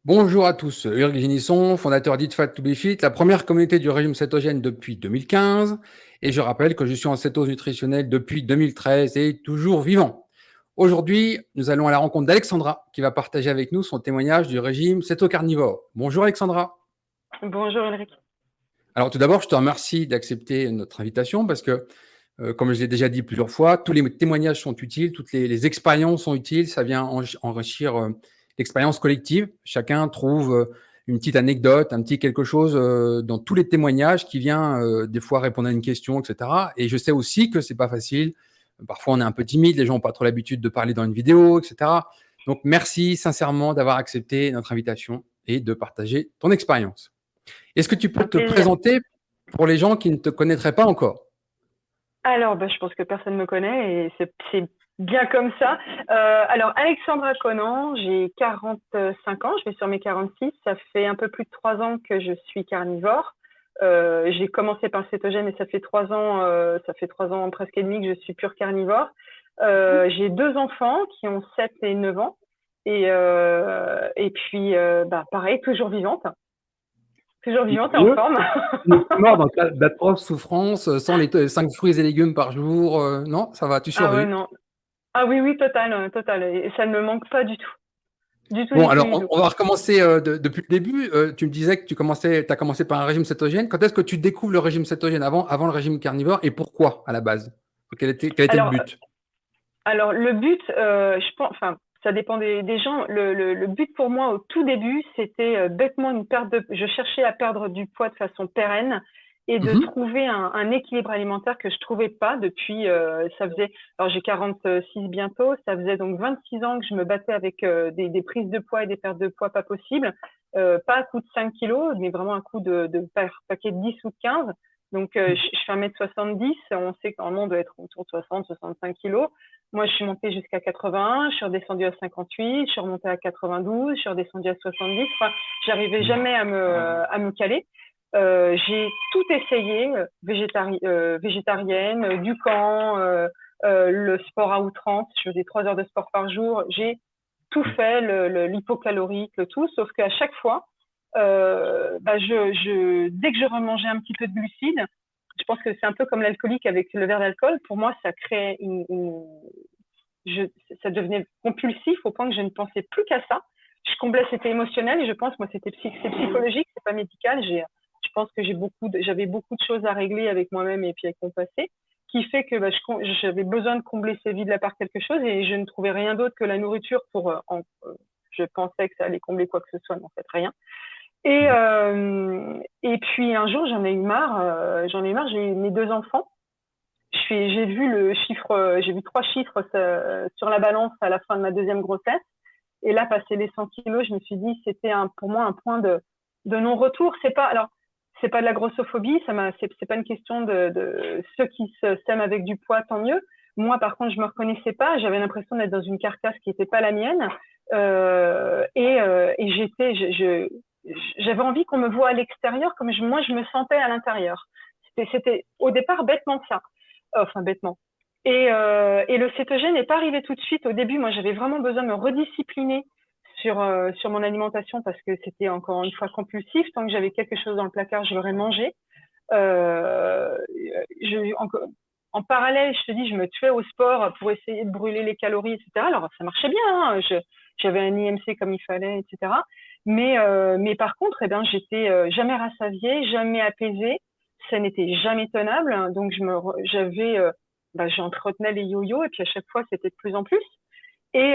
Bonjour à tous, Ulrich Génisson, fondateur d'Eat Fat to Be Fit, la première communauté du régime cétogène depuis 2015. Et je rappelle que je suis en cétose nutritionnelle depuis 2013 et toujours vivant. Aujourd'hui, nous allons à la rencontre d'Alexandra qui va partager avec nous son témoignage du régime céto-carnivore. Bonjour Alexandra. Bonjour Ulrich. Alors tout d'abord, je te remercie d'accepter notre invitation parce que, comme je l'ai déjà dit plusieurs fois, tous les témoignages sont utiles, toutes les expériences sont utiles, ça vient enrichir l'expérience collective. Chacun trouve une petite anecdote, un petit quelque chose dans tous les témoignages qui vient des fois répondre à une question, etc. Et je sais aussi que c'est pas facile. Parfois, on est un peu timide, les gens n'ont pas trop l'habitude de parler dans une vidéo, etc. Donc, merci sincèrement d'avoir accepté notre invitation et de partager ton expérience. Est-ce que tu peux Un te plaisir. présenter pour les gens qui ne te connaîtraient pas encore? Alors, je pense que personne me connaît et c'est bien comme ça. Alors, Alexandra Conan, j'ai 45 ans, je vais sur mes 46. Ça fait un peu plus de 3 ans que je suis carnivore. J'ai commencé par le cétogène et ça fait 3 ans, presque et demi que je suis pure carnivore. J'ai 2 enfants qui ont 7 et 9 ans. Et puis, pareil, toujours Tant vivante et en mieux. forme. Tu n'es pas mort dans d'atroces souffrances, sans les 5 fruits et légumes par jour. Non, ça va, tu Ah ouais, survis. non. Ah oui, oui, total, total. Et ça ne me manque pas du tout. Du tout, Bon, du tout, alors, du tout. on va recommencer depuis le début. Tu me disais que tu as commencé par un régime cétogène. Quand est-ce que tu découvres le régime cétogène avant le régime carnivore et pourquoi à la base? Quel était le Alors, but? alors le but, je pense, enfin, ça dépend des gens. Le but pour moi au tout début, c'était bêtement je cherchais à perdre du poids de façon pérenne et de Mhm. trouver un équilibre alimentaire que je trouvais pas depuis, ça faisait, alors j'ai 46 bientôt, ça faisait donc 26 ans que je me battais avec des prises de poids et des pertes de poids pas possibles, pas à coup de 5 kilos, mais vraiment un coup de paquet de 10 ou de 15. Donc, je fais 1,70 m, on sait que normalement on doit être autour de 60, 65 kilos. Moi, je suis montée jusqu'à 81, je suis redescendue à 58, je suis remontée à 92, je suis redescendue à 70. Enfin, j'arrivais jamais à me caler. J'ai tout essayé, végétarienne, du camp, le sport à outrance. Je faisais 3 heures de sport par jour. J'ai tout fait, l'hypocalorique, le tout, sauf qu'à chaque fois, dès que je remangeais un petit peu de glucides, je pense que c'est un peu comme l'alcoolique avec le verre d'alcool. Pour moi, ça crée je, ça devenait compulsif au point que je ne pensais plus qu'à ça. Je comblais, c'était émotionnel et je pense, moi, c'est psychologique, c'est pas médical. Je pense que j'avais beaucoup de choses à régler avec moi-même et puis avec mon passé, qui fait que j'avais besoin de combler ces vides-là par quelque chose et je ne trouvais rien d'autre que la nourriture je pensais que ça allait combler quoi que ce soit, mais en fait rien. Et puis un jour, j'en ai eu marre, j'ai eu mes 2 enfants. J'ai vu 3 chiffres sur la balance à la fin de ma deuxième grossesse. Et là, passer les 100 kilos, je me suis dit, c'était pour moi un point de non-retour. C'est pas de la grossophobie, c'est pas une question de ceux qui s'aiment avec du poids, tant mieux. Moi, par contre, je me reconnaissais pas. J'avais l'impression d'être dans une carcasse qui n'était pas la mienne. Et j'avais envie qu'on me voie à l'extérieur comme moi, je me sentais à l'intérieur. C'était au départ bêtement ça. Enfin, bêtement. Et le cétogène n'est pas arrivé tout de suite. Au début, moi, j'avais vraiment besoin de me rediscipliner sur mon alimentation parce que c'était encore une fois compulsif. Tant que j'avais quelque chose dans le placard, je l'aurais mangé. Euh, en parallèle, je te dis, je me tuais au sport pour essayer de brûler les calories, etc. Alors, ça marchait bien, hein. J'avais un IMC comme il fallait, etc. Mais par contre, j'étais jamais rassasiée, jamais apaisée. Ça n'était jamais tenable. Donc, j'entretenais les yo-yo et puis à chaque fois, c'était de plus en plus. Et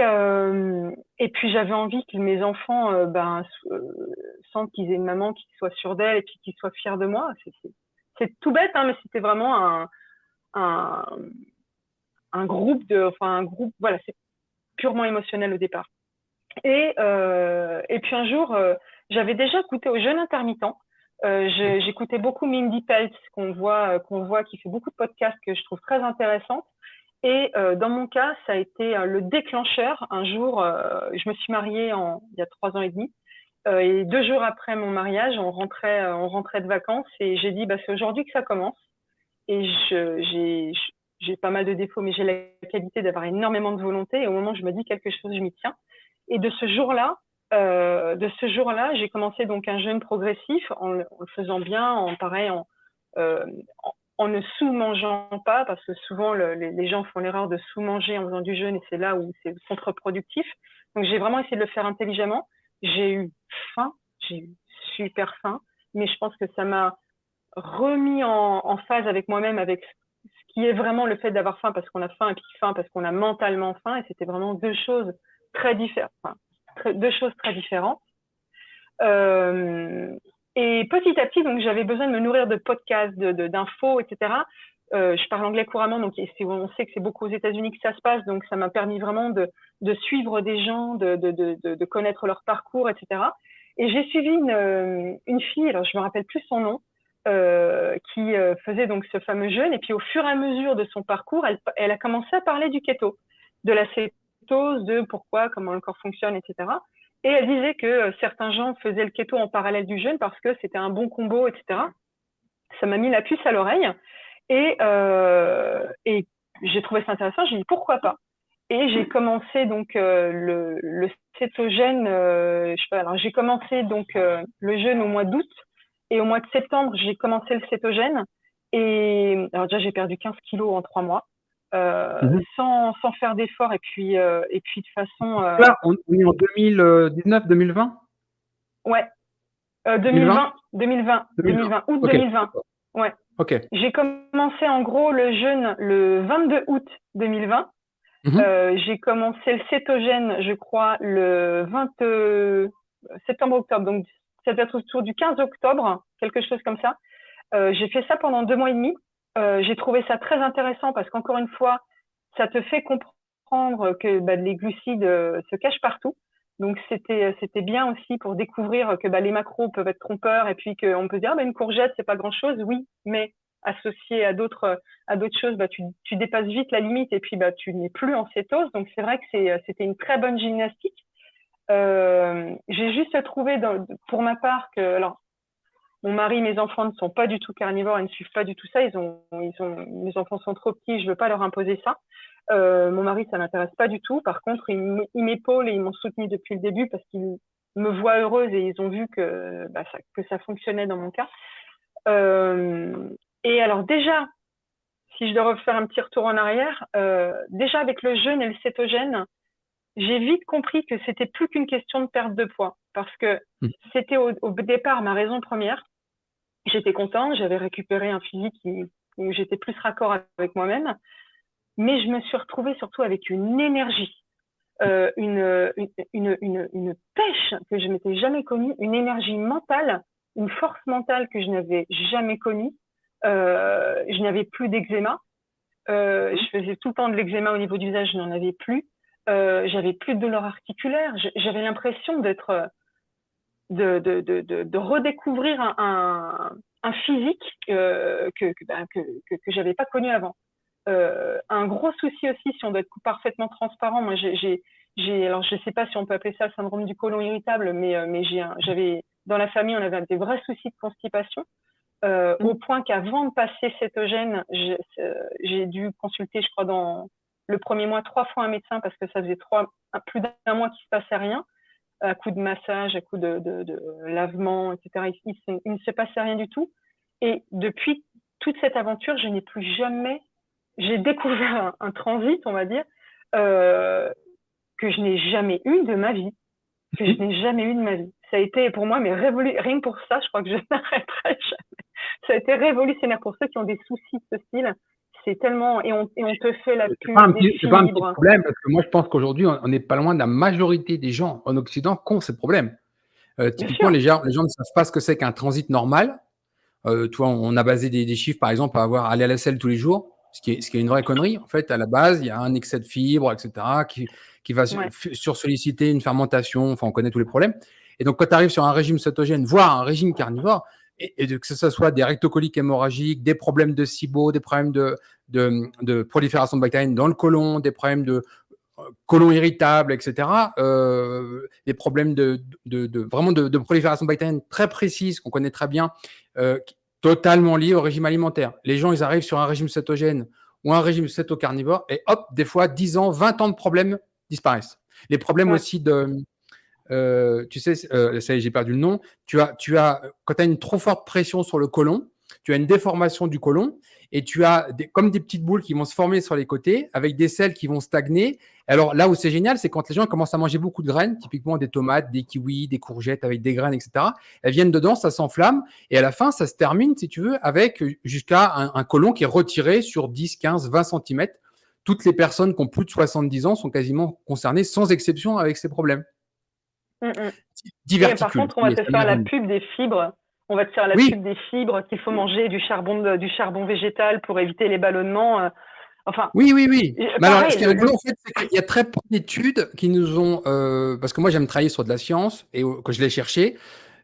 puis, j'avais envie que mes enfants sentent qu'ils aient une maman qui soit sûre d'elle et puis qu'ils soient fiers de moi. C'est tout bête, hein, mais c'était vraiment un, un groupe, voilà, c'est purement émotionnel au départ. Et puis un jour, j'avais déjà goûté au jeûne intermittent. J'écoutais beaucoup Mindy Peltz, qui fait beaucoup de podcasts que je trouve très intéressantes. Et dans mon cas, ça a été le déclencheur. Un jour, je me suis mariée il y a 3 ans et demi. Et 2 jours après mon mariage, on rentrait de vacances et j'ai dit, c'est aujourd'hui que ça commence. Et j'ai pas mal de défauts, mais j'ai la qualité d'avoir énormément de volonté. Et au moment où je me dis quelque chose, je m'y tiens. Et de ce jour-là, de ce jour-là, j'ai commencé donc un jeûne progressif en le faisant bien, euh, en ne sous-mangeant pas, parce que souvent les gens font l'erreur de sous-manger en faisant du jeûne et c'est là où c'est contre-productif. Donc j'ai vraiment essayé de le faire intelligemment. J'ai eu faim, j'ai eu super faim, mais je pense que ça m'a remis en phase avec moi-même, avec ce qui est vraiment le fait d'avoir faim parce qu'on a faim et puis faim parce qu'on a mentalement faim. Et c'était vraiment deux choses très différentes. Enfin, deux choses très différentes. Et petit à petit, donc j'avais besoin de me nourrir de podcasts, d'infos, etc. Je parle anglais couramment, donc on sait que c'est beaucoup aux États-Unis que ça se passe, donc ça m'a permis vraiment de suivre des gens, de connaître leur parcours, etc. Et j'ai suivi une fille, alors je me rappelle plus son nom, qui faisait donc ce fameux jeûne, et puis au fur et à mesure de son parcours, elle a commencé à parler du keto, de la cétose, de pourquoi, comment le corps fonctionne, etc. Et elle disait que certains gens faisaient le keto en parallèle du jeûne parce que c'était un bon combo, etc. Ça m'a mis la puce à l'oreille et j'ai trouvé ça intéressant. J'ai dit pourquoi pas. Et j'ai commencé donc le cétogène. Je sais pas. Alors j'ai commencé donc le jeûne au mois d'août et au mois de septembre j'ai commencé le cétogène. Et alors déjà j'ai perdu 15 kilos en 3 mois. Mhm. Sans faire d'efforts et puis de façon Là, on est en 2019-2020. ouais 2020. 2020. 2020, août Ok. 2020. Ouais. Ok. J'ai commencé en gros le jeûne le 22 août 2020. Mhm. J'ai commencé le cétogène, je crois, le 20 septembre-octobre. Donc, ça doit être autour du 15 octobre, quelque chose comme ça. J'ai fait ça pendant 2 mois et demi. J'ai trouvé ça très intéressant parce qu'encore une fois, ça te fait comprendre que les glucides se cachent partout. Donc c'était bien aussi pour découvrir que les macros peuvent être trompeurs et puis qu'on peut dire une courgette c'est pas grand chose, oui, mais associé à d'autres choses, tu dépasses vite la limite et puis tu n'es plus en cétose. Donc c'est vrai que c'était une très bonne gymnastique. J'ai juste trouvé pour ma part que alors mon mari, mes enfants ne sont pas du tout carnivores, ils ne suivent pas du tout ça. Mes enfants sont trop petits, je veux pas leur imposer ça. Mon mari, ça m'intéresse pas du tout. Par contre, ils m'épaulent et ils m'ont soutenu depuis le début parce qu'ils me voient heureuse et ils ont vu que ça fonctionnait dans mon cas. Et alors déjà, si je dois refaire un petit retour en arrière, déjà avec le jeûne et le cétogène, j'ai vite compris que c'était plus qu'une question de perte de poids parce que Mhm. c'était au départ ma raison première. J'étais contente, j'avais récupéré un physique où j'étais plus raccord avec moi-même, mais je me suis retrouvée surtout avec une énergie, une pêche que je m'étais jamais connue, une énergie mentale, une force mentale que je n'avais jamais connue. Je n'avais plus d'eczéma. Je faisais tout le temps de l'eczéma au niveau du visage, je n'en avais plus. J'avais plus de douleur articulaire. J'avais l'impression de redécouvrir un physique que j'avais pas connu avant. Un gros souci aussi, si on doit être parfaitement transparent, moi alors je sais pas si on peut appeler ça le syndrome du côlon irritable, mais j'avais dans la famille on avait des vrais soucis de constipation. Au point qu'avant de passer cétogène, j'ai dû consulter, je crois, dans le premier mois 3 fois un médecin parce que ça faisait plus d'un mois qu'il se passait rien, à coup de massage, à coup de lavement, etc. Il ne se passait rien du tout. Et depuis toute cette aventure, je n'ai plus jamais, j'ai découvert un transit, on va dire, que je n'ai jamais eu de ma vie, que je n'ai jamais eu de ma vie. Ça a été pour moi, mais rien que pour ça, je crois que je n'arrêterai jamais. Ça a été révolutionnaire pour ceux qui ont des soucis de ce style. C'est tellement, et on te fait la C'est pas pub un des petit, c'est pas un petit fibres. problème parce que moi je pense qu'aujourd'hui on n'est pas loin de la majorité des gens en Occident qui ont ces problèmes. Bien Typiquement, sûr. les gens ne savent pas ce que c'est qu'un transit normal. Toi, on a basé des chiffres, par exemple, à aller à la selle tous les jours, ce qui est une vraie connerie. En fait, à la base, il y a un excès de fibres, etc., qui va Ouais. sursolliciter une fermentation. Enfin, on connaît tous les problèmes. Et donc, quand tu arrives sur un régime cétogène, voire un régime carnivore, et que ce soit des rectocoliques hémorragiques, des problèmes de SIBO, des problèmes de prolifération de bactéries dans le côlon, des problèmes de côlon irritable, etc. Des problèmes vraiment de prolifération bactérienne très précises qu'on connaît très bien, totalement liés au régime alimentaire. Les gens, ils arrivent sur un régime cétogène ou un régime cétocarnivore et hop, des fois, 10 ans, 20 ans de problèmes disparaissent. Les problèmes Ouais. aussi tu sais, ça y est, j'ai perdu le nom. Quand tu as une trop forte pression sur le côlon, tu as une déformation du côlon et tu as comme des petites boules qui vont se former sur les côtés avec des selles qui vont stagner. Alors là où c'est génial, c'est quand les gens commencent à manger beaucoup de graines, typiquement des tomates, des kiwis, des courgettes avec des graines, etc. Elles viennent dedans, ça s'enflamme et à la fin, ça se termine, si tu veux, avec jusqu'à un côlon qui est retiré sur 10, 15, 20 centimètres. Toutes les personnes qui ont plus de 70 ans sont quasiment concernées, sans exception, avec ces problèmes. Mm, mm. Et par Diverticules. contre, on va te faire la pub des fibres. On va te faire la Oui, pub des fibres qu'il faut manger du charbon végétal pour éviter les ballonnements. Enfin, oui, oui, oui. Mais alors, ce pareil, qui est rigolo, en fait, c'est qu'il y a très peu d'études qui nous ont, parce que moi, j'aime travailler sur de la science et que je l'ai cherché.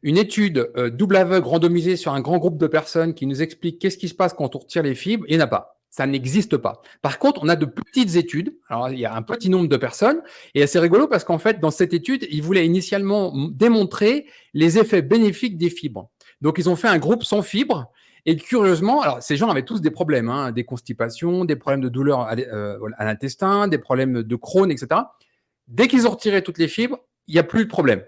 Une étude double aveugle randomisée sur un grand groupe de personnes qui nous explique qu'est-ce qui se passe quand on retire les fibres, il n'y en a pas. Ça n'existe pas. Par contre, on a de petites études. Alors, il y a un petit nombre de personnes. Et c'est rigolo parce qu'en fait, dans cette étude, ils voulaient initialement démontrer les effets bénéfiques des fibres. Donc, ils ont fait un groupe sans fibres. Et curieusement, alors ces gens avaient tous des problèmes, hein, des constipations, des problèmes de douleur à l'intestin, des problèmes de Crohn, etc. Dès qu'ils ont retiré toutes les fibres, il n'y a plus de problème.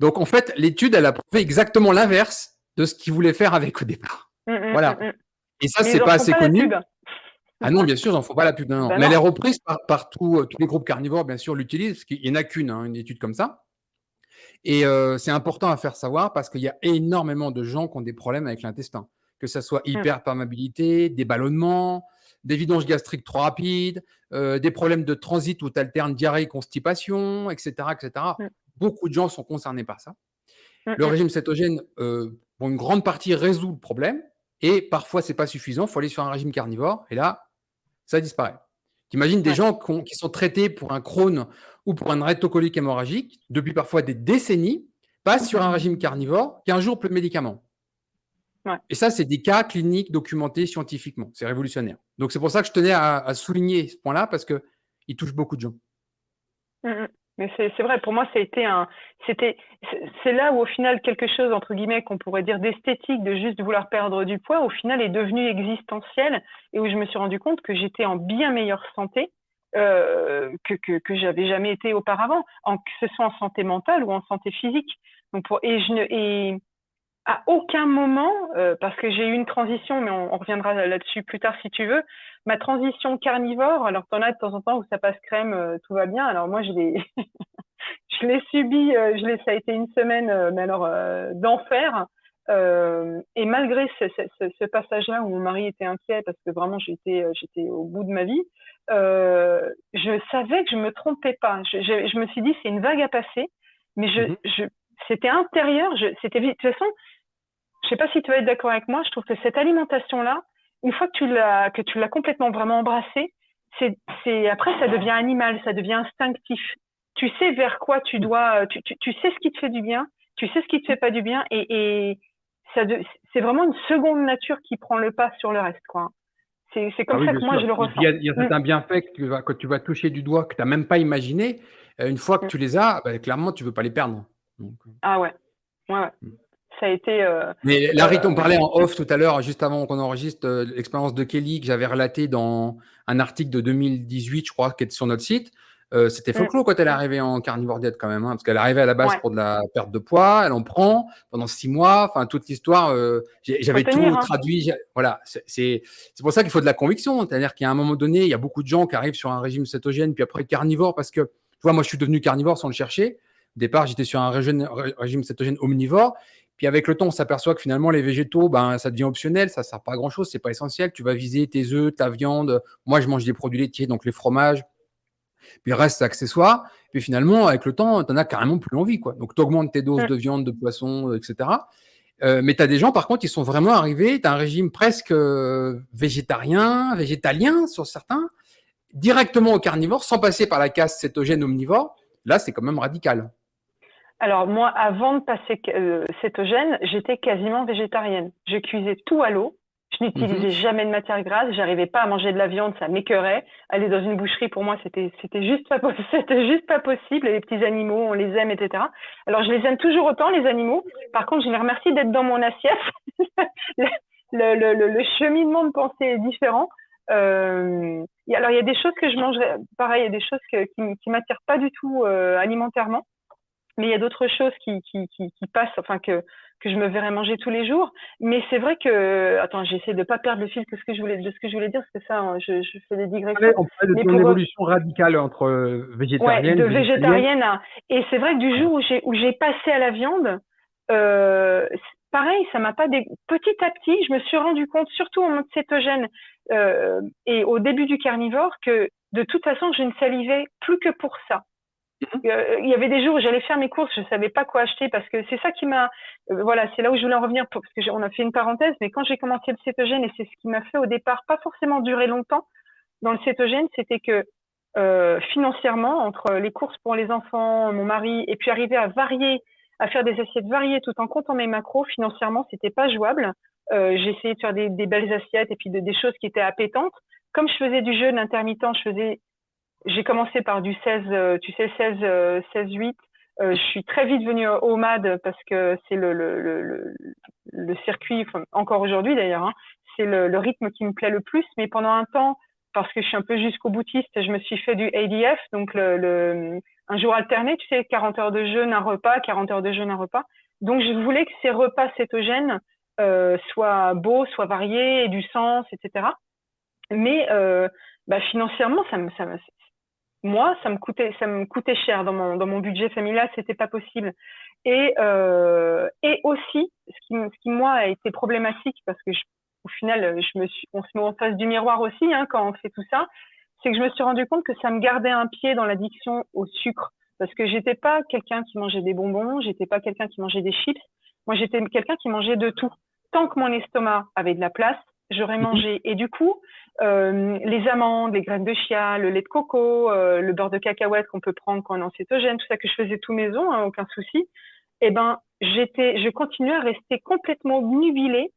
Donc en fait, l'étude, elle a prouvé exactement l'inverse de ce qu'ils voulaient faire avec au départ. Voilà. Et ça, Mais c'est ils en pas font assez pas la connu. pub. Ah non, bien sûr, ils n'en font pas la pub. Non, non. Ben Mais elle est non. reprise par tous les groupes carnivores, bien sûr, l'utilisent, parce qu'il n'y en a qu'une, hein, une étude comme ça. Et c'est important à faire savoir parce qu'il y a énormément de gens qui ont des problèmes avec l'intestin, que ce soit Mm. hyperperméabilité, des ballonnements, des vidanges gastriques trop rapides, des problèmes de transit où tu alternes diarrhée, constipation, etc., etc. Mm. Beaucoup de gens sont concernés par ça. Mm, Le mm. régime cétogène, pour une grande partie, résout le problème. Et parfois, c'est pas suffisant. Il faut aller sur un régime carnivore. Et là, ça disparaît. T'imagines des Ouais. gens qui sont traités pour un Crohn ou pour un rectocolique hémorragique depuis parfois des décennies, passent sur un régime carnivore, 15 jours, plus de médicaments. Ouais. Et ça, c'est des cas cliniques documentés scientifiquement. C'est révolutionnaire. Donc, c'est pour ça que je tenais à souligner ce point-là parce qu'il touche beaucoup de gens. Mm, mm. Mais c'est vrai, pour moi, c'est là où au final quelque chose entre guillemets qu'on pourrait dire d'esthétique, de juste vouloir perdre du poids, au final est devenu existentiel et où je me suis rendu compte que j'étais en bien meilleure santé que j'avais jamais été auparavant, que ce soit en santé mentale ou en santé physique. Donc et à aucun moment, parce que j'ai eu une transition, mais on reviendra là-dessus plus tard si tu veux, ma transition carnivore, alors t'en as de temps en temps où ça passe crème, tout va bien. Alors moi, je l'ai, je l'ai subi, ça a été une semaine, mais alors d'enfer. Et malgré ce passage-là où mon mari était inquiet parce que vraiment j'étais au bout de ma vie, je savais que je me trompais pas. Je me suis dit c'est une vague à passer, mais c'était intérieur. C'était de toute façon. Je sais pas si tu vas être d'accord avec moi, je trouve que cette alimentation-là, une fois que tu l'as complètement vraiment embrassée, après ça devient animal, ça devient instinctif. Tu sais vers quoi tu dois, tu sais ce qui te fait du bien, tu sais ce qui te fait pas du bien, et c'est vraiment une seconde nature qui prend le pas sur le reste, quoi. C'est Ah comme oui, ça bien que moi sûr. je le Et puis, ressens. il y a Mm, certains bienfaits que tu vas toucher du doigt, que tu n'as même pas imaginé. Une fois que mm. tu les as, bah, clairement, tu ne veux pas les perdre. Donc, Ah ouais, ouais, ouais. mm. Ça a été. Mais Larry, on Euh, parlait en off tout à l'heure, juste avant qu'on enregistre, l'expérience de Kelly que j'avais relatée dans un article de 2018, je crois, qui est sur notre site. C'était mm, folklore quand elle est arrivée en carnivore diet quand même, hein, parce qu'elle est arrivée à la base ouais, pour de la perte de poids, elle en prend pendant 6 mois, enfin toute l'histoire, faut j'avais tenir, tout hein. traduit. Voilà, c'est pour ça qu'il faut de la conviction, c'est-à-dire qu'à un moment donné, il y a beaucoup de gens qui arrivent sur un régime cétogène, puis après carnivore, parce que, tu vois, moi je suis devenu carnivore sans le chercher. Au départ, j'étais sur un régime cétogène omnivore. Puis avec le temps, on s'aperçoit que finalement, les végétaux, ben, ça devient optionnel, ça ne sert pas à grand-chose, c'est pas essentiel. Tu vas viser tes œufs, ta viande. Moi, je mange des produits laitiers, donc les fromages. Puis le reste, c'est accessoire. Puis finalement, avec le temps, tu n'en as carrément plus envie, quoi. Donc, tu augmentes tes doses Mm. de viande, de poisson, etc. Mais tu as des gens, par contre, ils sont vraiment arrivés, tu as un régime presque végétarien, végétalien sur certains, directement au carnivore, sans passer par la case cétogène omnivore. Là, c'est quand même radical. Alors moi, avant de passer cétogène, j'étais quasiment végétarienne. Je cuisais tout à l'eau. Je Mhm. n'utilisais jamais de matière grasse. J'arrivais pas à manger de la viande, ça m'écœurait. Aller dans une boucherie pour moi, c'était juste pas c'était juste pas possible. Les petits animaux, on les aime, etc. Alors je les aime toujours autant les animaux. Par contre, je les remercie d'être dans mon assiette. Le cheminement de pensée est différent. Alors il y a des choses que je mangerais. Pareil, il y a des choses qui m'attirent pas du tout alimentairement. Mais il y a d'autres choses qui passent, enfin que je me verrais manger tous les jours. Mais c'est vrai que, attends, j'essaie de pas perdre le fil de ce que je voulais dire, parce que ça, je fais des digressions. On parlait de Mais ton évolution radicale entre ouais, végétarienne, de végétalienne. végétarienne à, et c'est vrai que du jour où j'ai passé à la viande, pareil, ça m'a pas petit à petit, je me suis rendu compte, surtout en mode cétogène, et au début du carnivore, que de toute façon, je ne salivais plus que pour ça. Il y avait des jours où j'allais faire mes courses, je savais pas quoi acheter parce que c'est ça qui m'a, voilà, c'est là où je voulais en revenir parce que on a fait une parenthèse, mais quand j'ai commencé le cétogène et c'est ce qui m'a fait au départ pas forcément durer longtemps dans le cétogène, c'était que financièrement, entre les courses pour les enfants, mon mari, et puis arriver à varier, à faire des assiettes variées tout en comptant mes macros, financièrement, c'était pas jouable. J'ai essayé de faire des belles assiettes et puis des choses qui étaient appétantes. Comme je faisais du jeûne intermittent, j'ai commencé par du 16, tu sais, 16-8. Je suis très vite venue au MAD parce que c'est le circuit, enfin, encore aujourd'hui d'ailleurs, hein, c'est le rythme qui me plaît le plus. Mais pendant un temps, parce que je suis un peu jusqu'au boutiste, je me suis fait du ADF, donc un jour alterné, tu sais, 40 heures de jeûne, un repas, 40 heures de jeûne, un repas. Donc je voulais que ces repas cétogènes soient beaux, soient variés, aient du sens, etc. Mais financièrement, moi, ça me coûtait cher dans mon budget familial, c'était pas possible. Et aussi, ce qui moi a été problématique parce que au final, on se met en face du miroir aussi hein, quand on fait tout ça, c'est que je me suis rendu compte que ça me gardait un pied dans l'addiction au sucre parce que j'étais pas quelqu'un qui mangeait des bonbons, j'étais pas quelqu'un qui mangeait des chips. Moi, j'étais quelqu'un qui mangeait de tout. Tant que mon estomac avait de la place, j'aurais mangé. Et du coup, les amandes, les graines de chia, le lait de coco, le beurre de cacahuète qu'on peut prendre quand on est en cétogène, tout ça que je faisais tout maison, hein, aucun souci. Eh ben, je continuais à rester complètement obnubilée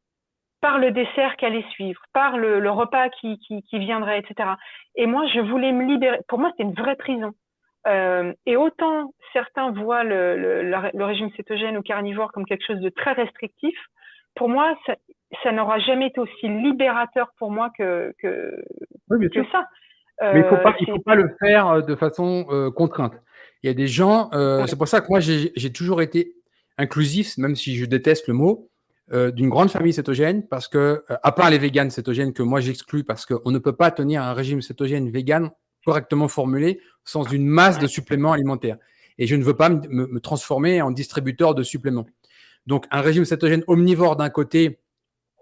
par le dessert qui allait suivre, par le repas qui viendrait, etc. Et moi, je voulais me libérer. Pour moi, c'était une vraie prison. Et autant certains voient le régime cétogène ou carnivore comme quelque chose de très restrictif, pour moi, ça n'aura jamais été aussi libérateur pour moi que ça. Mais il faut pas le faire de façon contrainte. Il y a des gens, c'est pour ça que moi j'ai toujours été inclusif, même si je déteste le mot, d'une grande famille cétogène, parce que, à part les véganes cétogènes que moi j'exclus, parce qu'on ne peut pas tenir un régime cétogène vegan correctement formulé sans une masse de suppléments alimentaires. Et je ne veux pas me transformer en distributeur de suppléments. Donc, un régime cétogène omnivore d'un côté,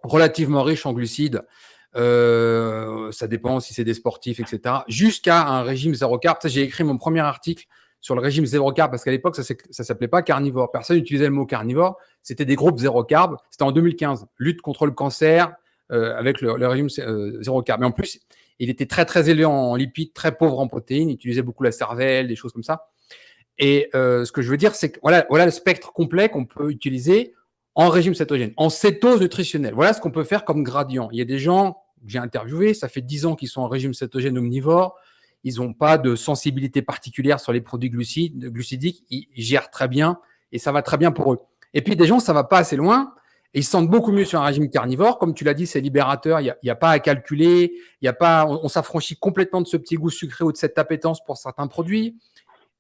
relativement riche en glucides, ça dépend si c'est des sportifs, etc., jusqu'à un régime zéro carb. J'ai écrit mon premier article sur le régime zéro carb parce qu'à l'époque, ça ne s'appelait pas carnivore. Personne n'utilisait le mot carnivore. C'était des groupes zéro carb. C'était en 2015. Lutte contre le cancer avec le régime zéro carb. Mais en plus, il était très, très élevé en lipides, très pauvre en protéines. Il utilisait beaucoup la cervelle, des choses comme ça. Et ce que je veux dire, c'est que voilà le spectre complet qu'on peut utiliser en régime cétogène, en cétose nutritionnelle. Voilà ce qu'on peut faire comme gradient. Il y a des gens que j'ai interviewés, ça fait 10 ans qu'ils sont en régime cétogène omnivore, ils n'ont pas de sensibilité particulière sur les produits glucidiques, ils gèrent très bien et ça va très bien pour eux. Et puis des gens, ça ne va pas assez loin et ils se sentent beaucoup mieux sur un régime carnivore. Comme tu l'as dit, c'est libérateur, il n'y a pas à calculer, on s'affranchit complètement de ce petit goût sucré ou de cette appétence pour certains produits.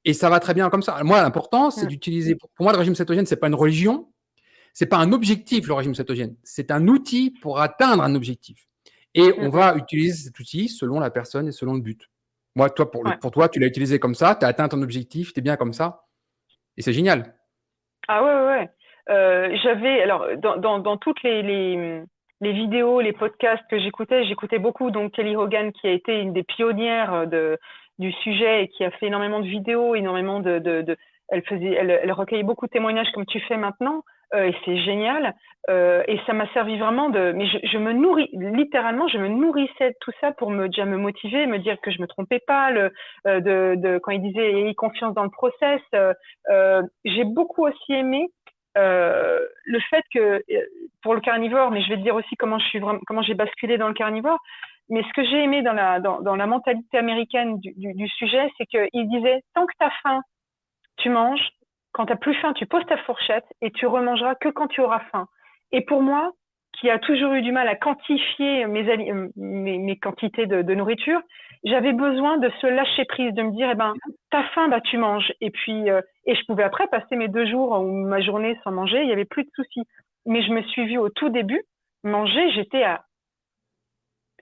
Et ça va très bien comme ça. Moi, l'important, c'est d'utiliser. Pour moi, le régime cétogène, c'est pas une religion, c'est pas un objectif, le régime cétogène. C'est un outil pour atteindre un objectif. Et on va utiliser cet outil selon la personne et selon le but. Moi, toi, pour toi, tu l'as utilisé comme ça, tu as atteint ton objectif, tu es bien comme ça. Et c'est génial. Ah ouais. J'avais, alors, dans toutes les vidéos, les podcasts que j'écoutais beaucoup donc Kelly Hogan, qui a été une des pionnières du sujet et qui a fait énormément de vidéos, énormément elle recueillait beaucoup de témoignages comme tu fais maintenant, et c'est génial. Et ça m'a servi vraiment mais je me littéralement, je me nourrissais de tout ça pour déjà me motiver, me dire que je me trompais pas, quand il disait ayez confiance dans le process. J'ai beaucoup aussi aimé le fait que pour le carnivore, mais je vais te dire aussi comment j'ai basculé dans le carnivore. Mais ce que j'ai aimé dans la mentalité américaine du sujet, c'est qu'il disait tant que tu as faim, tu manges. Quand tu n'as plus faim, tu poses ta fourchette et tu remangeras que quand tu auras faim. Et pour moi, qui a toujours eu du mal à quantifier mes quantités de nourriture, j'avais besoin de ce lâcher prise, de me dire, t'as faim, tu manges. Et puis, et je pouvais après passer mes 2 jours ou ma journée sans manger, il y avait plus de soucis. Mais je me suis vue au tout début manger, j'étais à,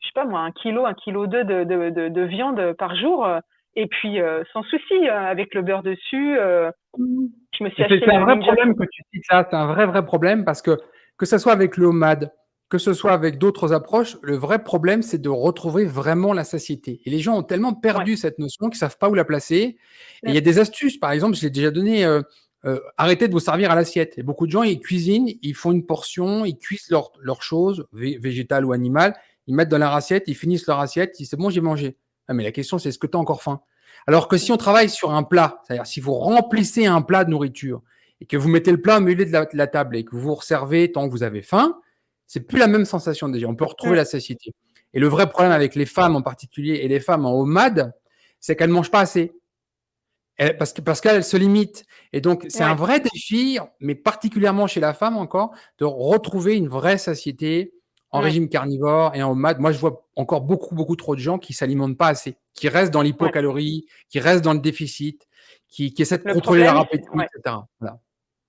je sais pas moi, 1 kilo, 1,2 kg de viande par jour. Et puis, sans souci, avec le beurre dessus, je me suis acheté. C'est un vrai problème que tu cites là, c'est un vrai problème parce que ce soit avec le homemade, que ce soit avec d'autres approches, le vrai problème, c'est de retrouver vraiment la satiété. Et les gens ont tellement perdu cette notion qu'ils ne savent pas où la placer. Et il y a des astuces, par exemple, je l'ai déjà donné, arrêtez de vous servir à l'assiette. Et beaucoup de gens, ils cuisinent, ils font une portion, ils cuisent leurs choses, végétales ou animales, ils mettent dans leur assiette, ils finissent leur assiette, ils disent c'est bon, j'ai mangé. Ah, mais la question, c'est est-ce que tu as encore faim? Alors que si on travaille sur un plat, c'est-à-dire si vous remplissez un plat de nourriture et que vous mettez le plat au milieu de la table et que vous vous resservez tant que vous avez faim, c'est plus la même sensation déjà. On peut retrouver la satiété. Et le vrai problème avec les femmes en particulier et les femmes en homemade, c'est qu'elles ne mangent pas assez. Parce qu'elles se limitent. Et donc, c'est un vrai défi, mais particulièrement chez la femme encore, de retrouver une vraie satiété en régime carnivore et en homemade. Moi, je vois encore beaucoup trop de gens qui ne s'alimentent pas assez, qui restent dans l'hypocalorie, qui restent dans le déficit, qui essaient de contrôler leur appétit, etc. Voilà.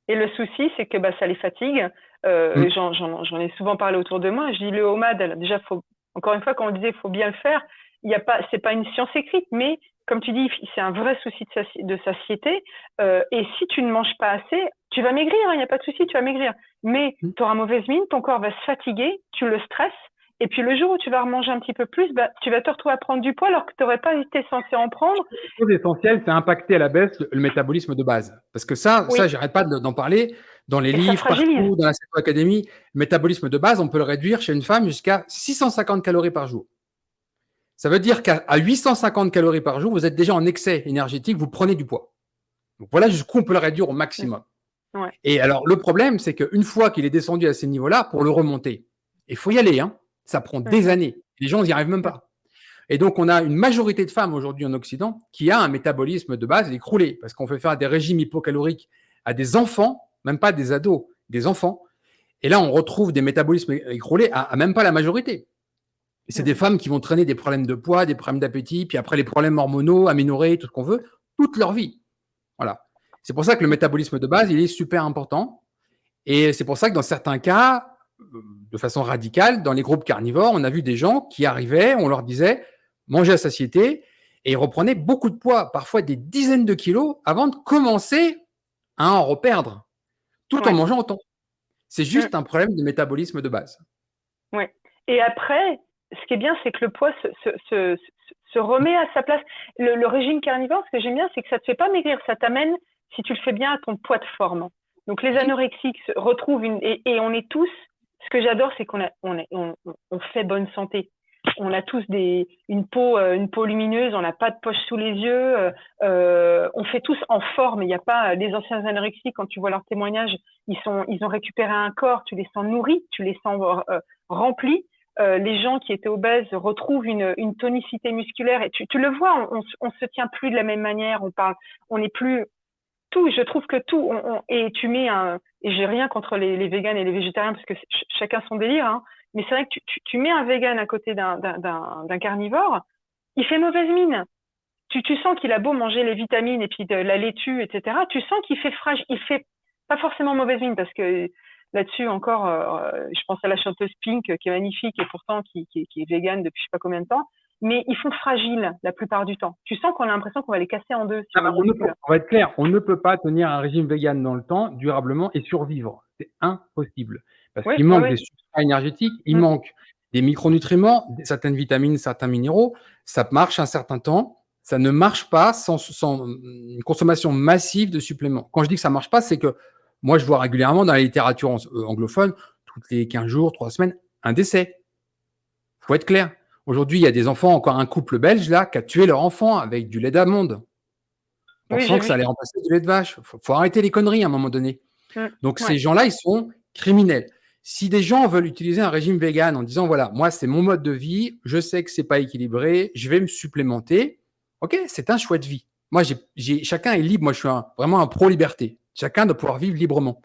Et le souci, c'est que ça les fatigue. J'en ai souvent parlé autour de moi. Je dis le homemade, déjà, encore une fois, quand on disait qu'il faut bien le faire, c'est pas une science écrite, mais comme tu dis, c'est un vrai souci de satiété. Et si tu ne manges pas assez, tu vas maigrir, il n'y a pas de souci, tu vas maigrir. Mais tu auras mauvaise mine, ton corps va se fatiguer, tu le stresses. Et puis le jour où tu vas remanger un petit peu plus, tu vas te retrouver à prendre du poids alors que tu n'aurais pas été censé en prendre. La chose essentielle, c'est impacter à la baisse le métabolisme de base. Parce que ça, j'arrête pas d'en parler dans les livres, partout, dans la Ceto Academy. Le métabolisme de base, on peut le réduire chez une femme jusqu'à 650 calories par jour. Ça veut dire qu'à 850 calories par jour, vous êtes déjà en excès énergétique, vous prenez du poids. Donc voilà jusqu'où on peut le réduire au maximum. Ouais. Et alors, le problème, c'est qu'une fois qu'il est descendu à ces niveaux-là, pour le remonter, il faut y aller. Ça prend des années. Les gens n'y arrivent même pas. Et donc, on a une majorité de femmes aujourd'hui en Occident qui a un métabolisme de base écroulé parce qu'on fait faire des régimes hypocaloriques à des enfants, même pas des ados, des enfants. Et là, on retrouve des métabolismes écroulés à même pas la majorité. Et c'est des femmes qui vont traîner des problèmes de poids, des problèmes d'appétit, puis après les problèmes hormonaux, aménorrhées, tout ce qu'on veut, toute leur vie. Voilà. C'est pour ça que le métabolisme de base, il est super important. Et c'est pour ça que dans certains cas, de façon radicale, dans les groupes carnivores, on a vu des gens qui arrivaient, on leur disait manger à satiété, et ils reprenaient beaucoup de poids, parfois des dizaines de kilos, avant de commencer à en reperdre, tout en mangeant autant. C'est juste un problème de métabolisme de base. Oui. Et après, ce qui est bien, c'est que le poids se remet à sa place. Le régime carnivore, ce que j'aime bien, c'est que ça ne te fait pas maigrir, ça t'amène, si tu le fais bien, à ton poids de forme. Donc les anorexiques retrouvent et on est tous, ce que j'adore, c'est qu'on fait bonne santé. On a tous une peau lumineuse, on n'a pas de poche sous les yeux, on fait tous en forme. Il n'y a pas les anciens anorexiques, quand tu vois leurs témoignages, ils ont récupéré un corps, tu les sens nourris, tu les sens remplis. Les gens qui étaient obèses retrouvent une tonicité musculaire et tu le vois, on se tient plus de la même manière, on n'est plus tout. Je trouve que tout, et tu mets et j'ai rien contre les véganes et les végétariens parce que chacun son délire, mais c'est vrai que tu mets un végane à côté d'un carnivore, il fait mauvaise mine. Tu sens qu'il a beau manger les vitamines et puis de la laitue, etc. Tu sens qu'il fait fragile, il fait pas forcément mauvaise mine parce que là-dessus encore, je pense à la chanteuse Pink qui est magnifique et pourtant qui est végane depuis je sais pas combien de temps, mais ils font fragiles la plupart du temps. Tu sens qu'on a l'impression qu'on va les casser en deux. On va être clair, on ne peut pas tenir un régime végane dans le temps durablement et survivre. C'est impossible. Parce qu'il manque des substrats énergétiques, il manque des micronutriments, certaines vitamines, certains minéraux. Ça marche un certain temps. Ça ne marche pas sans une consommation massive de suppléments. Quand je dis que ça ne marche pas, c'est que moi, je vois régulièrement dans la littérature anglophone, toutes les 15 jours, 3 semaines, un décès. Il faut être clair. Aujourd'hui, il y a des enfants, encore un couple belge là, qui a tué leur enfant avec du lait d'amande, pensant que ça allait remplacer du lait de vache. Il faut arrêter les conneries à un moment donné. Donc, ces gens-là, ils sont criminels. Si des gens veulent utiliser un régime vegan en disant, voilà, moi, c'est mon mode de vie, je sais que ce n'est pas équilibré, je vais me supplémenter, ok, c'est un choix de vie. Moi, chacun est libre. Moi, je suis vraiment un pro-liberté. Chacun doit pouvoir vivre librement.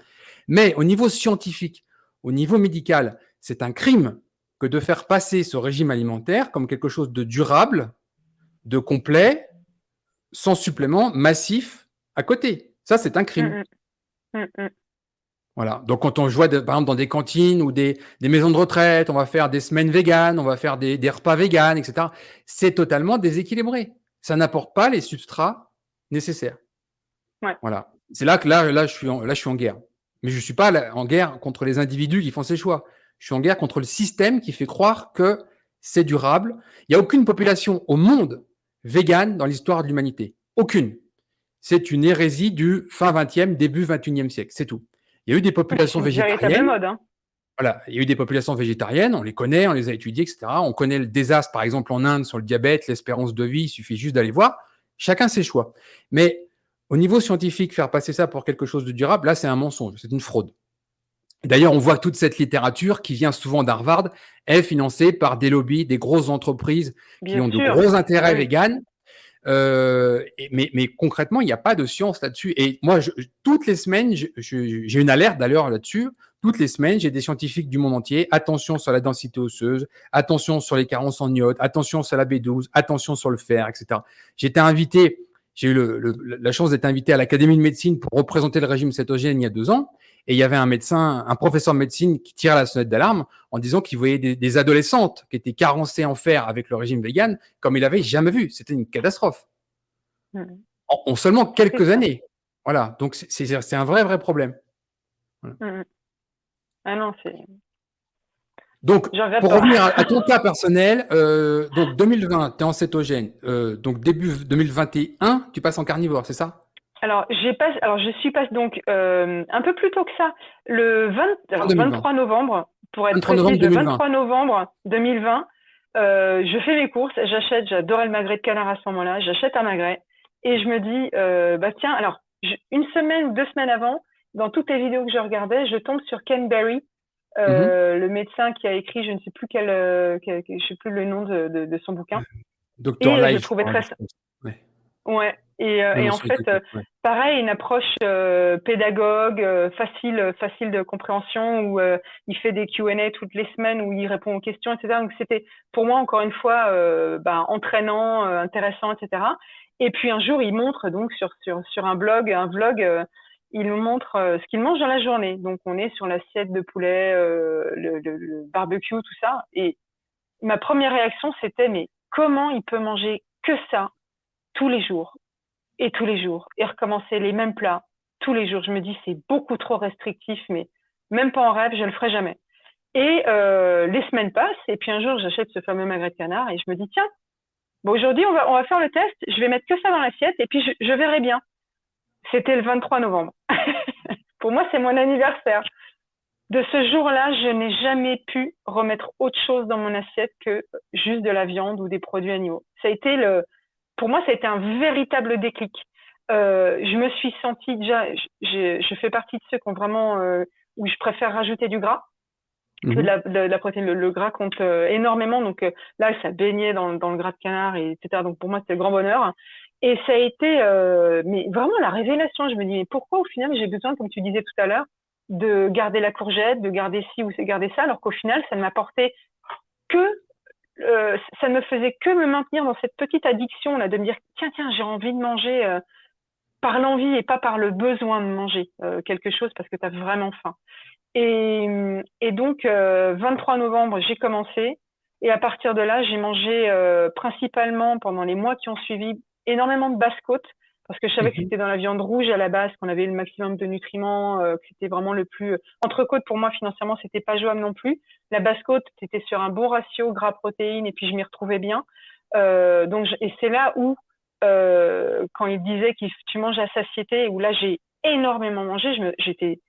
Mais au niveau scientifique, au niveau médical, c'est un crime que de faire passer ce régime alimentaire comme quelque chose de durable de complet sans supplément massif à côté. Ça, c'est un crime. Voilà. Donc, quand on voit, par exemple, dans des cantines ou des maisons de retraite, on va faire des semaines véganes, on va faire des repas véganes, etc. C'est totalement déséquilibré. Ça n'apporte pas les substrats nécessaires. Ouais. Voilà. C'est là que là, je suis en guerre. Mais je suis pas en guerre contre les individus qui font ces choix. Je suis en guerre contre le système qui fait croire que c'est durable. Il n'y a aucune population au monde végane dans l'histoire de l'humanité. Aucune. C'est une hérésie du fin 20e, début 21e siècle. C'est tout. Il y a eu des populations végétariennes. C'est une véritable mode, hein. Voilà, il y a eu des populations végétariennes, on les connaît, on les a étudiées, etc. On connaît le désastre, par exemple, en Inde sur le diabète, l'espérance de vie, il suffit juste d'aller voir. Chacun ses choix. Mais au niveau scientifique, faire passer ça pour quelque chose de durable, là, c'est un mensonge, c'est une fraude. D'ailleurs, on voit que toute cette littérature qui vient souvent d'Harvard est financée par des lobbies, des grosses entreprises qui ont de gros intérêts véganes. Mais concrètement, il n'y a pas de science là-dessus. Et moi, toutes les semaines, j'ai une alerte d'ailleurs là-dessus. Toutes les semaines, j'ai des scientifiques du monde entier. Attention sur la densité osseuse, attention sur les carences en iode, attention sur la B12, attention sur le fer, etc. J'ai eu la chance d'être invité à l'Académie de médecine pour représenter le régime cétogène il y a 2 ans. Et il y avait un professeur de médecine qui tirait la sonnette d'alarme en disant qu'il voyait des adolescentes qui étaient carencées en fer avec le régime vegan comme il n'avait jamais vu. C'était une catastrophe. En seulement quelques années. Voilà. Donc, c'est un vrai problème. Voilà. Ah non, c'est... Donc, pour revenir à ton cas personnel, donc 2020, tu es en cétogène. Donc, début 2021, tu passes en carnivore, c'est ça? Alors, je suis passée donc un peu plus tôt que ça, le 23 novembre, pour être précise, le 23 novembre 2020, je fais mes courses, j'adorais le magret de canard à ce moment-là, j'achète un magret et je me dis, tiens, alors, une semaine ou 2 semaines avant, dans toutes les vidéos que je regardais, je tombe sur Ken Berry, le médecin qui a écrit, je ne sais plus je sais plus le nom de son bouquin. Docteur Light, je trouvais très... Ouais. Et en fait, pareil, une approche pédagogue, facile de compréhension, où il fait des Q&A toutes les semaines, où il répond aux questions, etc. Donc c'était pour moi encore une fois entraînant, intéressant, etc. Et puis un jour, il montre donc sur un vlog, il nous montre ce qu'il mange dans la journée. Donc on est sur l'assiette de poulet, le barbecue, tout ça. Et ma première réaction, c'était mais comment il peut manger que ça tous les jours et recommencer les mêmes plats tous les jours. Je me dis c'est beaucoup trop restrictif, mais même pas en rêve, je le ferai jamais. Et les semaines passent et puis un jour j'achète ce fameux magret de canard et je me dis tiens, bon aujourd'hui on va faire le test, je vais mettre que ça dans l'assiette et puis je verrai bien. C'était le 23 novembre. Pour moi c'est mon anniversaire. De ce jour-là, je n'ai jamais pu remettre autre chose dans mon assiette que juste de la viande ou des produits animaux. Pour moi, ça a été un véritable déclic. Je me suis sentie déjà, je fais partie de ceux qui ont vraiment, où je préfère rajouter du gras que de la protéine. Le gras compte énormément, donc là, ça baignait dans le gras de canard, etc. Donc pour moi, c'était le grand bonheur. Et ça a été, mais vraiment la révélation. Je me dis, mais pourquoi au final j'ai besoin, comme tu disais tout à l'heure, de garder la courgette, de garder ci ou de garder ça, alors qu'au final, ça ne m'apportait que ça ne me faisait que me maintenir dans cette petite addiction là, de me dire tiens j'ai envie de manger par l'envie et pas par le besoin de manger quelque chose parce que tu as vraiment faim. Et donc 23 novembre j'ai commencé et à partir de là j'ai mangé principalement pendant les mois qui ont suivi énormément de basse-côte parce que je savais que c'était dans la viande rouge à la base qu'on avait le maximum de nutriments, que c'était vraiment le plus... Entrecôte, pour moi, financièrement, c'était pas jouable non plus. La basse-côte, c'était sur un bon ratio gras-protéines et puis je m'y retrouvais bien. Et c'est là où, quand il disait que tu manges à satiété, où là, j'ai énormément mangé, j'étais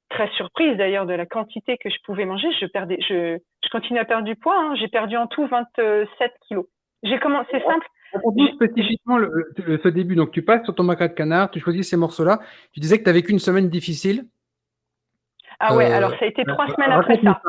très surprise d'ailleurs de la quantité que je pouvais manger. Je continue à perdre du poids, hein. J'ai perdu en tout 27 kilos. J'ai commencé, c'est simple. Raconte-nous spécifiquement ce début. Donc, tu passes sur ton magret de canard, tu choisis ces morceaux-là. Tu disais que tu as vécu une semaine difficile. Ah ouais, alors ça a été 3 semaines après ça.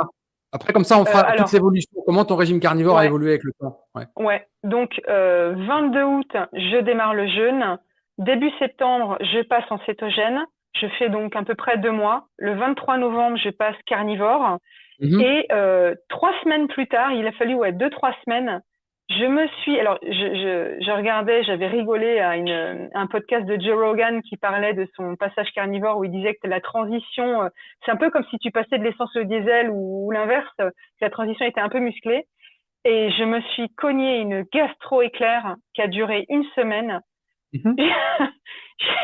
Après, comme ça, on fera toute l'évolution. Comment ton régime carnivore a évolué avec le temps? Ouais. Donc, 22 août, je démarre le jeûne. Début septembre, je passe en cétogène. Je fais donc à peu près 2 mois. Le 23 novembre, je passe carnivore. Et 3 semaines plus tard, il a fallu 2-3 semaines Alors, je regardais, j'avais rigolé à un podcast de Joe Rogan qui parlait de son passage carnivore où il disait que la transition, c'est un peu comme si tu passais de l'essence au diesel ou l'inverse, que la transition était un peu musclée. Et je me suis cogné une gastro-éclair qui a duré une semaine.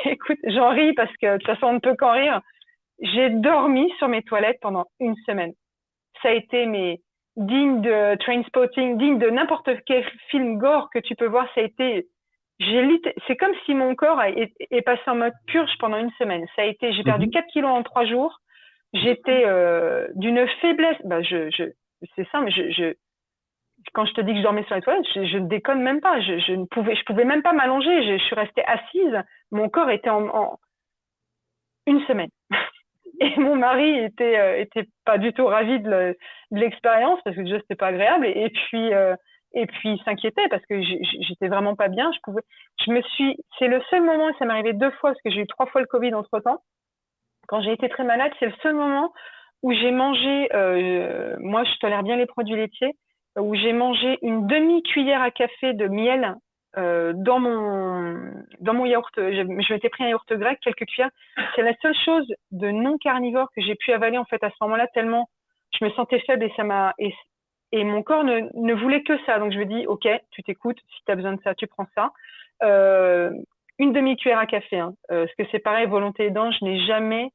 Écoute, j'en ris parce que de toute façon, on ne peut qu'en rire. J'ai dormi sur mes toilettes pendant une semaine. Ça a été digne de Trainspotting, digne de n'importe quel film gore que tu peux voir. Ça a été, c'est comme si mon corps est passé en mode purge pendant une semaine. J'ai perdu 4 kilos en 3 jours. J'étais d'une faiblesse. C'est ça, mais quand je te dis que je dormais sur les toilettes, je ne déconne même pas. Je pouvais même pas m'allonger. Je suis restée assise. Mon corps était en une semaine. Et mon mari était pas du tout ravi de l'expérience parce que déjà c'était pas agréable et puis il s'inquiétait parce que j'étais vraiment pas bien. C'est le seul moment, et ça m'est arrivé 2 fois parce que j'ai eu 3 fois le Covid entre temps. Quand j'ai été très malade, c'est le seul moment où j'ai mangé, moi je tolère bien les produits laitiers, où j'ai mangé une demi-cuillère à café de miel dans mon yaourt. Je m'étais pris un yaourt grec, quelques cuillères. C'est la seule chose de non carnivore que j'ai pu avaler en fait à ce moment-là, tellement je me sentais faible et mon corps ne voulait que ça. Donc je me dis ok, tu t'écoutes, si tu as besoin de ça, tu prends ça. Une demi-cuillère à café, hein. Parce que c'est pareil, volonté aidant, je n'ai jamais.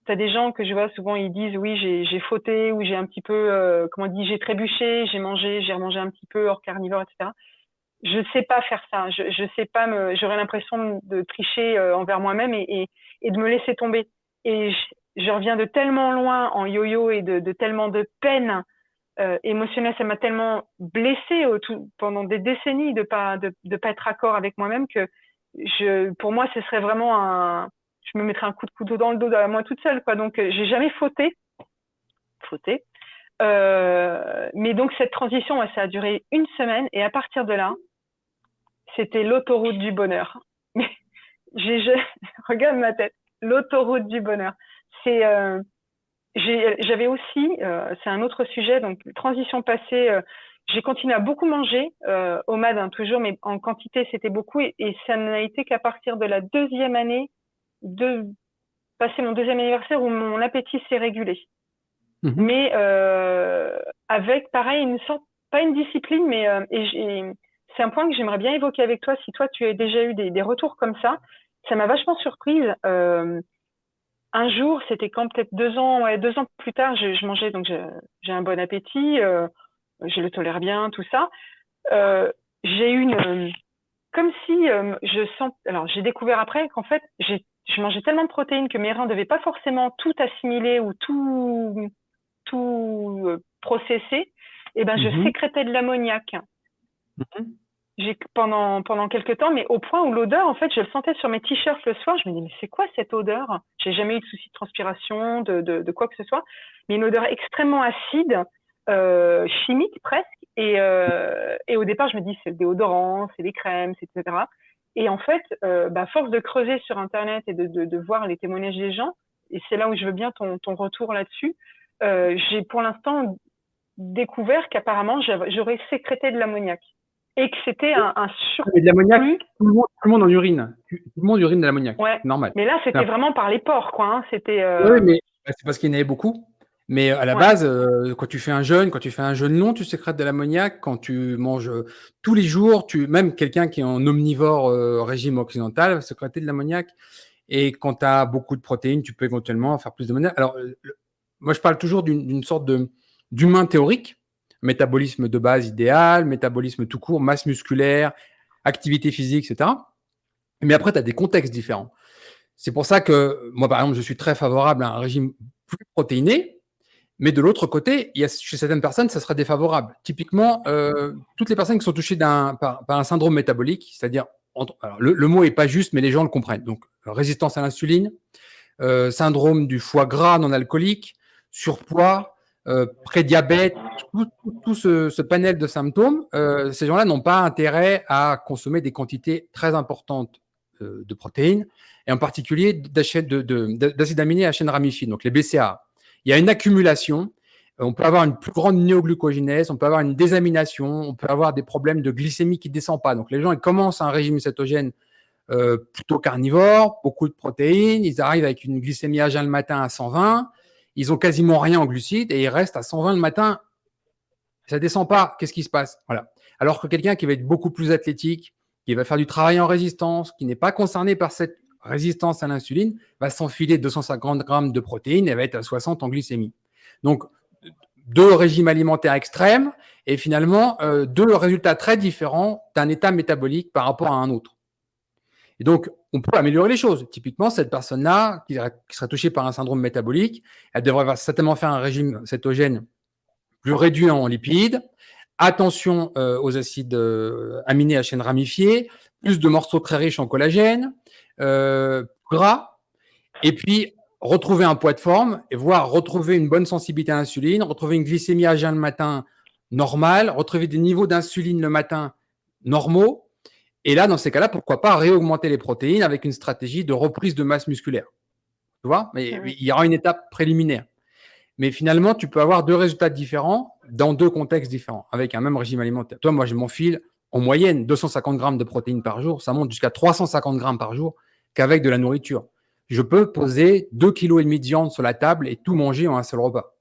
T'as des gens que je vois souvent, ils disent oui, j'ai fauté ou j'ai un petit peu, comment on dit, j'ai trébuché, j'ai remangé un petit peu hors carnivore, etc. Je sais pas faire ça. Je sais pas j'aurais l'impression de tricher envers moi-même et de me laisser tomber. Et je reviens de tellement loin en yo-yo et de tellement de peine émotionnelle. Ça m'a tellement blessée pendant des décennies de pas être raccord avec moi-même que pour moi, ce serait vraiment je me mettrais un coup de couteau dans le dos à moi toute seule, quoi. Donc, j'ai jamais fauté. Mais donc, cette transition, ça a duré une semaine et à partir de là, c'était l'autoroute du bonheur. Regarde ma tête, l'autoroute du bonheur. J'avais aussi, c'est un autre sujet, donc transition passée, j'ai continué à beaucoup manger, OMAD hein, toujours, mais en quantité c'était beaucoup et ça n'a été qu'à partir de la 2e année passer mon 2e anniversaire où mon appétit s'est régulé. Mais avec pareil une sorte, pas une discipline, mais c'est un point que j'aimerais bien évoquer avec toi. Si toi, tu as déjà eu des retours comme ça m'a vachement surprise. Un jour, c'était quand peut-être 2 ans plus tard, je mangeais, donc j'ai un bon appétit, je le tolère bien, tout ça. J'ai eu comme si alors j'ai découvert après qu'en fait, je mangeais tellement de protéines que mes reins ne devaient pas forcément tout assimiler ou tout processer, et ben je sécrétais de l'ammoniac. Pendant quelques temps, mais au point où l'odeur, en fait, je le sentais sur mes t-shirts le soir. Je me dis, mais c'est quoi cette odeur? J'ai jamais eu de souci de transpiration, de quoi que ce soit, mais une odeur extrêmement acide, chimique presque. Et au départ, je me dis, c'est le déodorant, c'est les crèmes, etc. Et en fait, force de creuser sur Internet et de voir les témoignages des gens, et c'est là où je veux bien ton retour là-dessus, j'ai pour l'instant découvert qu'apparemment, j'aurais sécrété de l'ammoniac. Et que c'était un surplus. De l'ammoniac, tout le monde en urine. Tout le monde urine de l'ammoniac. Ouais. Normal. Mais là, c'était vraiment par les pores, quoi. Hein. C'était. Oui, mais c'est parce qu'il y en avait beaucoup. Mais à la base, quand tu fais un jeûne long, tu sécrètes de l'ammoniac. Quand tu manges tous les jours, même quelqu'un qui est en omnivore régime occidental va sécréter de l'ammoniac. Et quand tu as beaucoup de protéines, tu peux éventuellement faire plus d'ammoniac. Alors, moi, je parle toujours d'une sorte d'humain théorique. Métabolisme de base idéal, métabolisme tout court, masse musculaire, activité physique, etc. Mais après, tu as des contextes différents. C'est pour ça que moi, par exemple, je suis très favorable à un régime plus protéiné, mais de l'autre côté, chez certaines personnes, ça sera défavorable. Typiquement, toutes les personnes qui sont touchées par un syndrome métabolique, c'est-à-dire, alors, le mot n'est pas juste, mais les gens le comprennent. Donc, résistance à l'insuline, syndrome du foie gras non alcoolique, surpoids, prédiabète, tout ce panel de symptômes, ces gens-là n'ont pas intérêt à consommer des quantités très importantes de protéines, et en particulier d'acides aminés à chaîne ramifiée, donc les BCAA. Il y a une accumulation, On peut avoir une plus grande néoglucogénèse, on peut avoir une désamination, on peut avoir des problèmes de glycémie qui ne descend pas. Donc, les gens, ils commencent un régime cétogène plutôt carnivore, beaucoup de protéines, ils arrivent avec une glycémie à jeun le matin à 120, ils ont quasiment rien en glucides et ils restent à 120 le matin. Ça ne descend pas. Qu'est-ce qui se passe? Voilà. Alors que quelqu'un qui va être beaucoup plus athlétique, qui va faire du travail en résistance, qui n'est pas concerné par cette résistance à l'insuline, va s'enfiler 250 grammes de protéines et va être à 60 en glycémie. Donc, 2 régimes alimentaires extrêmes et finalement 2 résultats très différents d'un état métabolique par rapport à un autre. Et donc, on peut améliorer les choses. Typiquement, cette personne-là, qui serait touchée par un syndrome métabolique, elle devrait certainement faire un régime cétogène plus réduit en lipides, attention aux acides aminés à chaîne ramifiée, plus de morceaux très riches en collagène, gras, et puis retrouver un poids de forme, et voire retrouver une bonne sensibilité à l'insuline, retrouver une glycémie à jeun le matin normale, retrouver des niveaux d'insuline le matin normaux, et là, dans ces cas-là, pourquoi pas réaugmenter les protéines avec une stratégie de reprise de masse musculaire. Tu vois? Mais il y aura une étape préliminaire. Mais finalement, tu peux avoir 2 résultats différents dans 2 contextes différents, avec un même régime alimentaire. Toi, moi, je m'enfile en moyenne 250 grammes de protéines par jour. Ça monte jusqu'à 350 grammes par jour qu'avec de la nourriture. Je peux poser 2,5 kg de viande sur la table et tout manger en un seul repas.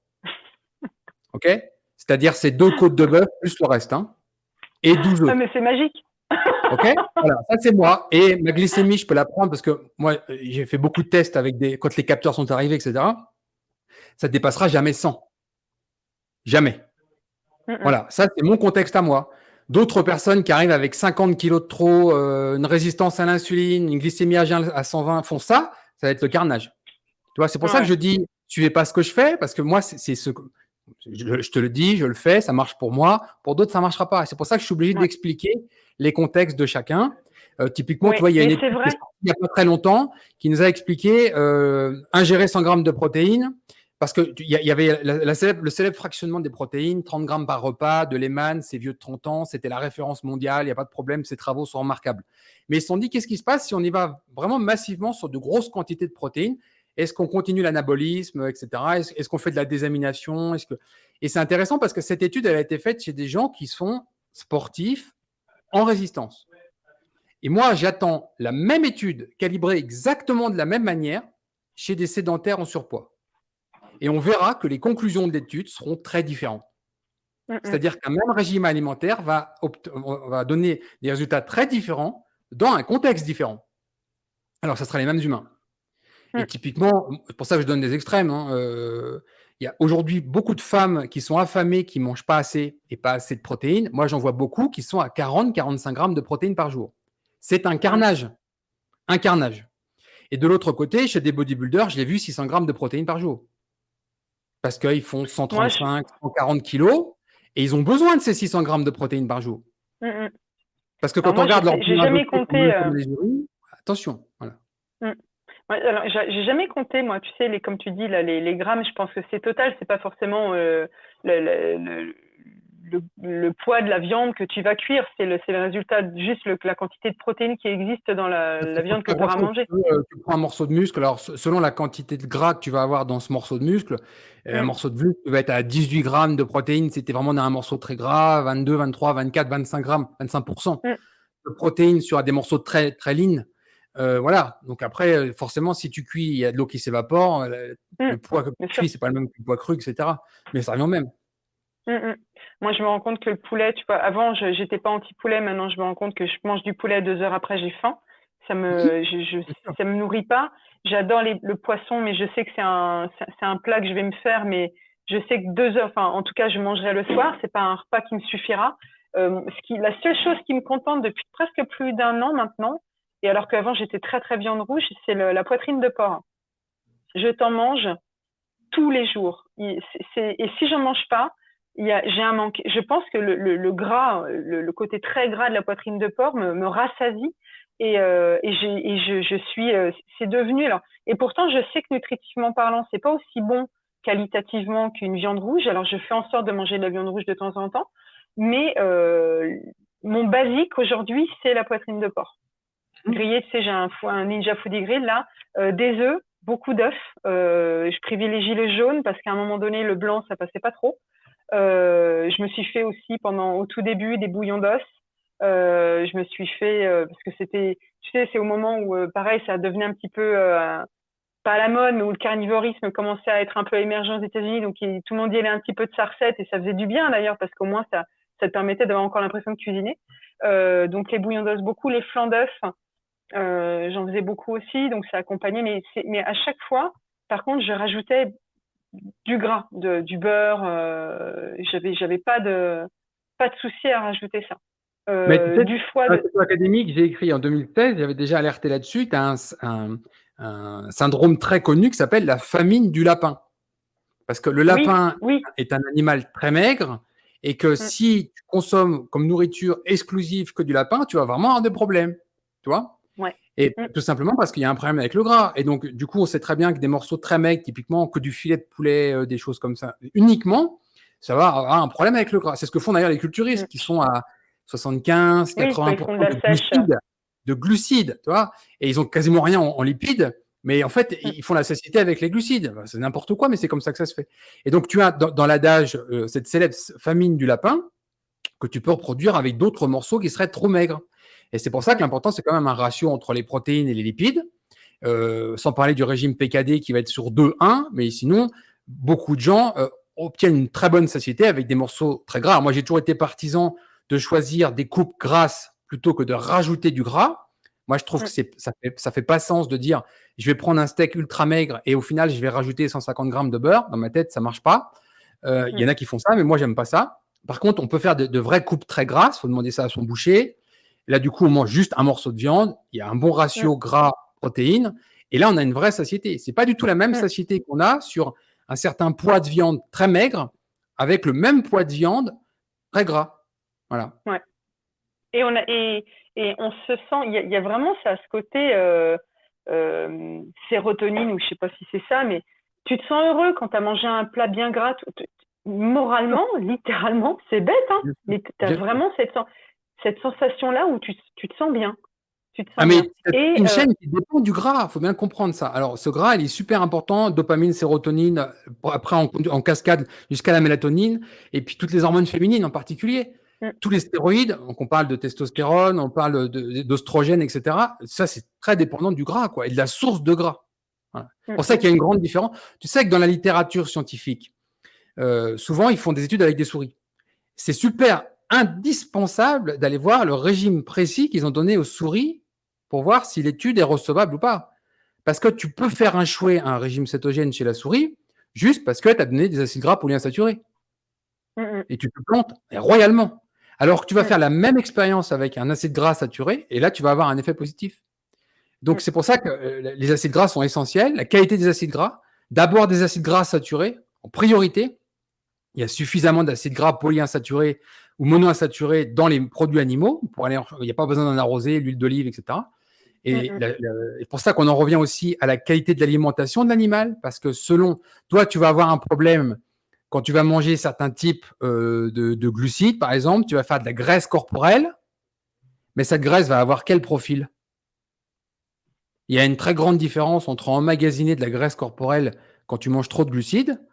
OK? C'est-à-dire, c'est 2 côtes de bœuf plus le reste. Hein, et 12 œufs. Ah, mais c'est magique. OK? Voilà, ça c'est moi. Et ma glycémie, je peux la prendre parce que moi, j'ai fait beaucoup de tests avec quand les capteurs sont arrivés, etc. Ça ne dépassera jamais 100. Jamais. Voilà, ça c'est mon contexte à moi. D'autres personnes qui arrivent avec 50 kilos de trop, une résistance à l'insuline, une glycémie à jeun à 120 font ça, ça va être le carnage. Tu vois, c'est pour ça que je dis, suivez pas ce que je fais, parce que moi, c'est ce que je te le dis, je le fais, ça marche pour moi. Pour d'autres, ça marchera pas. C'est pour ça que je suis obligé d'expliquer les contextes de chacun. Typiquement, tu vois, il y a une étude qui est sortie il n'y a pas très longtemps qui nous a expliqué ingérer 100 grammes de protéines. Parce qu'il y avait le célèbre fractionnement des protéines, 30 grammes par repas, de Lehman, c'est vieux de 30 ans, c'était la référence mondiale, il n'y a pas de problème, ces travaux sont remarquables. Mais ils se sont dit, qu'est-ce qui se passe si on y va vraiment massivement sur de grosses quantités de protéines? Est-ce qu'on continue l'anabolisme, etc. Est-ce qu'on fait de la désamination? Et c'est intéressant parce que cette étude, elle a été faite chez des gens qui sont sportifs en résistance. Et moi, j'attends la même étude calibrée exactement de la même manière chez des sédentaires en surpoids. Et on verra que les conclusions de l'étude seront très différentes. C'est-à-dire qu'un même régime alimentaire va donner des résultats très différents dans un contexte différent. Alors, ça sera les mêmes humains. Et typiquement, c'est pour ça que je donne des extrêmes. Il y a aujourd'hui beaucoup de femmes qui sont affamées, qui ne mangent pas assez et pas assez de protéines. Moi, j'en vois beaucoup qui sont à 40-45 grammes de protéines par jour. C'est un carnage. Un carnage. Et de l'autre côté, chez des bodybuilders, je l'ai vu 600 grammes de protéines par jour. Parce qu'ils font 135, 140 kilos et ils ont besoin de ces 600 grammes de protéines par jour. Parce que quand on regarde leur j'ai jamais compté. Attention, voilà. Alors, j'ai jamais compté, moi, tu sais, comme tu dis, là, les grammes, je pense que c'est total, c'est pas forcément le poids de la viande que tu vas cuire, c'est le résultat, juste la quantité de protéines qui existe dans la viande que tu auras mangée. Tu prends un morceau de muscle, alors selon la quantité de gras que tu vas avoir dans ce morceau de muscle, un morceau de muscle va être à 18 grammes de protéines, c'était vraiment dans un morceau très gras, 22, 23, 24, 25 grammes, 25% de protéines sur des morceaux très, très lean. Voilà, donc après, forcément, si tu cuis, il y a de l'eau qui s'évapore, le poids que tu cuis, c'est pas le même que le poids cru, etc. Mais ça revient au même. Moi, je me rends compte que le poulet, tu vois, avant, j'étais pas anti-poulet, maintenant, je me rends compte que je mange du poulet 2 heures après, j'ai faim. Ça me nourrit pas. J'adore le poisson, mais je sais que c'est un plat que je vais me faire, mais je sais que 2 heures, enfin, en tout cas, je mangerai le soir. C'est pas un repas qui me suffira. La seule chose qui me contente depuis presque plus d'1 an maintenant, et alors qu'avant, j'étais très, très viande rouge, c'est la poitrine de porc. Je t'en mange tous les jours. Et si j'en mange pas, j'ai un manque. Je pense que le gras, le côté très gras de la poitrine de porc me rassasie et je suis, c'est devenu alors. Et pourtant, je sais que nutritivement parlant, c'est pas aussi bon qualitativement qu'une viande rouge. Alors, je fais en sorte de manger de la viande rouge de temps en temps, mais mon basique aujourd'hui, c'est la poitrine de porc. Grillé, tu sais, j'ai un Ninja Foodie Grill là, des œufs, beaucoup d'œufs. Je privilégie le jaune parce qu'à un moment donné, le blanc, ça passait pas trop. Je me suis fait aussi au tout début des bouillons d'os. Je me suis fait parce que c'était, tu sais, c'est au moment où pareil, ça devenait un petit peu pas à la mode, mais où le carnivorisme commençait à être un peu émergent aux États-Unis, donc tout le monde y allait un petit peu de sa recette et ça faisait du bien d'ailleurs parce qu'au moins ça te permettait d'avoir encore l'impression de cuisiner. Donc les bouillons d'os beaucoup, les flancs d'œufs, j'en faisais beaucoup aussi, donc ça accompagnait. Mais à chaque fois, par contre, je rajoutais du gras, du beurre. J'avais pas de souci à rajouter ça. Mais tu sais, Du foie dans de. la question académique, j'ai écrit en 2016, j'avais déjà alerté là-dessus. Tu as un syndrome très connu qui s'appelle la famine du lapin. Parce que le Oui, lapin oui. est un animal très maigre et que si tu consommes comme nourriture exclusive que du lapin, tu vas vraiment avoir des problèmes. Tu vois? Ouais. Et tout simplement parce qu'il y a un problème avec le gras. Et donc, du coup, on sait très bien que des morceaux très maigres, typiquement que du filet de poulet, des choses comme ça, uniquement, ça va avoir un problème avec le gras. C'est ce que font d'ailleurs les culturistes qui sont à 75, Oui, quand ils font de 80% la sèche. de glucides, tu vois, et ils ont quasiment rien en lipides. Mais en fait, ils font la satiété avec les glucides. C'est n'importe quoi, mais c'est comme ça que ça se fait. Et donc, tu as dans l'adage cette célèbre famine du lapin que tu peux reproduire avec d'autres morceaux qui seraient trop maigres. Et c'est pour ça que l'important, c'est quand même un ratio entre les protéines et les lipides, sans parler du régime PKD qui va être sur 2-1, mais sinon, beaucoup de gens obtiennent une très bonne satiété avec des morceaux très gras. Alors moi, j'ai toujours été partisan de choisir des coupes grasses plutôt que de rajouter du gras. Moi, je trouve que ça fait pas sens de dire je vais prendre un steak ultra maigre et au final, je vais rajouter 150 grammes de beurre. Dans ma tête, ça marche pas. Il y en a qui font ça, mais moi, j'aime pas ça. Par contre, on peut faire de vraies coupes très grasses. Il faut demander ça à son boucher. Là, du coup, on mange juste un morceau de viande. Il y a un bon ratio gras-protéines. Et là, on a une vraie satiété. C'est pas du tout la même satiété qu'on a sur un certain poids de viande très maigre avec le même poids de viande très gras. Voilà. Ouais. Et on se sent, il y a vraiment ça, ce côté sérotonine, ou je sais pas si c'est ça, mais tu te sens heureux quand tu as mangé un plat bien gras. Moralement, littéralement, c'est bête, hein, mais tu as vraiment cette sensation-là où tu te sens bien. Tu te sens bien. C'est une chaîne qui dépend du gras, il faut bien comprendre ça. Alors, ce gras, il est super important, dopamine, sérotonine, après en cascade jusqu'à la mélatonine, et puis toutes les hormones féminines en particulier. Tous les stéroïdes, donc on parle de testostérone, on parle d'oestrogène, etc. Ça, c'est très dépendant du gras, quoi, et de la source de gras. Voilà. C'est pour ça qu'il y a une grande différence. Tu sais que dans la littérature scientifique, souvent, ils font des études avec des souris. C'est super indispensable d'aller voir le régime précis qu'ils ont donné aux souris pour voir si l'étude est recevable ou pas. Parce que tu peux faire échouer un régime cétogène chez la souris juste parce que tu as donné des acides gras polyinsaturés. Et tu te plantes royalement. Alors que tu vas faire la même expérience avec un acide gras saturé et là, tu vas avoir un effet positif. Donc, c'est pour ça que les acides gras sont essentiels. La qualité des acides gras, d'abord des acides gras saturés en priorité. Il y a suffisamment d'acides gras polyinsaturés ou monoinsaturés dans les produits animaux. Il n'y a pas besoin d'en arroser, l'huile d'olive, etc. Et c'est pour ça qu'on en revient aussi à la qualité de l'alimentation de l'animal, parce que selon toi, tu vas avoir un problème quand tu vas manger certains types de glucides, par exemple, tu vas faire de la graisse corporelle, mais cette graisse va avoir quel profil? Il y a une très grande différence entre emmagasiner de la graisse corporelle quand tu manges trop de glucides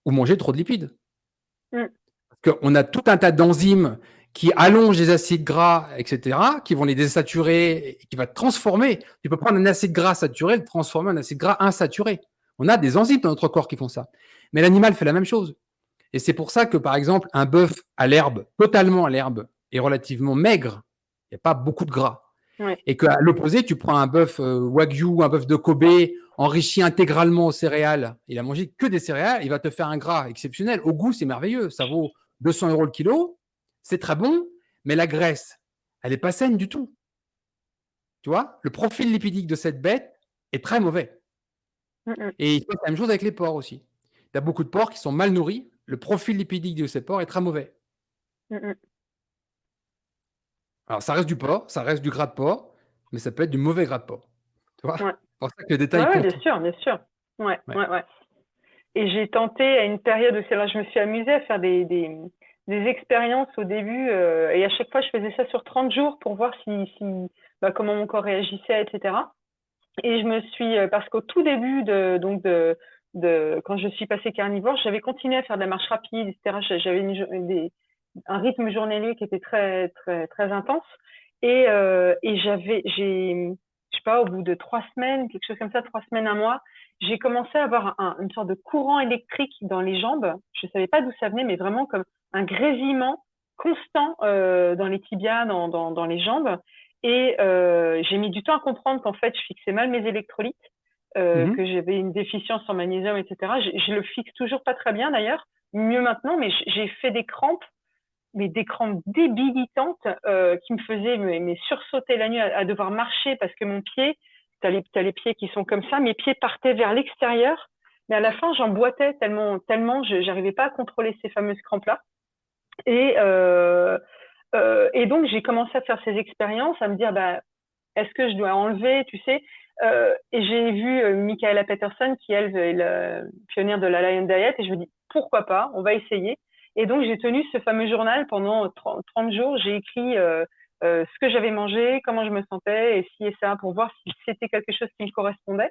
ou manger trop de lipides. Parce qu'on a tout un tas d'enzymes qui allongent les acides gras, etc., qui vont les désaturer et qui va transformer. Tu peux prendre un acide gras saturé et le transformer en acide gras insaturé. On a des enzymes dans notre corps qui font ça. Mais l'animal fait la même chose. Et c'est pour ça que, par exemple, un bœuf à l'herbe, totalement à l'herbe, est relativement maigre. Il n'y a pas beaucoup de gras. Et qu'à l'opposé, tu prends un bœuf wagyu, un bœuf de Kobe, enrichi intégralement aux céréales. Il a mangé que des céréales, il va te faire un gras exceptionnel. Au goût, c'est merveilleux. Ça vaut 200 € le kilo. C'est très bon, mais la graisse, elle n'est pas saine du tout. Tu vois, le profil lipidique de cette bête est très mauvais. Et il se passe la même chose avec les porcs aussi. Tu as beaucoup de porcs qui sont mal nourris. Le profil lipidique de ces porcs est très mauvais. Alors, ça reste du porc, ça reste du gras de porc, mais ça peut être du mauvais gras de porc. Tu vois? C'est pour ça que le détail compte. Bien sûr, bien sûr. Ouais. Et j'ai tenté à une période où je me suis amusée à faire des expériences au début, et à chaque fois, je faisais ça sur 30 jours pour voir comment mon corps réagissait, etc. Et je me suis, parce qu'au tout début quand je suis passée carnivore, j'avais continué à faire de la marche rapide, etc. J'avais un rythme journalier qui était très, très, très intense. Et je sais pas, au bout de 3 semaines, quelque chose comme ça, 3 semaines, un mois, j'ai commencé à avoir une sorte de courant électrique dans les jambes. Je savais pas d'où ça venait, mais vraiment comme un grésillement constant dans les tibias, dans les jambes. Et j'ai mis du temps à comprendre qu'en fait, je fixais mal mes électrolytes, que j'avais une déficience en magnésium, etc. Je le fixe toujours pas très bien d'ailleurs, mieux maintenant, mais j'ai fait des crampes, mais des crampes débilitantes qui me faisaient mais sursauter la nuit à devoir marcher parce que mon pied, t'as les pieds qui sont comme ça, mes pieds partaient vers l'extérieur, mais à la fin j'emboîtais tellement j'arrivais pas à contrôler ces fameuses crampes-là. Et donc j'ai commencé à faire ces expériences, à me dire est-ce que je dois enlever, tu sais. Et j'ai vu Michaela Peterson qui elle est la pionnière de la Lion Diet, et je me dis pourquoi pas, on va essayer. Et donc j'ai tenu ce fameux journal pendant 30 jours. J'ai écrit ce que j'avais mangé, comment je me sentais, et ci et ça, pour voir si c'était quelque chose qui me correspondait.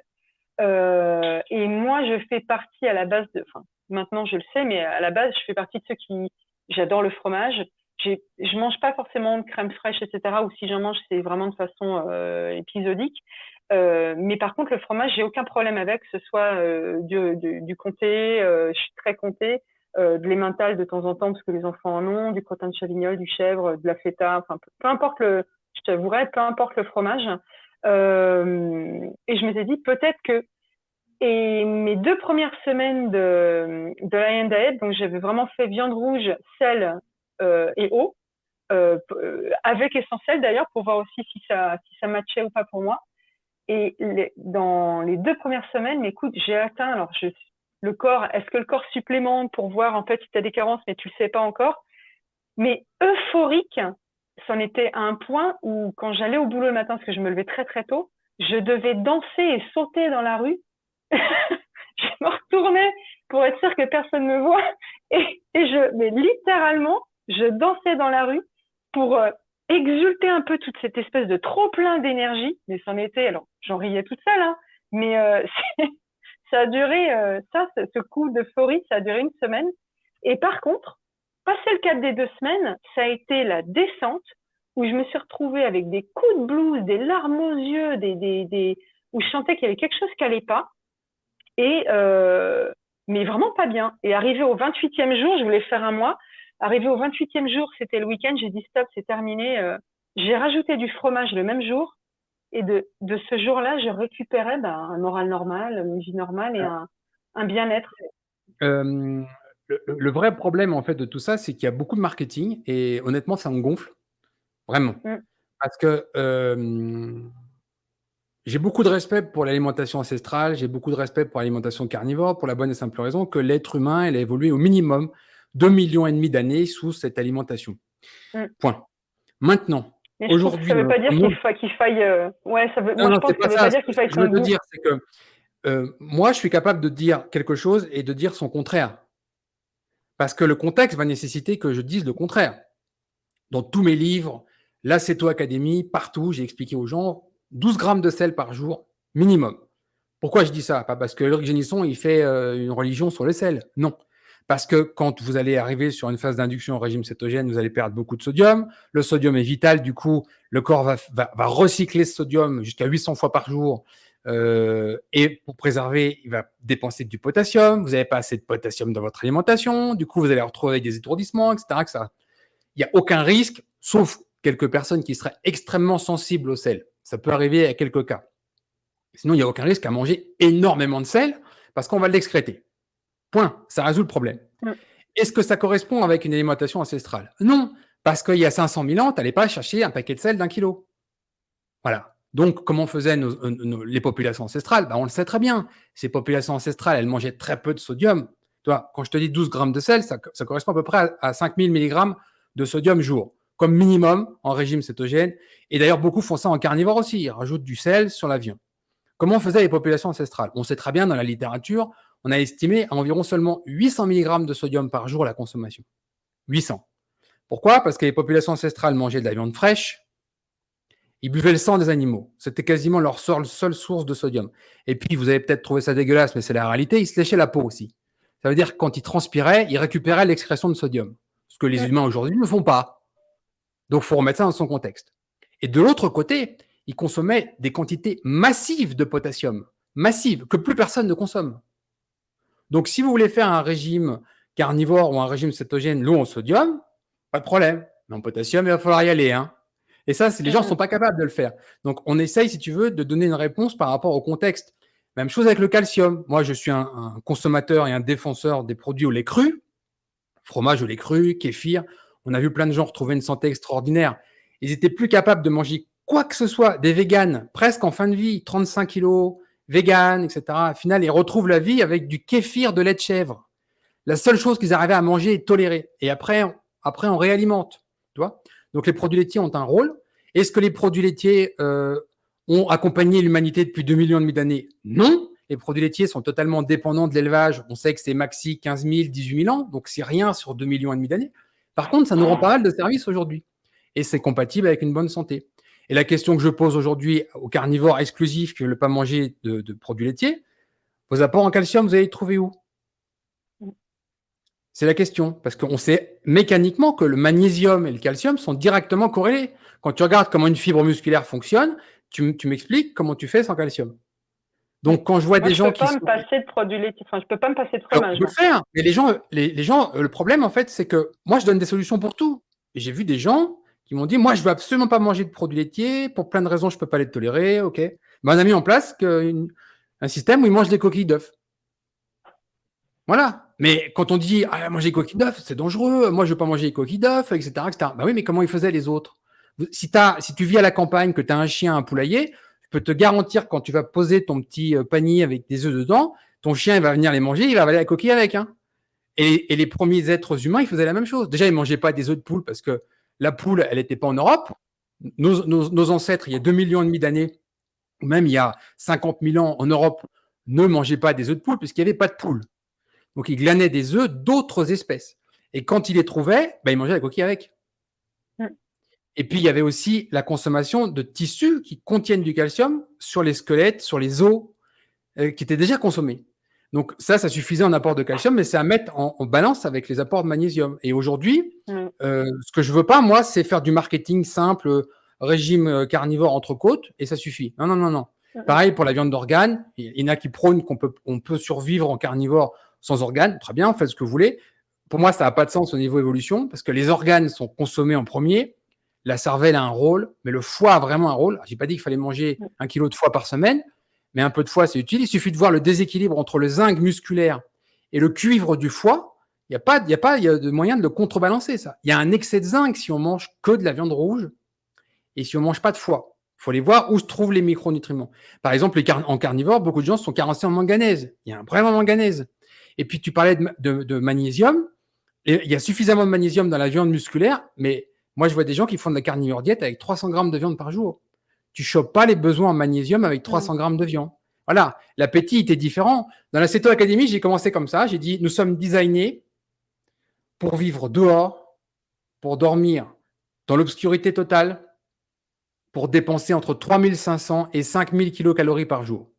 Et moi je fais partie à la base enfin maintenant je le sais, mais à la base je fais partie de ceux qui j'adore le fromage. Je mange pas forcément de crème fraîche, etc. Ou si j'en mange, c'est vraiment de façon épisodique. Mais par contre, le fromage, j'ai aucun problème avec, que ce soit du comté, je suis très comté, de l'emmental de temps en temps parce que les enfants en ont, du crottin de chavignol, du chèvre, de la feta, enfin peu importe je t'avouerai, peu importe le fromage. Et je m'étais dit peut-être que et mes 2 premières semaines de Lion Diet, donc j'avais vraiment fait viande rouge, sel et eau, avec essentiel d'ailleurs pour voir aussi si ça matchait ou pas pour moi. Et dans les 2 premières semaines, mais écoute, j'ai atteint, alors le corps, est-ce que le corps supplémente pour voir en fait si tu as des carences, mais tu le sais pas encore, mais euphorique, c'en était à un point où quand j'allais au boulot le matin, parce que je me levais très très tôt, je devais danser et sauter dans la rue. Je me retournais pour être sûre que personne me voit, mais littéralement, je dansais dans la rue pour exulter un peu toute cette espèce de trop plein d'énergie. Mais c'en était, alors j'en riais toute seule, hein, mais ça a duré, ce coup d'euphorie, ça a duré une semaine. Et par contre, passé le cap des 2 semaines, ça a été la descente où je me suis retrouvée avec des coups de blues, des larmes aux yeux, où je sentais qu'il y avait quelque chose qui allait pas. Mais vraiment pas bien. Et arrivé au 28e jour, je voulais faire un mois. Arrivé au 28e jour, c'était le week-end, j'ai dit stop, c'est terminé. J'ai rajouté du fromage le même jour. Et de ce jour-là, je récupérais un moral normal, une vie normale et un bien-être. Le vrai problème en fait de tout ça, c'est qu'il y a beaucoup de marketing et honnêtement, ça me gonfle. Vraiment. Parce que j'ai beaucoup de respect pour l'alimentation ancestrale, j'ai beaucoup de respect pour l'alimentation carnivore, pour la bonne et simple raison que l'être humain, il a évolué au minimum 2,5 millions d'années sous cette alimentation. Point. Maintenant, aujourd'hui, ça ne veut pas dire qu'il faille. Ouais, ça veut. Non, moi, je pense que ça ne veut pas dire qu'il faille. Ce que je veux dire, c'est que moi, je suis capable de dire quelque chose et de dire son contraire, parce que le contexte va nécessiter que je dise le contraire. Dans tous mes livres, la Céto Academy, partout, j'ai expliqué aux gens 12 grammes de sel par jour minimum. Pourquoi je dis ça? Pas parce que Ulrich Génisson, il fait une religion sur le sel. Non. Parce que quand vous allez arriver sur une phase d'induction au régime cétogène, vous allez perdre beaucoup de sodium. Le sodium est vital, du coup, le corps va recycler ce sodium jusqu'à 800 fois par jour. Et pour préserver, il va dépenser du potassium. Vous n'avez pas assez de potassium dans votre alimentation. Du coup, vous allez retrouver des étourdissements, etc. Il n'y a aucun risque, sauf quelques personnes qui seraient extrêmement sensibles au sel. Ça peut arriver à quelques cas. Sinon, il n'y a aucun risque à manger énormément de sel parce qu'on va l'excréter. Point. Ça résout le problème. Est-ce que ça correspond avec une alimentation ancestrale? Non, parce qu'il y a 500 000 ans, tu n'allais pas chercher un paquet de sel d'1 kilo. Voilà. Donc, comment faisaient les populations ancestrales? On le sait très bien. Ces populations ancestrales, elles mangeaient très peu de sodium. Toi, quand je te dis 12 grammes de sel, ça correspond à peu près à 5000 mg de sodium jour, comme minimum en régime cétogène. Et d'ailleurs, beaucoup font ça en carnivore aussi. Ils rajoutent du sel sur la viande. Comment faisaient les populations ancestrales? On sait très bien dans la littérature, on a estimé à environ seulement 800 mg de sodium par jour la consommation. 800. Pourquoi? Parce que les populations ancestrales mangeaient de la viande fraîche Ils buvaient le sang des animaux. C'était quasiment leur seule source de sodium. Et puis, vous avez peut-être trouvé ça dégueulasse, mais c'est la réalité, ils se léchaient la peau aussi. Ça veut dire que quand ils transpiraient, ils récupéraient l'excrétion de sodium. Ce que les humains aujourd'hui ne font pas. Donc, il faut remettre ça dans son contexte. Et de l'autre côté, ils consommaient des quantités massives de potassium. Massives, que plus personne ne consomme. Donc, si vous voulez faire un régime carnivore ou un régime cétogène lourd en sodium, pas de problème. Mais en potassium, il va falloir y aller. Hein. Et ça, les gens ne sont pas capables de le faire. Donc, on essaye, si tu veux, de donner une réponse par rapport au contexte. Même chose avec le calcium. Moi, je suis un consommateur et un défenseur des produits au lait cru, fromage au lait cru, kéfir. On a vu plein de gens retrouver une santé extraordinaire. Ils étaient plus capables de manger quoi que ce soit, des véganes, presque en fin de vie, 35 kilos, véganes, etc. Au final, ils retrouvent la vie avec du kéfir de lait de chèvre. La seule chose qu'ils arrivaient à manger et tolérer. Et après, on réalimente. Tu vois. Donc, les produits laitiers ont un rôle. Est-ce que les produits laitiers ont accompagné l'humanité depuis 2 millions et demi d'années? Non. Les produits laitiers sont totalement dépendants de l'élevage. On sait que c'est maxi 15 000, 18 000 ans. Donc, c'est rien sur 2 millions et demi d'années. Par contre, ça nous rend pas mal de services aujourd'hui. Et c'est compatible avec une bonne santé. Et la question que je pose aujourd'hui aux carnivores exclusifs qui ne veulent pas manger de produits laitiers, vos apports en calcium, vous allez les trouver où? C'est la question, parce qu'on sait mécaniquement que le magnésium et le calcium sont directement corrélés. Quand tu regardes comment une fibre musculaire fonctionne, tu m'expliques comment tu fais sans calcium. Donc, quand je vois des gens qui je peux pas me passer de produits laitiers. Enfin, je peux pas me passer de fromage. On peut le faire, mais les gens, le problème, en fait, c'est que moi, je donne des solutions pour tout. Et j'ai vu des gens qui m'ont dit, moi, je veux absolument pas manger de produits laitiers, pour plein de raisons, je peux pas les tolérer, ok. Ben, on a mis en place un système où ils mangent des coquilles d'œufs. Voilà. Mais quand on dit manger des coquilles d'œufs, c'est dangereux, moi je ne veux pas manger des coquilles d'œufs, etc., etc. Bah oui, mais comment ils faisaient les autres? Si tu vis à la campagne, que tu as un chien, un poulailler, je peux te garantir que quand tu vas poser ton petit panier avec des œufs dedans, ton chien il va venir les manger, il va avaler la coquille avec. Hein. Et les premiers êtres humains, ils faisaient la même chose. Déjà, ils ne mangeaient pas des œufs de poule parce que la poule, elle n'était pas en Europe. Nos ancêtres, il y a 2 millions et demi d'années, ou même il y a 50 000 ans en Europe, ne mangeaient pas des œufs de poule puisqu'il n'y avait pas de poule. Donc, il glanait des œufs d'autres espèces. Et quand il les trouvait, il mangeait la coquille avec. Et puis, il y avait aussi la consommation de tissus qui contiennent du calcium sur les squelettes, sur les os, qui étaient déjà consommés. Donc, ça suffisait en apport de calcium, mais c'est à mettre en balance avec les apports de magnésium. Et aujourd'hui, ce que je veux pas, moi, c'est faire du marketing simple, régime carnivore entrecôte, et ça suffit. Non, non, non, non. Pareil pour la viande d'organes. Il y en a qui prônent qu'on peut survivre en carnivore sans organes. Très bien, faites ce que vous voulez. Pour moi, ça n'a pas de sens au niveau évolution, parce que les organes sont consommés en premier. La cervelle a un rôle, mais le foie a vraiment un rôle. Je n'ai pas dit qu'il fallait manger 1 kilo de foie par semaine, mais un peu de foie, c'est utile. Il suffit de voir le déséquilibre entre le zinc musculaire et le cuivre du foie. Il y a de moyen de le contrebalancer, ça. Il y a un excès de zinc si on mange que de la viande rouge et si on ne mange pas de foie. Il faut aller voir où se trouvent les micronutriments. Par exemple, en carnivore, beaucoup de gens sont carencés en manganèse. Il y a un problème en manganèse. Et puis, tu parlais de magnésium. Et il y a suffisamment de magnésium dans la viande musculaire, mais moi, je vois des gens qui font de la carnivore diète avec 300 grammes de viande par jour. Tu ne chopes pas les besoins en magnésium avec 300 grammes de viande. Voilà, l'appétit était différent. Dans la Céto Academy, j'ai commencé comme ça. J'ai dit, nous sommes designés pour vivre dehors, pour dormir dans l'obscurité totale, pour dépenser entre 3500 et 5000 kilocalories par jour.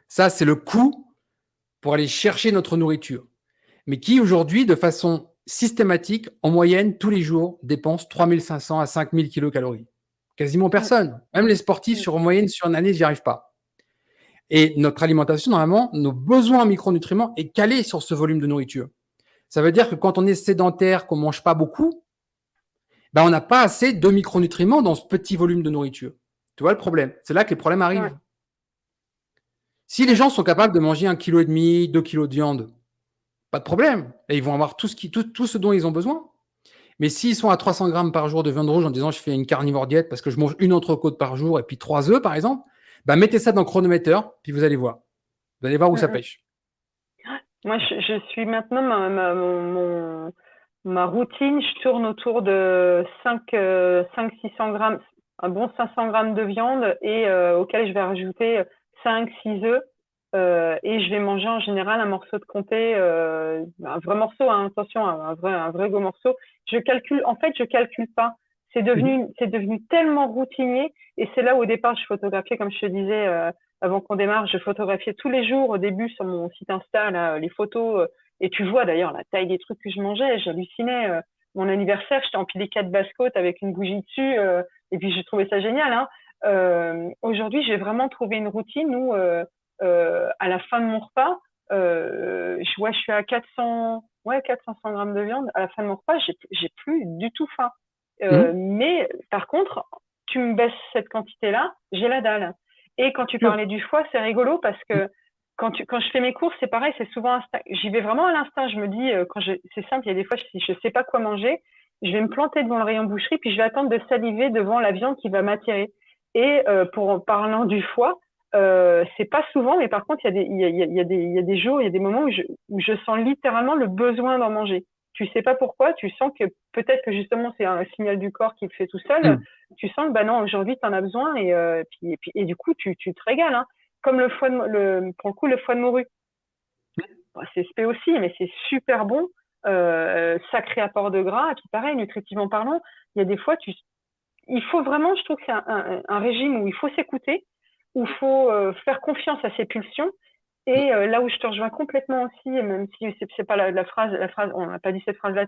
Ça, c'est le coût pour aller chercher notre nourriture. Mais qui, aujourd'hui, de façon systématique, en moyenne, tous les jours, dépense 3500 à 5000 kilocalories. Quasiment personne. Même les sportifs, sur moyenne, sur une année, ils n'y arrivent pas. Et notre alimentation, normalement, nos besoins en micronutriments est calé sur ce volume de nourriture. Ça veut dire que quand on est sédentaire, qu'on ne mange pas beaucoup, on n'a pas assez de micronutriments dans ce petit volume de nourriture. Tu vois le problème? C'est là que les problèmes arrivent. Ouais. Si les gens sont capables de manger 1,5 kg, 2 kg de viande, pas de problème. Et ils vont avoir tout ce dont ils ont besoin. Mais s'ils sont à 300 grammes par jour de viande rouge en disant je fais une carnivore diète parce que je mange une entrecôte par jour et puis 3 œufs, par exemple, mettez ça dans le chronomètre, puis vous allez voir. Vous allez voir où ça pêche. Moi, je suis maintenant ma routine, je tourne autour de 500-600 grammes, un bon 500 grammes de viande et auquel je vais rajouter 5-6 œufs. Et je vais manger en général un morceau de comté, un vrai morceau, hein, attention, un vrai gros morceau. Je calcule pas. C'est devenu tellement routinier. Et c'est là où, au départ, je photographiais, comme je te disais, avant qu'on démarre, je photographiais tous les jours au début sur mon site Insta, là, les photos. Et tu vois d'ailleurs la taille des trucs que je mangeais. J'hallucinais. Mon anniversaire, j'étais empilé 4 basses-côtes avec une bougie dessus. Et puis, j'ai trouvé ça génial, hein. Aujourd'hui, j'ai vraiment trouvé une routine où, à la fin de mon repas, je suis à 400 grammes de viande. À la fin de mon repas, j'ai plus du tout faim. Mais par contre, tu me baisses cette quantité-là, j'ai la dalle. Et quand tu parlais du foie, c'est rigolo parce que quand je fais mes courses, c'est pareil, c'est souvent j'y vais vraiment à l'instinct. Je me dis, c'est simple, il y a des fois, si je sais pas quoi manger, je vais me planter devant le rayon boucherie, puis je vais attendre de saliver devant la viande qui va m'attirer. Et en parlant du foie, c'est pas souvent, mais par contre, il y a des jours, il y a des moments où je sens littéralement le besoin d'en manger. Tu sais pas pourquoi, tu sens que peut-être que justement c'est un signal du corps qui le fait tout seul. Tu sens que bah non, aujourd'hui tu en as besoin et du coup tu te régales, hein. Comme le foie pour le coup le foie de morue. Bah, c'est spé aussi, mais c'est super bon, sacré apport de gras. Et puis pareil, nutritivement parlant, il y a des fois il faut vraiment, je trouve que c'est un régime où il faut s'écouter, où il faut faire confiance à ses pulsions. Et là où je te rejoins complètement aussi, et même si c'est pas la phrase, on n'a pas dit cette phrase-là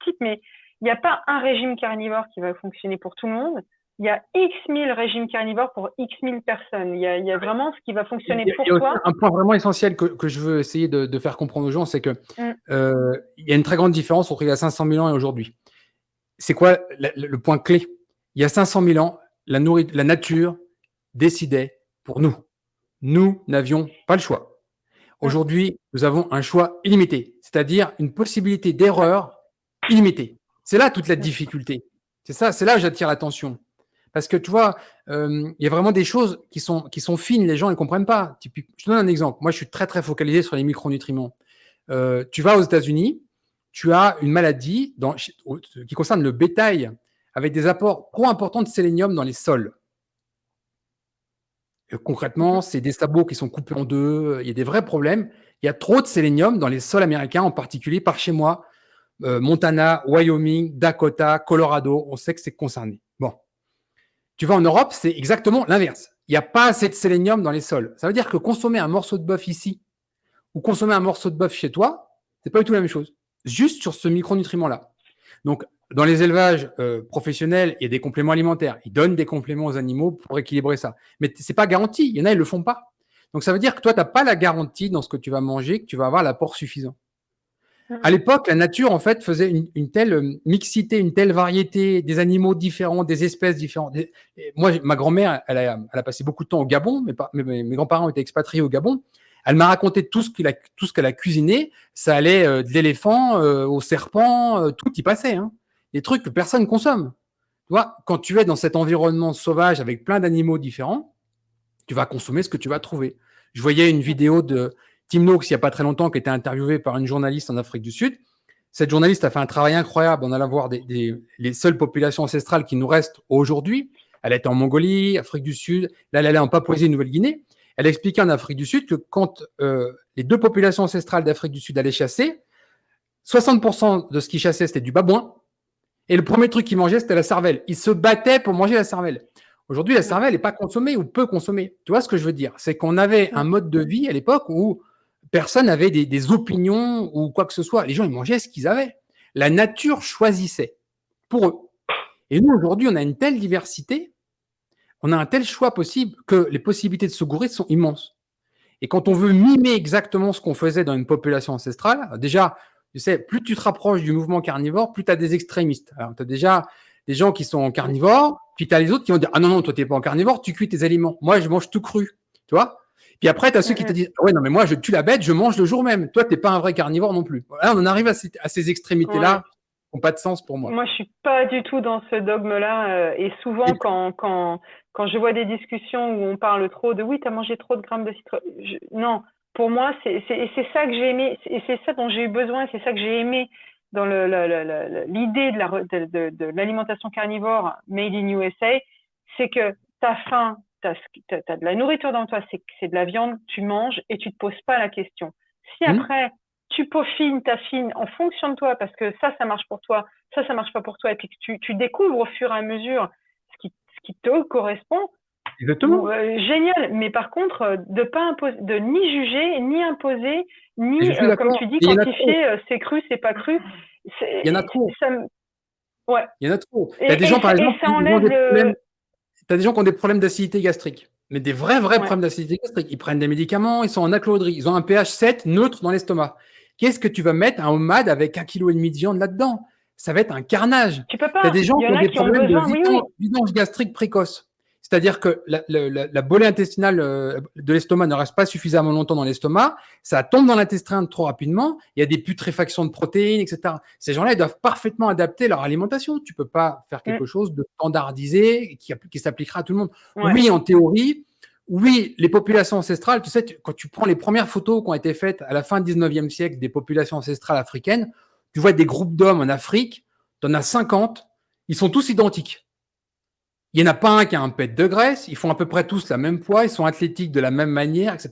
type, mais il n'y a pas un régime carnivore qui va fonctionner pour tout le monde. Il y a X mille régimes carnivores pour X mille personnes. Il y a vraiment ce qui va fonctionner pour toi. Un point vraiment essentiel que je veux essayer de faire comprendre aux gens, c'est que il y a une très grande différence entre il y a 500 000 ans et aujourd'hui. C'est quoi le point clé? Il y a 500 000 ans, la nature décidait pour nous. Nous n'avions pas le choix. Aujourd'hui, nous avons un choix illimité, c'est-à-dire une possibilité d'erreur illimitée. C'est là toute la difficulté. C'est là où j'attire l'attention. Parce que tu vois, il y a vraiment des choses qui sont fines, les gens ne comprennent pas. Je te donne un exemple. Moi, je suis très, très focalisé sur les micronutriments. Tu vas aux États-Unis, tu as une maladie qui concerne le bétail avec des apports trop importants de sélénium dans les sols. Concrètement, c'est des sabots qui sont coupés en deux. Il y a des vrais problèmes. Il y a trop de sélénium dans les sols américains, en particulier par chez moi. Montana, Wyoming, Dakota, Colorado, on sait que c'est concerné. Bon. Tu vas en Europe, c'est exactement l'inverse. Il n'y a pas assez de sélénium dans les sols. Ça veut dire que consommer un morceau de bœuf ici ou consommer un morceau de bœuf chez toi, c'est pas du tout la même chose. Juste sur ce micronutriment-là. Donc, dans les élevages professionnels, il y a des compléments alimentaires. Ils donnent des compléments aux animaux pour équilibrer ça. Mais ce n'est pas garanti. Il y en a, ils ne le font pas. Donc, ça veut dire que toi, tu n'as pas la garantie dans ce que tu vas manger que tu vas avoir l'apport suffisant. À l'époque, la nature, en fait, faisait une telle mixité, une telle variété des animaux différents, des espèces différentes. Moi, ma grand-mère, elle a passé beaucoup de temps au Gabon. Mes grands-parents étaient expatriés au Gabon. Elle m'a raconté tout ce qu'elle a cuisiné. Ça allait de l'éléphant au serpent, tout y passait. Hein. Des trucs que personne ne consomme. Tu vois, quand tu es dans cet environnement sauvage avec plein d'animaux différents, tu vas consommer ce que tu vas trouver. Je voyais une vidéo de Tim Noakes il n'y a pas très longtemps qui était interviewé par une journaliste en Afrique du Sud. Cette journaliste a fait un travail incroyable en allant voir les seules populations ancestrales qui nous restent aujourd'hui. Elle était en Mongolie, Afrique du Sud. Là, elle allait en Papouasie-Nouvelle-Guinée. Elle a expliqué en Afrique du Sud que quand les deux populations ancestrales d'Afrique du Sud allaient chasser, 60% de ce qu'ils chassaient, c'était du babouin. Et le premier truc qu'ils mangeaient, c'était la cervelle. Ils se battaient pour manger la cervelle. Aujourd'hui, la cervelle n'est pas consommée ou peu consommée. Tu vois ce que je veux dire? C'est qu'on avait un mode de vie à l'époque où personne n'avait des opinions ou quoi que ce soit. Les gens, ils mangeaient ce qu'ils avaient. La nature choisissait pour eux. Et nous, aujourd'hui, on a une telle diversité, on a un tel choix possible que les possibilités de se gourer sont immenses. Et quand on veut mimer exactement ce qu'on faisait dans une population ancestrale, déjà, tu sais, plus tu te rapproches du mouvement carnivore, plus tu as des extrémistes. Alors, tu as déjà des gens qui sont carnivores, puis tu as les autres qui vont dire « Ah non, non, toi, tu n'es pas en carnivore, tu cuis tes aliments. Moi, je mange tout cru. » Tu vois? Puis après, tu as ceux qui te disent « Ouais, non, mais moi, je tue la bête, je mange le jour même. Toi, tu n'es pas un vrai carnivore non plus. » Là, on en arrive à ces extrémités-là qui n'ont pas de sens pour moi. Moi, je suis pas du tout dans ce dogme-là. Et souvent, quand je vois des discussions où on parle trop de « Oui, tu as mangé trop de grammes de citron. » Non, pour moi, c'est ça que j'ai aimé. Et c'est ça dont j'ai eu besoin. C'est ça que j'ai aimé dans l'idée de l'alimentation carnivore made in USA. C'est que tu as faim, tu as de la nourriture dans toi, c'est de la viande, tu manges et tu te poses pas la question. Si après, tu peaufines, t'affines en fonction de toi, parce que ça marche pour toi, ça marche pas pour toi, et puis que tu découvres au fur et à mesure ce qui te correspond. Exactement. Génial, mais par contre, de pas imposer, de ni juger, ni imposer, ni, Je suis comme d'accord. tu dis, Il y en a trop. quantifier, c'est cru, c'est pas cru. Il y en a trop. Ouais. Il y en a trop. Et, Tu as des gens, par exemple, ça ils ont enlève des problèmes. T'as des gens qui ont des problèmes d'acidité gastrique, mais des vrais Ouais. problèmes d'acidité gastrique. Ils prennent des médicaments, ils sont en accalodrie, ils ont un pH 7 neutre dans l'estomac. Qu'est-ce que tu vas mettre un homard avec 1,5 kg de viande là-dedans? Ça va être un carnage. Tu peux Tu as pas. des gens Il y qui en ont a des qui ont problèmes de besoin, oui. vidange gastrique précoce. C'est-à-dire que la bolée intestinale de l'estomac ne reste pas suffisamment longtemps dans l'estomac, ça tombe dans l'intestin trop rapidement, il y a des putréfactions de protéines, etc. Ces gens-là, ils doivent parfaitement adapter leur alimentation. Tu ne peux pas faire quelque chose de standardisé qui s'appliquera à tout le monde. Ouais. Oui, en théorie, oui, les populations ancestrales, tu sais, quand tu prends les premières photos qui ont été faites à la fin du 19e siècle des populations ancestrales africaines, tu vois des groupes d'hommes en Afrique, tu en as 50, ils sont tous identiques. Il n'y en a pas un qui a un pet de graisse, ils font à peu près tous la même poids, ils sont athlétiques de la même manière, etc.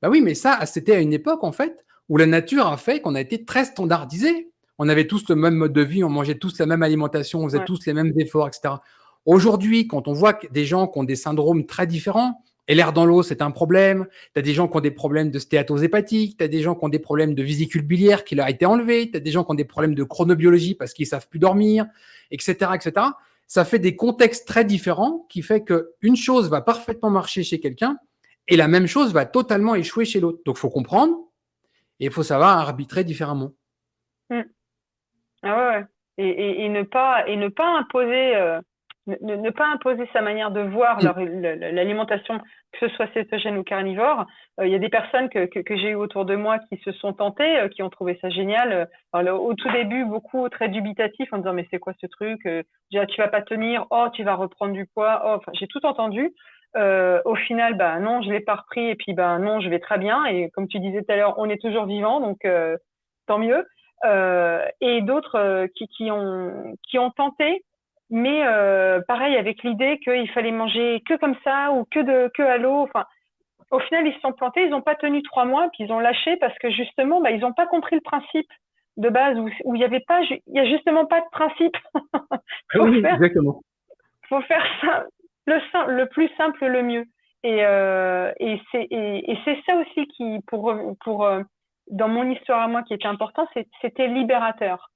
Ben oui, mais ça, c'était à une époque, en fait, où la nature a fait qu'on a été très standardisé. On avait tous le même mode de vie, on mangeait tous la même alimentation, on faisait tous les mêmes efforts, etc. Aujourd'hui, quand on voit des gens qui ont des syndromes très différents, et l'air dans l'eau, c'est un problème, tu as des gens qui ont des problèmes de stéatose hépatique, tu as des gens qui ont des problèmes de vésicule biliaire qui leur a été enlevée, tu as des gens qui ont des problèmes de chronobiologie parce qu'ils ne savent plus dormir, etc., etc. Ça fait des contextes très différents qui fait qu'une chose va parfaitement marcher chez quelqu'un et la même chose va totalement échouer chez l'autre. Donc, il faut comprendre et il faut savoir arbitrer différemment. Ah ouais. Et ne pas imposer, ne pas imposer sa manière de voir l'alimentation, que ce soit cétogène ou carnivore. Il y a des personnes que j'ai eues autour de moi qui se sont tentées, qui ont trouvé ça génial. Alors, au tout début, beaucoup très dubitatifs en disant mais c'est quoi ce truc? Déjà, tu vas pas tenir, oh tu vas reprendre du poids, oh, enfin j'ai tout entendu. Au final, bah non, je l'ai pas repris et puis bah non, je vais très bien. Et comme tu disais tout à l'heure, on est toujours vivant, donc tant mieux. Et d'autres qui ont tenté, mais pareil avec l'idée qu'il fallait manger que comme ça ou que à l'eau. Enfin, au final, ils se sont plantés, ils n'ont pas tenu 3 mois, puis ils ont lâché parce que justement, bah, ils n'ont pas compris le principe de base où il y a justement pas de principe. Exactement. Faut faire ça, le plus simple, le mieux. Et c'est ça aussi qui, dans mon histoire à moi, qui était important, c'était libérateur.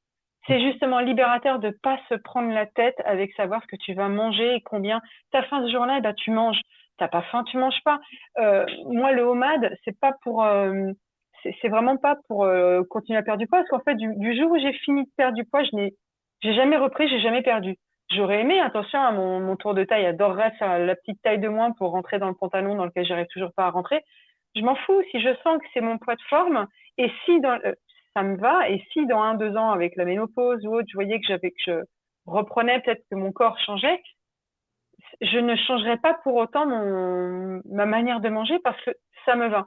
C'est justement libérateur de pas se prendre la tête avec savoir ce que tu vas manger et combien. T'as faim ce jour-là, bah tu manges. T'as pas faim, tu manges pas. Moi, le OMAD, c'est pas pour, c'est vraiment pas pour continuer à perdre du poids, parce qu'en fait, du jour où j'ai fini de perdre du poids, j'ai jamais repris, j'ai jamais perdu. J'aurais aimé, attention, à mon tour de taille, adorerais faire la petite taille de moins pour rentrer dans le pantalon dans lequel j'arrive toujours pas à rentrer. Je m'en fous si je sens que c'est mon poids de forme et si ça me va, et si dans 1-2 ans avec la ménopause ou autre, je voyais que je reprenais, peut-être que mon corps changeait, je ne changerais pas pour autant ma manière de manger parce que ça me va.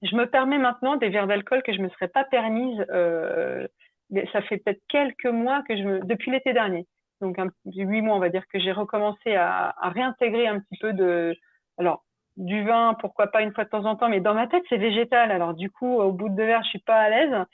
Je me permets maintenant des verres d'alcool que je me serais pas permise. Ça fait peut-être quelques mois depuis l'été dernier, donc 8 mois, on va dire, que j'ai recommencé à réintégrer un petit peu alors du vin, pourquoi pas une fois de temps en temps, mais dans ma tête c'est végétal. Alors du coup, au bout de 2 verres, je suis pas à l'aise.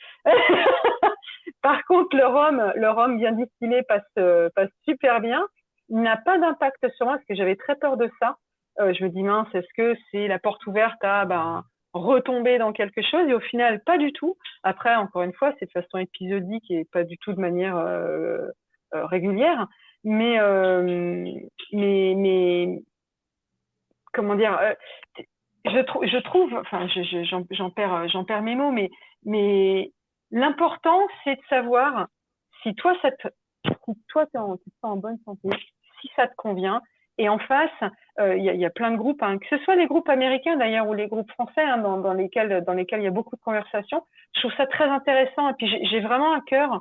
Par contre, le rhum bien distillé passe super bien. Il n'a pas d'impact sur moi parce que j'avais très peur de ça. Je me dis mince, est-ce que c'est la porte ouverte à retomber dans quelque chose? Et au final, pas du tout. Après, encore une fois, c'est de façon épisodique et pas du tout de manière régulière. Mais comment dire, je trouve, enfin, j'en perds mes mots, mais l'important, c'est de savoir si toi, t'es en bonne santé, si ça te convient. Et en face, il y a plein de groupes, hein, que ce soit les groupes américains d'ailleurs ou les groupes français, hein, dans lesquels il y a beaucoup de conversations. Je trouve ça très intéressant. Et puis j'ai vraiment à cœur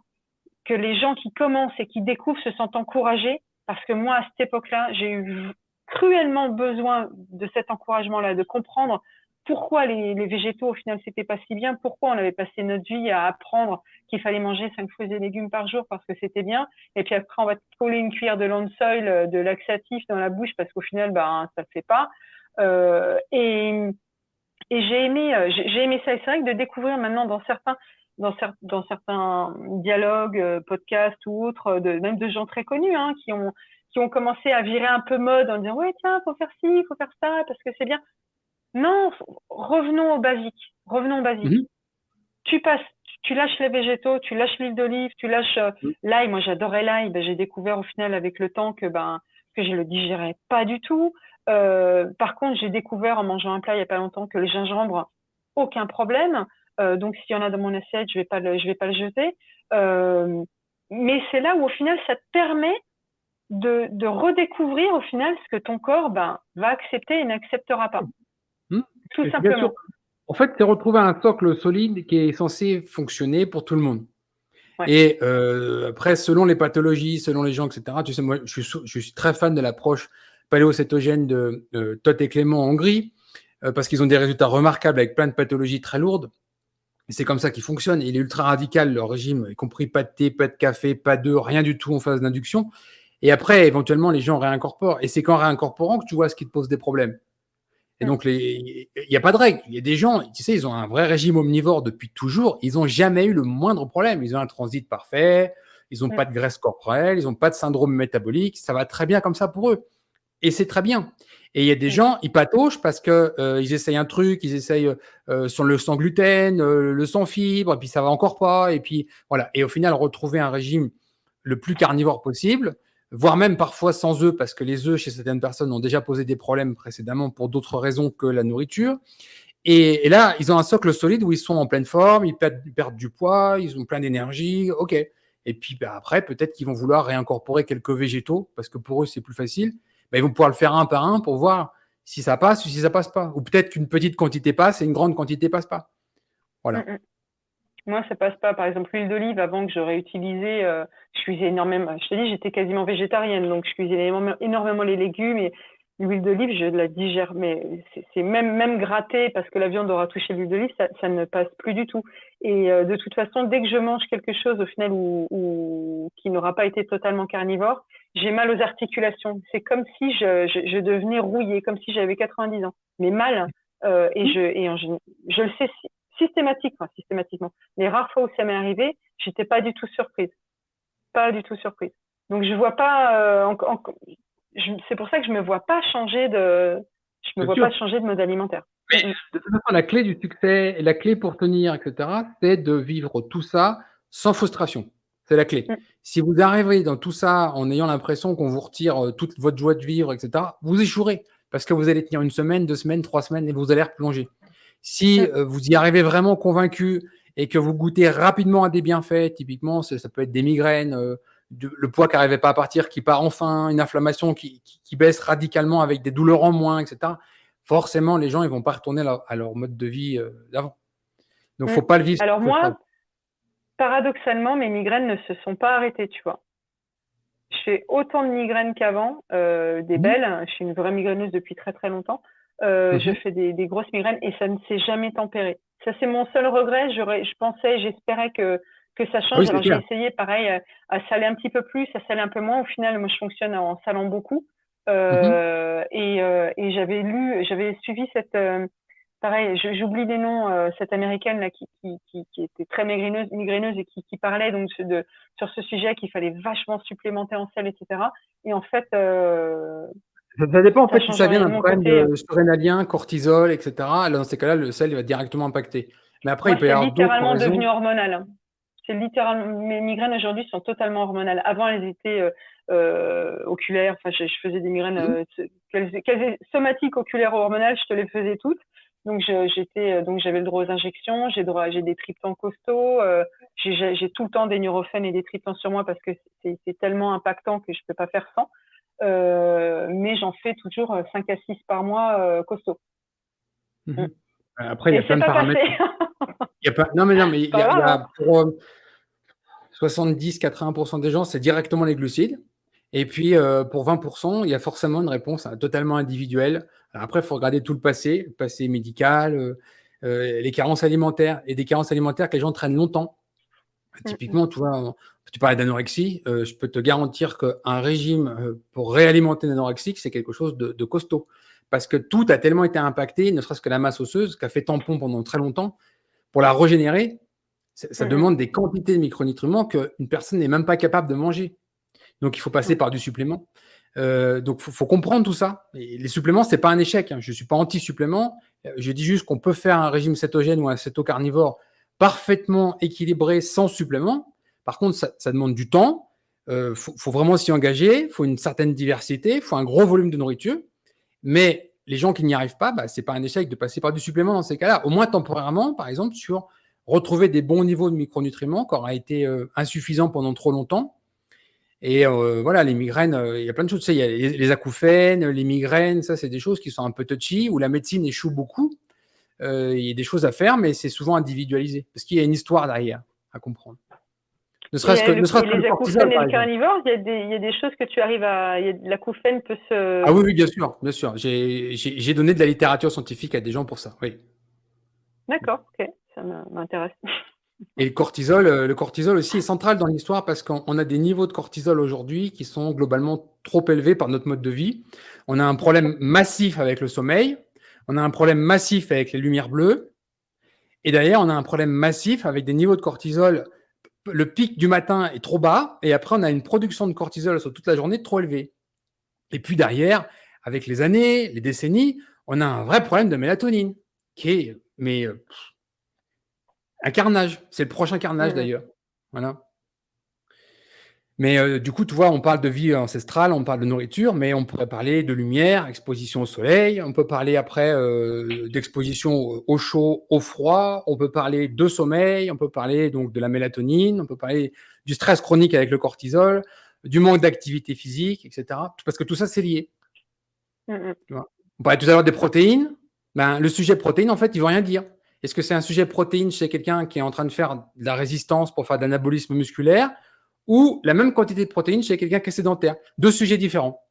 que les gens qui commencent et qui découvrent se sentent encouragés, parce que moi, à cette époque-là, j'ai eu cruellement besoin de cet encouragement-là, de comprendre pourquoi les végétaux, au final, c'était pas si bien, pourquoi on avait passé notre vie à apprendre qu'il fallait manger 5 fruits et légumes par jour parce que c'était bien, et puis après, on va te coller une cuillère de Lansoil, de laxatif dans la bouche parce qu'au final, ça le fait pas. Et Et j'ai aimé ça. Et c'est vrai que de découvrir maintenant dans certains dialogues, podcasts ou autres, même de gens très connus, hein, qui ont commencé à virer un peu mode en disant ouais tiens faut faire ci, faut faire ça parce que c'est bien. Non, revenons au basique. Revenons au basique. Mhm. Tu lâches les végétaux, tu lâches l'huile d'olive, tu lâches l'ail. Moi, j'adorais l'ail. Ben, j'ai découvert au final avec le temps que je le digérais pas du tout. Par contre, j'ai découvert en mangeant un plat il y a pas longtemps que le gingembre, aucun problème. Donc, s'il y en a dans mon assiette, je vais pas le jeter. Euh, mais c'est là où au final, ça te permet de redécouvrir au final ce que ton corps va accepter et n'acceptera pas. Tout Bien simplement. sûr. En fait, tu as retrouvé un socle solide qui est censé fonctionner pour tout le monde. Ouais. Et après, selon les pathologies, selon les gens, etc., tu sais, moi, je suis très fan de l'approche paléocétogène de Todt et Clément en Hongrie, parce qu'ils ont des résultats remarquables avec plein de pathologies très lourdes. Et c'est comme ça qu'ils fonctionnent. Il est ultra radical, leur régime, y compris pas de thé, pas de café, pas d'œufs, rien du tout en phase d'induction. Et après, éventuellement, les gens réincorporent. Et c'est qu'en réincorporant que tu vois ce qui te pose des problèmes. Et donc, il n'y a pas de règle. Il y a des gens, tu sais, ils ont un vrai régime omnivore depuis toujours. Ils n'ont jamais eu le moindre problème. Ils ont un transit parfait. Ils n'ont pas de graisse corporelle. Ils n'ont pas de syndrome métabolique. Ça va très bien comme ça pour eux. Et c'est très bien. Et il y a des gens, ils patauchent parce que ils essayent un truc, ils essayent sur le sans gluten, le sans fibre, et puis ça va encore pas. Et puis voilà. Et au final, retrouver un régime le plus carnivore possible, voire même parfois sans œufs, parce que les œufs chez certaines personnes ont déjà posé des problèmes précédemment pour d'autres raisons que la nourriture. Et là, ils ont un socle solide où ils sont en pleine forme, ils perdent du poids, ils ont plein d'énergie, ok. Et puis après, peut-être qu'ils vont vouloir réincorporer quelques végétaux, parce que pour eux, c'est plus facile. Ils vont pouvoir le faire un par un pour voir si ça passe ou si ça passe pas. Ou peut-être qu'une petite quantité passe et une grande quantité passe pas. Voilà. Moi, ça passe pas. Par exemple, l'huile d'olive, avant que j'aurais utilisé, je cuisais énormément. Je te dis, j'étais quasiment végétarienne, donc je cuisais énormément les légumes et l'huile d'olive, je la digère. Mais c'est même gratté parce que la viande aura touché l'huile d'olive, ça ne passe plus du tout. Et de toute façon, dès que je mange quelque chose au final ou qui n'aura pas été totalement carnivore, j'ai mal aux articulations. C'est comme si je devenais rouillée, comme si j'avais 90 ans. Mais mal. Je le sais systématiquement. Les rares fois où ça m'est arrivé, j'étais pas du tout surprise. Pas du tout surprise. Donc je vois pas, c'est pour ça que je me vois pas changer de mode alimentaire. Mais de toute façon, la clé du succès et la clé pour tenir, etc., c'est de vivre tout ça sans frustration. C'est la clé. Si vous arrivez dans tout ça en ayant l'impression qu'on vous retire toute votre joie de vivre, etc., vous échouerez parce que vous allez tenir 1 semaine, 2 semaines, 3 semaines et vous allez replonger. Si vous y arrivez vraiment convaincu et que vous goûtez rapidement à des bienfaits, typiquement, ça peut être des migraines, le poids qui n'arrivait pas à partir, qui part enfin, une inflammation qui baisse radicalement avec des douleurs en moins, etc., forcément, les gens ils vont pas retourner à leur mode de vie d'avant. Donc, faut pas le vivre. Alors moi, paradoxalement, mes migraines ne se sont pas arrêtées, tu vois. Je fais autant de migraines qu'avant, des belles. Je suis une vraie migraineuse depuis très très longtemps. Je fais des grosses migraines et ça ne s'est jamais tempéré. Ça, c'est mon seul regret. Je pensais, j'espérais que ça change. Oui, alors, j'ai essayé, pareil, à saler un petit peu plus, à saler un peu moins. Au final, moi, je fonctionne en salant beaucoup. Et j'avais suivi pareil, j'oublie les noms, cette américaine là qui était très migraineuse et qui parlait donc sur ce sujet qu'il fallait vachement supplémenter en sel, etc. Et en fait, ça dépend en fait si ça vient d'un problème côté, de surrénalien, cortisol, etc. Alors, dans ces cas-là, le sel il va directement impacter. Mais après, il peut y avoir d'autres raisons. C'est littéralement devenu hormonal. C'est littéralement, mes migraines aujourd'hui sont totalement hormonales. Avant, elles étaient oculaires. Enfin, je faisais des migraines quasi somatiques, oculaires ou hormonales. Je te les faisais toutes. Donc j'avais le droit aux injections. J'ai des triptans costauds. J'ai tout le temps des Nurofen et des triptans sur moi parce que c'est tellement impactant que je peux pas faire sans. Mais j'en fais toujours 5 à 6 par mois costauds. Après, il y a plein de paramètres. Non, mais il y a pour 70-80% des gens, c'est directement les glucides. Et puis, pour 20%, il y a forcément une réponse totalement individuelle. Alors après, il faut regarder tout le passé médical, les carences alimentaires et des carences alimentaires que les gens traînent longtemps. Typiquement, tu vois, tu parlais d'anorexie, je peux te garantir qu'un régime pour réalimenter une anorexique, c'est quelque chose de costaud. parce que tout a tellement été impacté, ne serait-ce que la masse osseuse, qui a fait tampon pendant très longtemps. Pour la régénérer, ça demande des quantités de micronutriments qu'une personne n'est même pas capable de manger. Donc, il faut passer par du supplément. Donc, faut comprendre tout ça. Et les suppléments, c'est pas un échec. Je ne suis pas anti-supplément. Je dis juste qu'on peut faire un régime cétogène ou un cétocarnivore parfaitement équilibré sans supplément. Par contre, ça demande du temps. Faut vraiment s'y engager. Il faut une certaine diversité. Il faut un gros volume de nourriture. Mais les gens qui n'y arrivent pas, ce n'est pas un échec de passer par du supplément dans ces cas-là. Au moins temporairement, par exemple, sur retrouver des bons niveaux de micronutriments qui auraient été insuffisants pendant trop longtemps. Et voilà, les migraines, il y a plein de choses. Tu sais, il y a les acouphènes, les migraines, ça, c'est des choses qui sont un peu touchy, où la médecine échoue beaucoup. Il y a des choses à faire, mais c'est souvent individualisé, parce qu'il y a une histoire derrière à comprendre. Ne serait-ce que les acouphènes et le carnivore, il y a des choses que tu arrives à... L'acouphène peut se... Ah oui, bien sûr, bien sûr. J'ai donné de la littérature scientifique à des gens pour ça, oui. D'accord, ok, ça m'intéresse. Et le cortisol aussi est central dans l'histoire parce qu'on a des niveaux de cortisol aujourd'hui qui sont globalement trop élevés par notre mode de vie. On a un problème massif avec le sommeil, on a un problème massif avec les lumières bleues, et d'ailleurs, on a un problème massif avec des niveaux de cortisol. Le pic du matin est trop bas, et après, on a une production de cortisol sur toute la journée trop élevée. Et puis derrière, avec les années, les décennies, on a un vrai problème de mélatonine qui est un carnage. C'est le prochain carnage d'ailleurs. Voilà. Mais du coup, tu vois, on parle de vie ancestrale, on parle de nourriture, mais on pourrait parler de lumière, exposition au soleil, on peut parler après d'exposition au chaud, au froid, on peut parler de sommeil, on peut parler donc de la mélatonine, on peut parler du stress chronique avec le cortisol, du manque d'activité physique, etc. Parce que tout ça, c'est lié. Tu vois. On parlait tout à l'heure des protéines. Le sujet protéines, en fait, il ne veut rien dire. Est-ce que c'est un sujet protéines chez quelqu'un qui est en train de faire de la résistance pour faire de l'anabolisme musculaire, ou la même quantité de protéines chez quelqu'un qui est sédentaire? Deux sujets différents.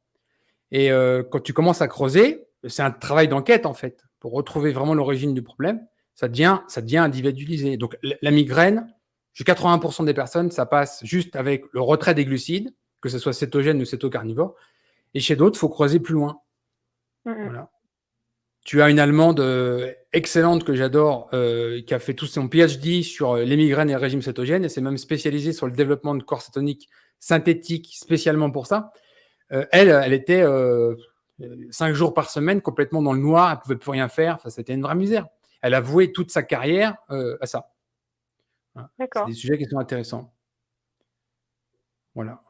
Et quand tu commences à creuser, c'est un travail d'enquête, en fait, pour retrouver vraiment l'origine du problème. Ça devient individualisé. Donc, la migraine, chez 80% des personnes, ça passe juste avec le retrait des glucides, que ce soit cétogène ou cétocarnivore. Et chez d'autres, il faut creuser plus loin. Voilà. Tu as une Allemande excellente que j'adore, qui a fait tout son PhD sur les migraines et le régime cétogène, et s'est même spécialisée sur le développement de corps cétoniques synthétiques spécialement pour ça. Elle était 5 jours par semaine complètement dans le noir, elle ne pouvait plus rien faire, enfin, c'était une vraie misère. Elle a voué toute sa carrière à ça. Voilà. C'est des sujets qui sont intéressants. Voilà.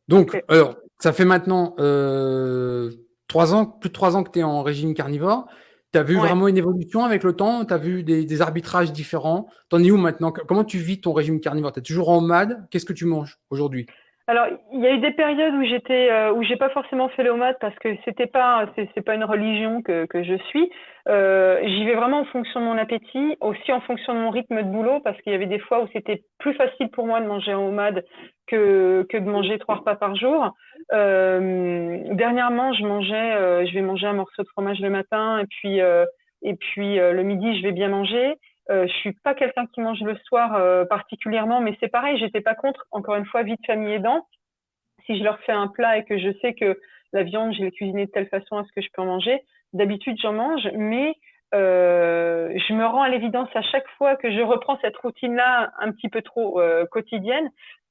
Donc, alors, ça fait maintenant 3 ans, plus de 3 ans que tu es en régime carnivore. Tu as vu vraiment une évolution avec le temps? Tu as vu des arbitrages différents? T'en es où maintenant? Comment tu vis ton régime carnivore? Tu es toujours en OMAD? Qu'est-ce que tu manges aujourd'hui? Alors, il y a eu des périodes où j'ai pas forcément fait le OMAD parce que c'est pas une religion que je suis. J'y vais vraiment en fonction de mon appétit, aussi en fonction de mon rythme de boulot, parce qu'il y avait des fois où c'était plus facile pour moi de manger en OMAD que de manger 3 repas par jour. Dernièrement, je vais manger un morceau de fromage le matin, et puis le midi, je vais bien manger. Je suis pas quelqu'un qui mange le soir particulièrement, mais c'est pareil, j'étais pas contre. Encore une fois, vie de famille aidant. Si je leur fais un plat et que je sais que la viande, je l'ai cuisinée de telle façon à ce que je peux en manger, d'habitude j'en mange, mais je me rends à l'évidence à chaque fois que je reprends cette routine-là un petit peu trop quotidienne,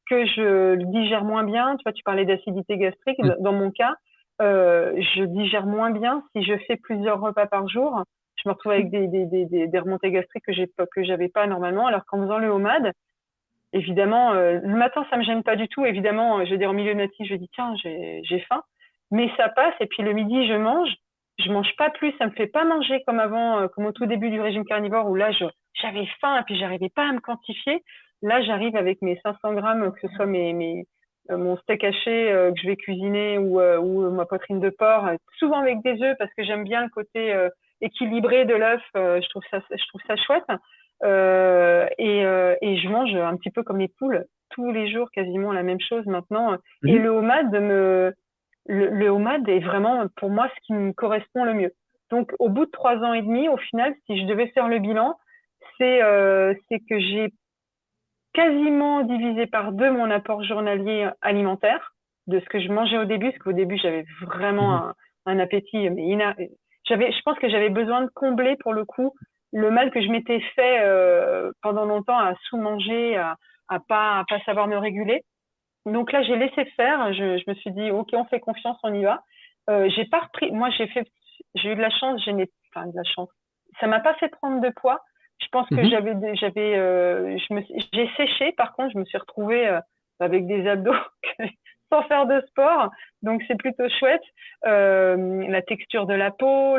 que je digère moins bien. Tu vois, tu parlais d'acidité gastrique. Dans mon cas, je digère moins bien si je fais plusieurs repas par jour. Je me retrouve avec des remontées gastriques que j'avais pas normalement, alors qu'en faisant le OMAD, évidemment, le matin, ça me gêne pas du tout. Évidemment, je veux dire, au milieu de matinée, je dis, tiens, j'ai faim. Mais ça passe. Et puis le midi, je mange pas plus. Ça me fait pas manger comme avant, comme au tout début du régime carnivore, où là, j'avais faim et puis j'arrivais pas à me quantifier. Là, j'arrive avec mes 500 grammes, que ce soit mon steak haché que je vais cuisiner ou ma poitrine de porc, souvent avec des œufs parce que j'aime bien le côté équilibré de l'œuf. Je trouve ça chouette. Et je mange un petit peu comme les poules tous les jours, quasiment la même chose maintenant. Et le OMAD le OMAD est vraiment pour moi ce qui me correspond le mieux. Donc au bout de 3 ans et demi, au final, si je devais faire le bilan, c'est que j'ai quasiment divisé par 2 mon apport journalier alimentaire de ce que je mangeais au début, parce qu'au début j'avais vraiment un appétit mais je pense que j'avais besoin de combler pour le coup le mal que je m'étais fait pendant longtemps à sous-manger, à pas savoir me réguler. Donc là, j'ai laissé faire. Je me suis dit, ok, on fait confiance, on y va. J'ai pas repris. Moi, j'ai eu de la chance. Enfin, de la chance. Ça m'a pas fait prendre de poids. Je pense que j'ai séché. Par contre, je me suis retrouvée avec des abdos sans faire de sport. Donc, c'est plutôt chouette. La texture de la peau,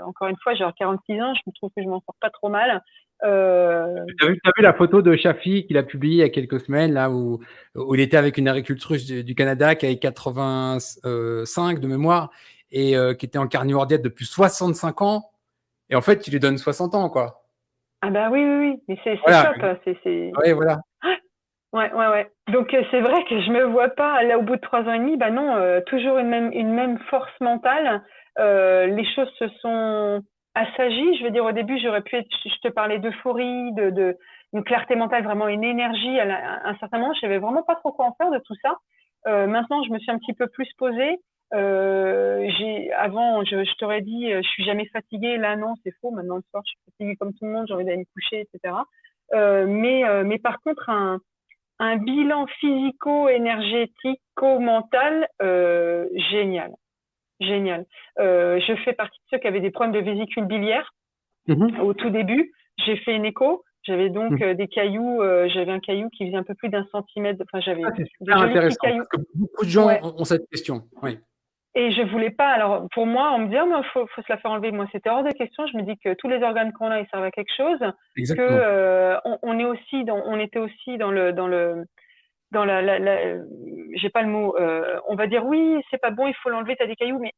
encore une fois, j'ai 46 ans. Je me trouve que je m'en sors pas trop mal. T'as vu la photo de Shafi qu'il a publiée il y a quelques semaines, là, où il était avec une agricultrice du Canada qui avait 85 de mémoire et qui était en carnivore diète depuis 65 ans. Et en fait, tu lui donnes 60 ans, quoi. Ah bah oui. Mais c'est Voilà. top. Ouais, voilà. Ouais. Donc c'est vrai que je me vois pas là au bout de 3 ans et demi. Bah non, toujours une même force mentale. Les choses se sont assagies. Je veux dire, au début, j'aurais pu être. Je te parlais d'euphorie, de une clarté mentale, vraiment une énergie. À un certain moment, je savais vraiment pas trop quoi en faire de tout ça. Maintenant, je me suis un petit peu plus posée. Avant, je t'aurais dit, je suis jamais fatiguée. Là, non, c'est faux. Maintenant, le soir, je suis fatiguée comme tout le monde. J'ai envie d'aller me coucher, etc. Mais par contre, un bilan physico-énergético-mental génial. Je fais partie de ceux qui avaient des problèmes de vésicule biliaire au tout début. J'ai fait une écho. J'avais donc des cailloux. J'avais un caillou qui faisait un peu plus d'1 centimètre. Enfin, j'avais C'est des super jolis petits intéressant cailloux. parce que beaucoup de gens ont cette question. Oui. Et je voulais pas. Alors pour moi, on me dit faut se la faire enlever. Moi, c'était hors de question. Je me dis que tous les organes qu'on a, ils servent à quelque chose. Exactement. Que on était aussi dans j'ai pas le mot. On va dire oui, c'est pas bon, il faut l'enlever. T'as des cailloux, mais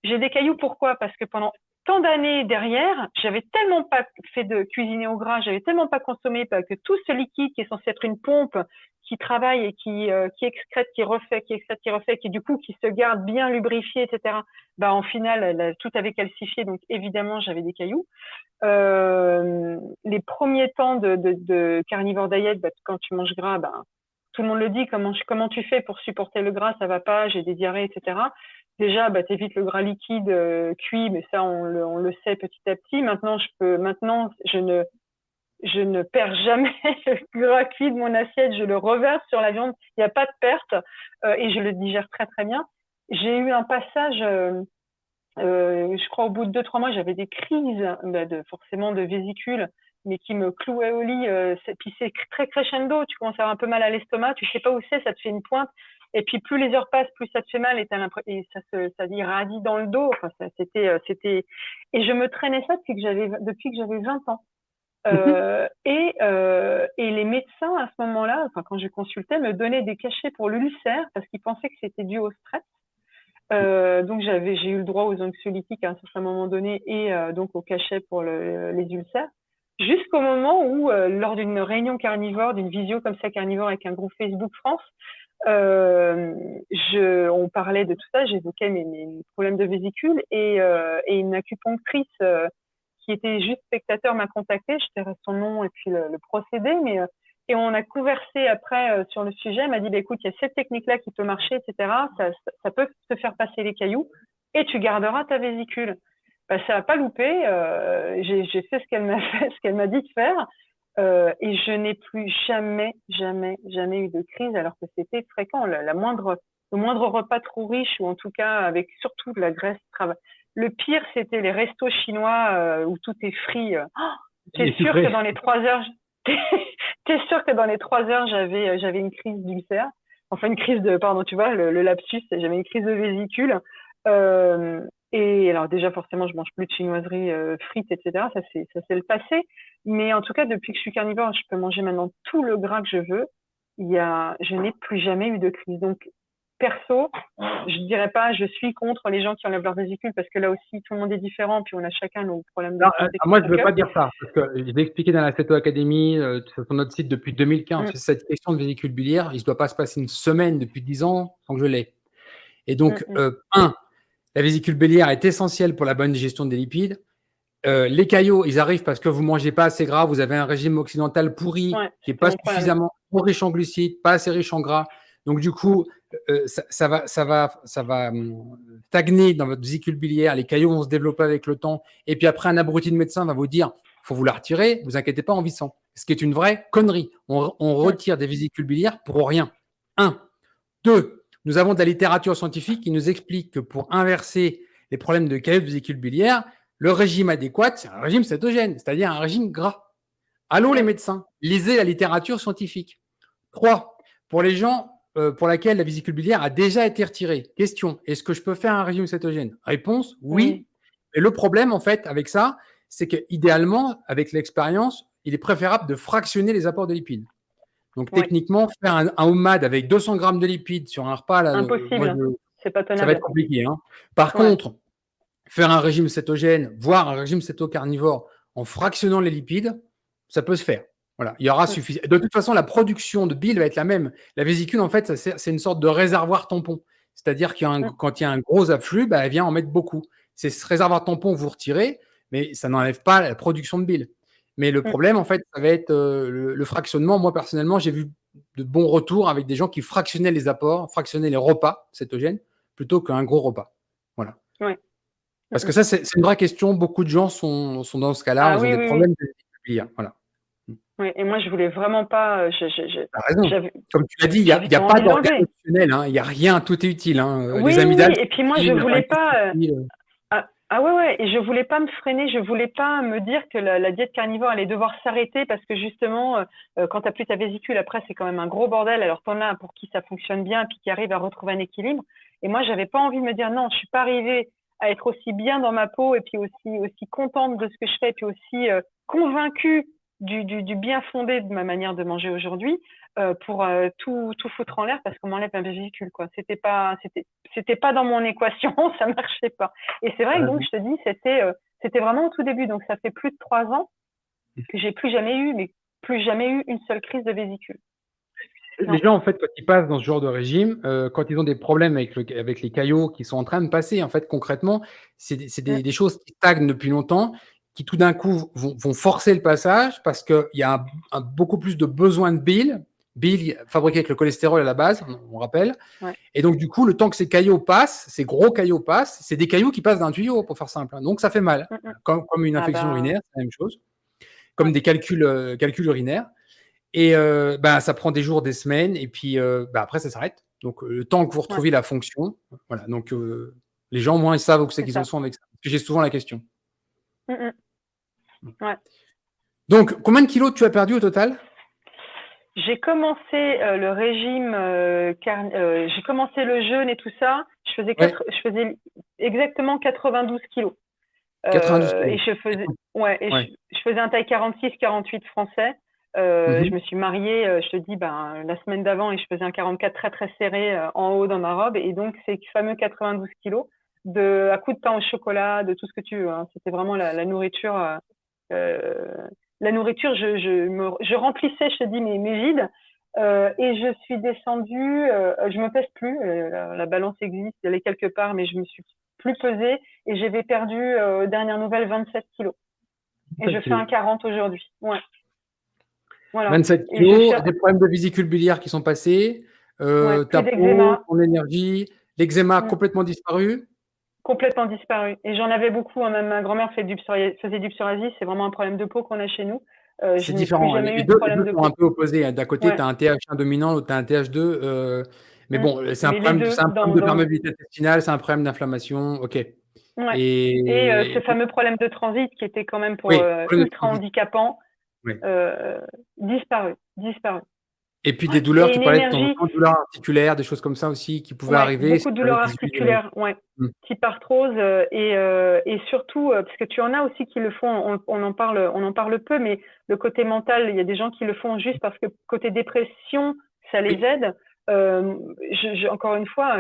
j'ai des cailloux. Pourquoi? Parce que pendant tant d'années derrière, j'avais tellement pas fait de cuisiner au gras, j'avais tellement pas consommé que tout ce liquide qui est censé être une pompe, qui travaille et qui excrète, qui excrète, qui refait, qui du coup qui se garde bien lubrifié, etc. Bah en final, tout avait calcifié, donc évidemment j'avais des cailloux. Les premiers temps de carnivore diet, bah, quand tu manges gras, bah, tout le monde le dit, comment tu fais pour supporter le gras, ça va pas, j'ai des diarrhées, etc. Déjà, bah, t'évites le gras liquide cuit, mais ça, on le sait petit à petit. Maintenant, je ne perds jamais le gras cuit de mon assiette, je le reverse sur la viande, il n'y a pas de perte et je le digère très très bien. J'ai eu un passage, je crois au bout de 2-3 mois, j'avais des crises forcément de vésicule, mais qui me clouaient au lit. Puis c'est très crescendo, tu commences à avoir un peu mal à l'estomac, tu sais pas où c'est, ça te fait une pointe. Et puis plus les heures passent, plus ça te fait mal et ça irradie dans le dos. Enfin, c'était. Et je me traînais ça depuis que j'avais 20 ans. Et les médecins à ce moment-là, enfin quand je consultais, me donnaient des cachets pour l'ulcère parce qu'ils pensaient que c'était dû au stress. Donc j'ai eu le droit aux anxiolytiques à un certain moment donné et donc au cachet pour les ulcères. Jusqu'au moment où, lors d'une réunion carnivore, d'une visio comme ça carnivore avec un groupe Facebook France, on parlait de tout ça, j'évoquais mes problèmes de vésicule et une acupunctrice qui était juste spectateur m'a contacté, je tairai son nom et puis le procédé, et on a conversé après sur le sujet. Elle m'a dit, bah, écoute, il y a cette technique-là qui peut marcher, etc. Ça peut te faire passer les cailloux et tu garderas ta vésicule. Bah, ça n'a pas loupé. J'ai fait ce qu'elle m'a dit de faire. Et je n'ai plus jamais eu de crise alors que c'était fréquent. Le moindre repas trop riche ou en tout cas avec surtout de la graisse. Le pire, c'était les restos chinois où tout est frit. T'es sûr que dans les 3 heures, j'avais une crise d'ulcère. Enfin, une crise tu vois, le lapsus, j'avais une crise de vésicule. Et alors déjà, forcément, je mange plus de chinoiseries frites, etc. Ça, c'est le passé. Mais en tout cas, depuis que je suis carnivore, je peux manger maintenant tout le gras que je veux. Je n'ai plus jamais eu de crise. Donc, perso, je dirais pas, je suis contre les gens qui enlèvent leur vésicule parce que là aussi, tout le monde est différent, puis on a chacun nos problèmes de santé. Moi, je ne veux pas dire ça, parce que je l'ai expliqué dans la Ceto Academy, sur notre site depuis 2015. Cette question de vésicule biliaire, il ne doit pas se passer une semaine depuis 10 ans sans que je l'ai. Et donc, la vésicule biliaire est essentielle pour la bonne digestion des lipides. Les caillots, ils arrivent parce que vous ne mangez pas assez gras, vous avez un régime occidental pourri qui n'est pas suffisamment riche en glucides, pas assez riche en gras. Donc, du coup, ça va stagner dans votre vésicule biliaire, les caillots vont se développer avec le temps, et puis après, un abruti de médecin va vous dire faut vous la retirer, vous inquiétez pas, en vissant. Ce qui est une vraie connerie. On retire des vésicules biliaires pour rien. 1. 2. Nous avons de la littérature scientifique qui nous explique que pour inverser les problèmes de caillots de vésicule biliaire, le régime adéquat, c'est un régime cétogène, c'est-à-dire un régime gras. Allô les médecins, lisez la littérature scientifique. 3. Pour les gens pour lesquels la vésicule biliaire a déjà été retirée. Question, est-ce que je peux faire un régime cétogène? Réponse, oui. Et le problème, en fait, avec ça, c'est qu'idéalement, avec l'expérience, il est préférable de fractionner les apports de lipides. Donc, techniquement, faire un OMAD avec 200 grammes de lipides sur un repas, là, impossible, c'est pas tenable. Ça va être compliqué. Hein. Par contre, faire un régime cétogène, voire un régime cétocarnivore en fractionnant les lipides, ça peut se faire. Voilà, il y aura suffisant. De toute façon, la production de bile va être la même. La vésicule, en fait, c'est une sorte de réservoir tampon. C'est-à-dire quand il y a un gros afflux, elle vient en mettre beaucoup. C'est ce réservoir tampon que vous retirez, mais ça n'enlève pas la production de bile. Mais le problème, en fait, ça va être le fractionnement. Moi, personnellement, j'ai vu de bons retours avec des gens qui fractionnaient les apports, fractionnaient les repas cétogènes, plutôt qu'un gros repas. Voilà. Parce que ça, c'est une vraie question. Beaucoup de gens sont dans ce cas-là. Ils ont des problèmes de vésicule biliaire. Voilà. Oui, et moi, je voulais vraiment pas. T'as raison. Comme tu l'as dit, il n'y a pas d'organe optionnel. Il n'y a rien, tout est utile. Oui, et puis moi, je ne voulais pas. Et je voulais pas me freiner, je voulais pas me dire que la diète carnivore allait devoir s'arrêter parce que justement, quand tu n'as plus ta vésicule, après, c'est quand même un gros bordel. Alors, t'en as pour qui ça fonctionne bien, puis qui arrive à retrouver un équilibre. Et moi, j'avais pas envie de me dire non, je suis pas arrivée à être aussi bien dans ma peau et puis aussi contente de ce que je fais et puis aussi convaincue du bien fondé de ma manière de manger aujourd'hui pour tout foutre en l'air parce qu'on m'enlève ma vésicule, quoi. C'était pas dans mon équation, ça marchait pas. Et c'est vrai que donc je te dis, c'était vraiment au tout début, donc ça fait plus de 3 ans que j'ai plus jamais eu une seule crise de vésicule. Les gens, en fait, quand ils passent dans ce genre de régime, quand ils ont des problèmes avec les caillots qui sont en train de passer, en fait, concrètement, c'est des choses qui stagnent depuis longtemps, qui tout d'un coup vont forcer le passage parce qu'il y a beaucoup plus de besoin de bile fabriqué avec le cholestérol à la base, on rappelle. Et donc, du coup, le temps que ces caillots passent, ces gros caillots passent, c'est des caillots qui passent d'un tuyau, pour faire simple. Donc, ça fait mal. Comme une infection urinaire, c'est la même chose. Comme des calculs urinaires. Et ça prend des jours, des semaines, et puis après, ça s'arrête. Donc, le temps que vous retrouviez la fonction, voilà. Donc, les gens, au moins, ils savent où c'est qu'ils en sont avec ça. Parce que j'ai souvent la question. Donc, combien de kilos tu as perdu au total? J'ai commencé le régime, j'ai commencé le jeûne et tout ça. Je faisais exactement 92 kilos. 92 kilos. Et je faisais un taille 46-48 français. Je me suis mariée, je te dis, la semaine d'avant, et je faisais un 44 très très serré en haut dans ma robe. Et donc, ces fameux 92 kilos à coups de pain au chocolat, de tout ce que tu veux. Hein. C'était vraiment la nourriture. La nourriture, je remplissais, je te dis, mes vides. Et je suis descendue, je me pèse plus. La balance existe, elle est quelque part, mais je me suis plus pesée. Et j'avais perdu, dernière nouvelle, 27 kilos. Et je fais un 40 aujourd'hui. Ouais. Voilà. 27 kilos, des problèmes de vésicule biliaire qui sont passés, ta peau, ton énergie, l'eczéma complètement disparu. Complètement disparu. Et j'en avais beaucoup. Hein. Même ma grand-mère faisait du psoriasis. C'est vraiment un problème de peau qu'on a chez nous. C'est différent. Les deux sont un peu opposés. D'un côté, tu as un TH1 dominant, l'autre, tu as un TH2. Mais bon, c'est un problème de perméabilité intestinale, c'est un problème d'inflammation. OK. Et ce fameux problème de transit qui était quand même ultra handicapant, disparu. Et puis des douleurs, tu parlais de douleurs articulaires, des choses comme ça aussi qui pouvaient arriver. Beaucoup de douleurs articulaires, type arthrose et surtout parce que tu en as aussi qui le font, on en parle peu, mais le côté mental, il y a des gens qui le font juste parce que côté dépression, ça les aide. Encore une fois,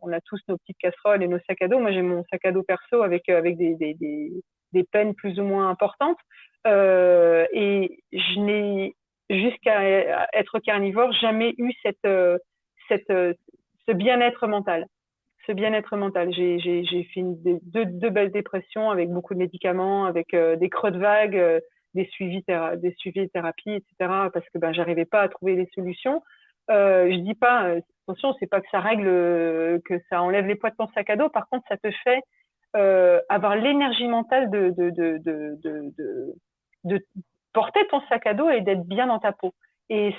on a tous nos petites casseroles et nos sacs à dos. Moi, j'ai mon sac à dos perso avec des peines plus ou moins importantes et je n'ai jusqu'à être carnivore, jamais eu ce bien-être mental. Ce bien-être mental. J'ai fait deux belles dépressions avec beaucoup de médicaments, avec des creux de vague, des suivis de thérapie, etc. Parce que j'arrivais pas à trouver les solutions. Je dis pas, attention, c'est pas que ça règle, que ça enlève les poids de ton sac à dos. Par contre, ça te fait avoir l'énergie mentale de porter ton sac à dos et d'être bien dans ta peau. Et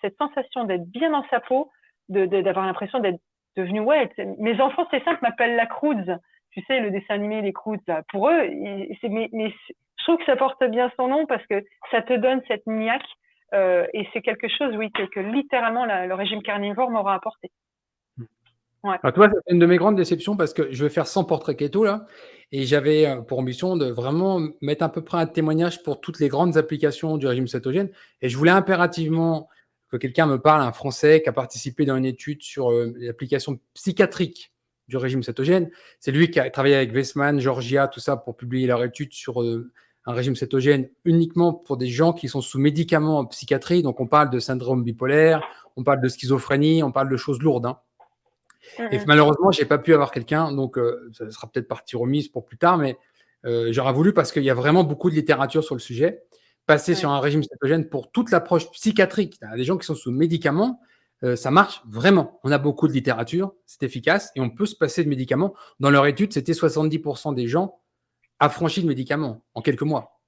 cette sensation d'être bien dans sa peau, d'avoir l'impression d'être devenu, ouais, mes enfants, c'est simple, m'appellent la Croods. Tu sais, le dessin animé, les Croods, là. Pour eux, mais je trouve que ça porte bien son nom parce que ça te donne cette niaque. Et c'est quelque chose, oui, que littéralement le régime carnivore m'aura apporté. Ouais. Alors, toi, c'est une de mes grandes déceptions parce que je vais faire 100 portraits keto là, et j'avais pour ambition de vraiment mettre à peu près un témoignage pour toutes les grandes applications du régime cétogène. Et je voulais impérativement que quelqu'un me parle, un Français qui a participé dans une étude sur l'application psychiatrique du régime cétogène. C'est lui qui a travaillé avec Weissman, Georgia, tout ça pour publier leur étude sur un régime cétogène uniquement pour des gens qui sont sous médicaments en psychiatrie. Donc, on parle de syndrome bipolaire, on parle de schizophrénie, on parle de choses lourdes. Hein. Et malheureusement, je n'ai pas pu avoir quelqu'un, donc ça sera peut-être partie remise pour plus tard, mais j'aurais voulu, parce qu'il y a vraiment beaucoup de littérature sur le sujet, passer sur un régime cétogène pour toute l'approche psychiatrique. Il y a des gens qui sont sous médicaments, ça marche vraiment. On a beaucoup de littérature, c'est efficace, et on peut se passer de médicaments. Dans leur étude, c'était 70% des gens affranchis de médicaments en quelques mois.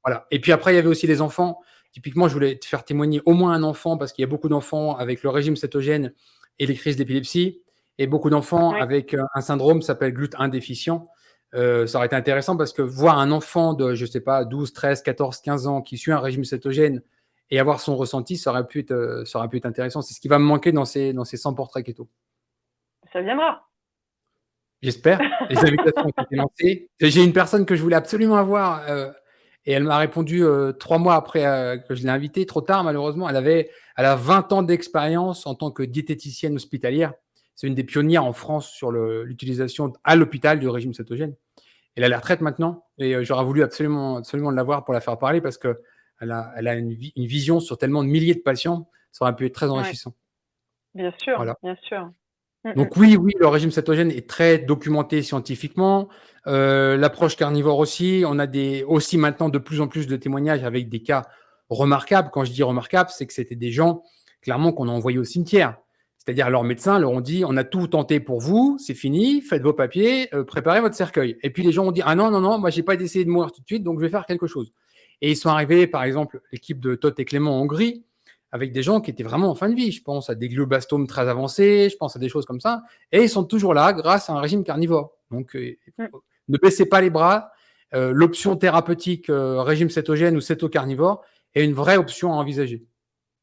Voilà. Et puis après, il y avait aussi les enfants. Typiquement, je voulais te faire témoigner au moins un enfant, parce qu'il y a beaucoup d'enfants avec le régime cétogène et les crises d'épilepsie, et beaucoup d'enfants avec un syndrome qui s'appelle GLUT1 déficient. Ça aurait été intéressant parce que voir un enfant de, je sais pas, 12, 13, 14, 15 ans qui suit un régime cétogène et avoir son ressenti, ça aurait pu être intéressant. C'est ce qui va me manquer dans ces 100 portraits keto. Ça viendra. J'espère. Les invitations ont été lancées. J'ai une personne que je voulais absolument avoir et elle m'a répondu 3 mois après que je l'ai invitée, trop tard malheureusement. Elle a 20 ans d'expérience en tant que diététicienne hospitalière. C'est une des pionnières en France sur l'utilisation à l'hôpital du régime cétogène. Elle a la retraite maintenant et j'aurais voulu absolument l'avoir pour la faire parler parce qu'elle a une vision sur tellement de milliers de patients. Ça aurait pu être très enrichissant. Bien sûr, voilà. Bien sûr. Donc oui, le régime cétogène est très documenté scientifiquement. L'approche carnivore aussi. On a aussi maintenant de plus en plus de témoignages avec des cas remarquables. Quand je dis remarquables, c'est que c'était des gens clairement qu'on a envoyés au cimetière. C'est-à-dire leurs médecins leur ont dit, on a tout tenté pour vous, c'est fini, faites vos papiers, préparez votre cercueil. Et puis les gens ont dit, ah non, moi j'ai pas essayé de mourir tout de suite, donc je vais faire quelque chose. Et ils sont arrivés, par exemple, l'équipe de Todt et Clément en Hongrie, avec des gens qui étaient vraiment en fin de vie. Je pense à des glioblastomes très avancés, je pense à des choses comme ça. Et ils sont toujours là grâce à un régime carnivore. Donc, ne baissez pas les bras. L'option thérapeutique régime cétogène ou céto-carnivore est une vraie option à envisager.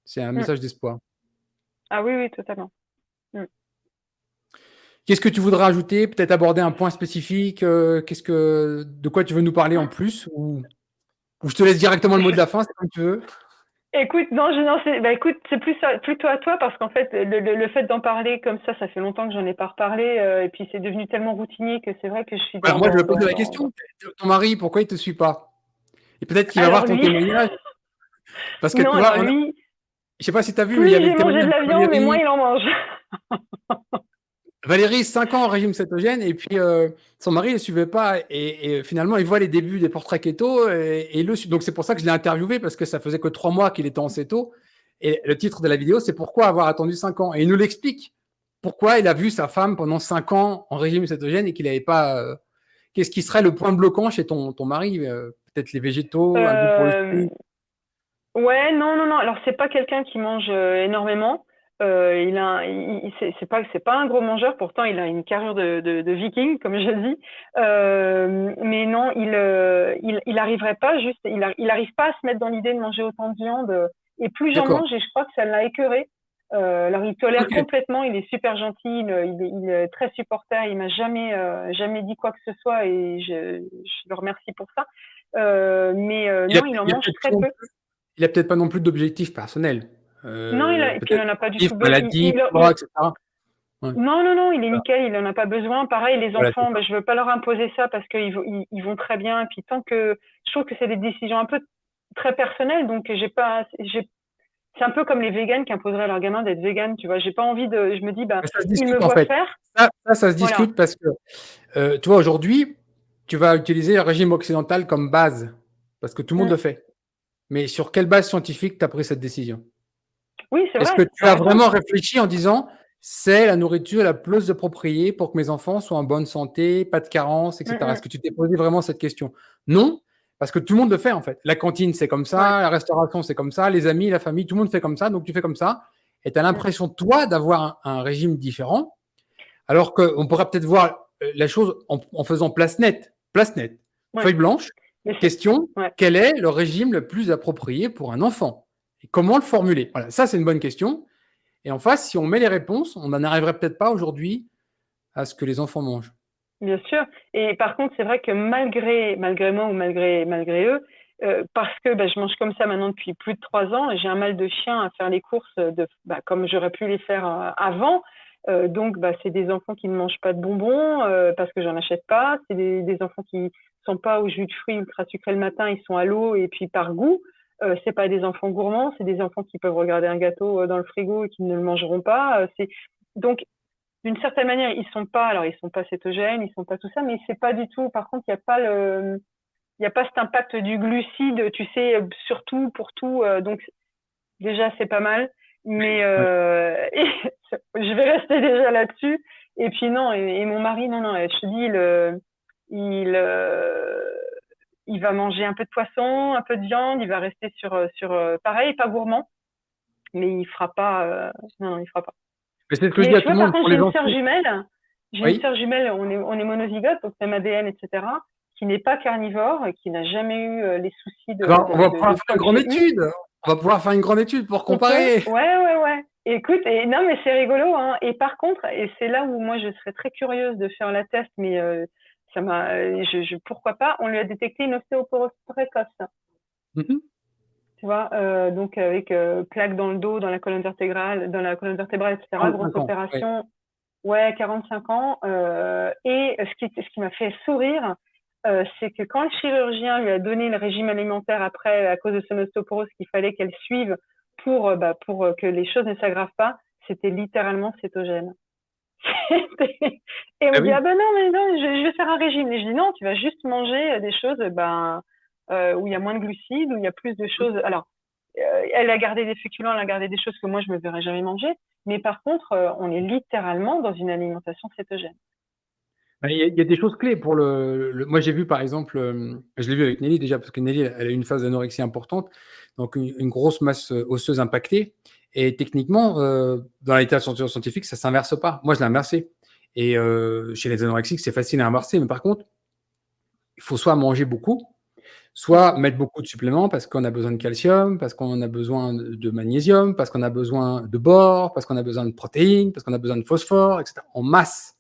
C'est un message d'espoir. Ah oui, totalement. Qu'est-ce que tu voudrais ajouter? Peut-être aborder un point spécifique? De quoi tu veux nous parler en plus? Ou je te laisse directement le mot de la fin, c'est comme tu veux. Écoute, c'est plutôt à toi parce qu'en fait, le fait d'en parler comme ça fait longtemps que j'en ai pas reparlé et puis c'est devenu tellement routinier que c'est vrai que je suis. Alors moi, je vais poser la question. Ton mari, pourquoi il te suit pas? Et peut-être qu'il va voir ton témoignage. Parce que non, tu vois, je sais pas si tu as vu, plus mais il y avait j'ai mangé de la viande, mais moins il en mange. Valérie, 5 ans en régime cétogène, et puis son mari ne le suivait pas. Et finalement, il voit les débuts des portraits keto. Donc, c'est pour ça que je l'ai interviewé, parce que ça faisait que 3 mois qu'il était en céto. Et le titre de la vidéo, c'est pourquoi avoir attendu 5 ans. Et il nous l'explique. Pourquoi il a vu sa femme pendant 5 ans en régime cétogène et qu'il n'avait pas. Qu'est-ce qui serait le point bloquant chez ton mari? Peut-être les végétaux, un goût pour le fruit. Ouais, non. Alors, c'est pas quelqu'un qui mange énormément. C'est pas un gros mangeur, pourtant il a une carrure de viking, comme je dis. Mais non, il arriverait pas, juste, il arrive pas à se mettre dans l'idée de manger autant de viande. Et plus j'en mange, et je crois que ça l'a écœuré. Alors il tolère complètement, il est super gentil, il est très supporter, il m'a jamais dit quoi que ce soit et je le remercie pour ça. Mais non, il en mange très peu. Il a peut-être pas non plus d'objectif personnel. Non, et puis il en a pas du tout besoin. Maladie, etc. Ouais. Non, il est nickel, il en a pas besoin. Pareil, les enfants, je veux pas leur imposer ça parce qu'ils vont très bien. Et puis tant que je trouve que c'est des décisions un peu très personnelles, donc c'est un peu comme les véganes qui imposeraient à leurs gamins d'être véganes, tu vois. J'ai pas envie je me dis, ils me voient faire. Ça se discute parce que, tu vois, aujourd'hui, tu vas utiliser le régime occidental comme base parce que tout le monde le fait. Mais sur quelle base scientifique tu as pris cette décision? Oui, c'est vrai. Est-ce que tu as vraiment réfléchi en disant, c'est la nourriture la plus appropriée pour que mes enfants soient en bonne santé, pas de carence, etc. Est-ce que tu t'es posé vraiment cette question? Non, parce que tout le monde le fait en fait. La cantine, c'est comme ça, Ouais. la restauration, c'est comme ça, les amis, la famille, tout le monde fait comme ça, donc tu fais comme ça. Et tu as l'impression, toi, d'avoir un régime différent, alors qu'on pourrait peut-être voir la chose en faisant place nette, Ouais. feuille blanche, question, ouais. quel est le régime le plus approprié pour un enfant? Et comment le formuler? Voilà, ça c'est une bonne question. Et en face, si on met les réponses, on n'en arriverait peut-être pas aujourd'hui à ce que les enfants mangent. Bien sûr. Et par contre, c'est vrai que malgré moi ou malgré eux, parce que je mange comme ça maintenant depuis plus de 3 ans, j'ai un mal de chien à faire les courses comme j'aurais pu les faire avant. Donc, c'est des enfants qui ne mangent pas de bonbons parce que j'en achète pas. C'est des enfants qui sont pas au jus de fruits ultra sucré le matin, ils sont à l'eau et puis par goût. C'est pas des enfants gourmands, c'est des enfants qui peuvent regarder un gâteau dans le frigo et qui ne le mangeront pas. Donc d'une certaine manière, ils sont pas cétogènes, ils sont pas tout ça, mais c'est pas du tout. Par contre, il y a pas cet impact du glucide, tu sais, surtout pour tout. Donc déjà, c'est pas mal. Mais je vais rester déjà là-dessus. Et puis non, et mon mari, non, je te dis, il va manger un peu de poisson, un peu de viande, il va rester sur pareil, pas gourmand, mais il fera pas. Non, il fera pas. Mais c'est ce que je dis à tout le monde. Par contre, j'ai une sœur jumelle. Oui. Une sœur jumelle, on est monozygote, donc même ADN, etc., qui n'est pas carnivore, et qui n'a jamais eu les soucis de. On va pouvoir faire une grande étude. On va pouvoir faire une grande étude pour comparer. Ouais. Écoute, non, mais c'est rigolo, hein. Et par contre, et c'est là où moi je serais très curieuse de faire la test, mais pourquoi pas, on lui a détecté une ostéoporose précoce. Tu vois, donc avec plaques dans le dos, dans la colonne vertébrale, etc. Grosse opération. Ouais, 45 ans. Et ce qui m'a fait sourire, c'est que quand le chirurgien lui a donné le régime alimentaire après, à cause de son ostéoporose, qu'il fallait qu'elle suive pour que les choses ne s'aggravent pas, c'était littéralement cétogène. Et on me dit, ah ben non, mais non, je vais faire un régime. Et je dis, non, tu vas juste manger des choses où il y a moins de glucides, où il y a plus de choses. Alors, elle a gardé des féculents, elle a gardé des choses que moi, je me verrais jamais manger. Mais par contre, on est littéralement dans une alimentation cétogène. Il y a des choses clés pour moi, j'ai vu par exemple, je l'ai vu avec Nelly déjà, parce que Nelly, elle a eu une phase d'anorexie importante, donc une grosse masse osseuse impactée. Et techniquement, dans la littérature scientifique, ça ne s'inverse pas. Moi, je l'ai inversé. Et chez les anorexiques, c'est facile à inverser. Mais par contre, il faut soit manger beaucoup, soit mettre beaucoup de suppléments parce qu'on a besoin de calcium, parce qu'on a besoin de magnésium, parce qu'on a besoin de bore, parce qu'on a besoin de protéines, parce qu'on a besoin de phosphore, etc. en masse.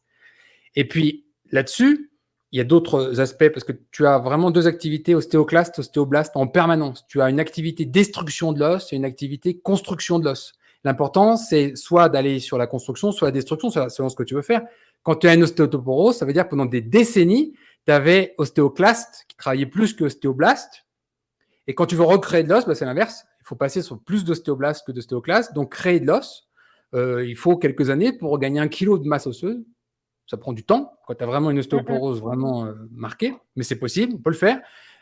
Et puis, là-dessus, il y a d'autres aspects parce que tu as vraiment deux activités, ostéoclaste, ostéoblaste, en permanence. Tu as une activité destruction de l'os et une activité construction de l'os. L'important, c'est soit d'aller sur la construction, soit la destruction, selon ce que tu veux faire. Quand tu as une ostéoporose, ça veut dire que pendant des décennies, tu avais ostéoclaste qui travaillait plus que ostéoblaste. Et quand tu veux recréer de l'os, c'est l'inverse. Il faut passer sur plus d'ostéoblaste que d'ostéoclaste. Donc, créer de l'os, il faut quelques années pour gagner 1 kilo de masse osseuse. Ça prend du temps quand tu as vraiment une ostéoporose vraiment marquée, mais c'est possible, on peut le faire.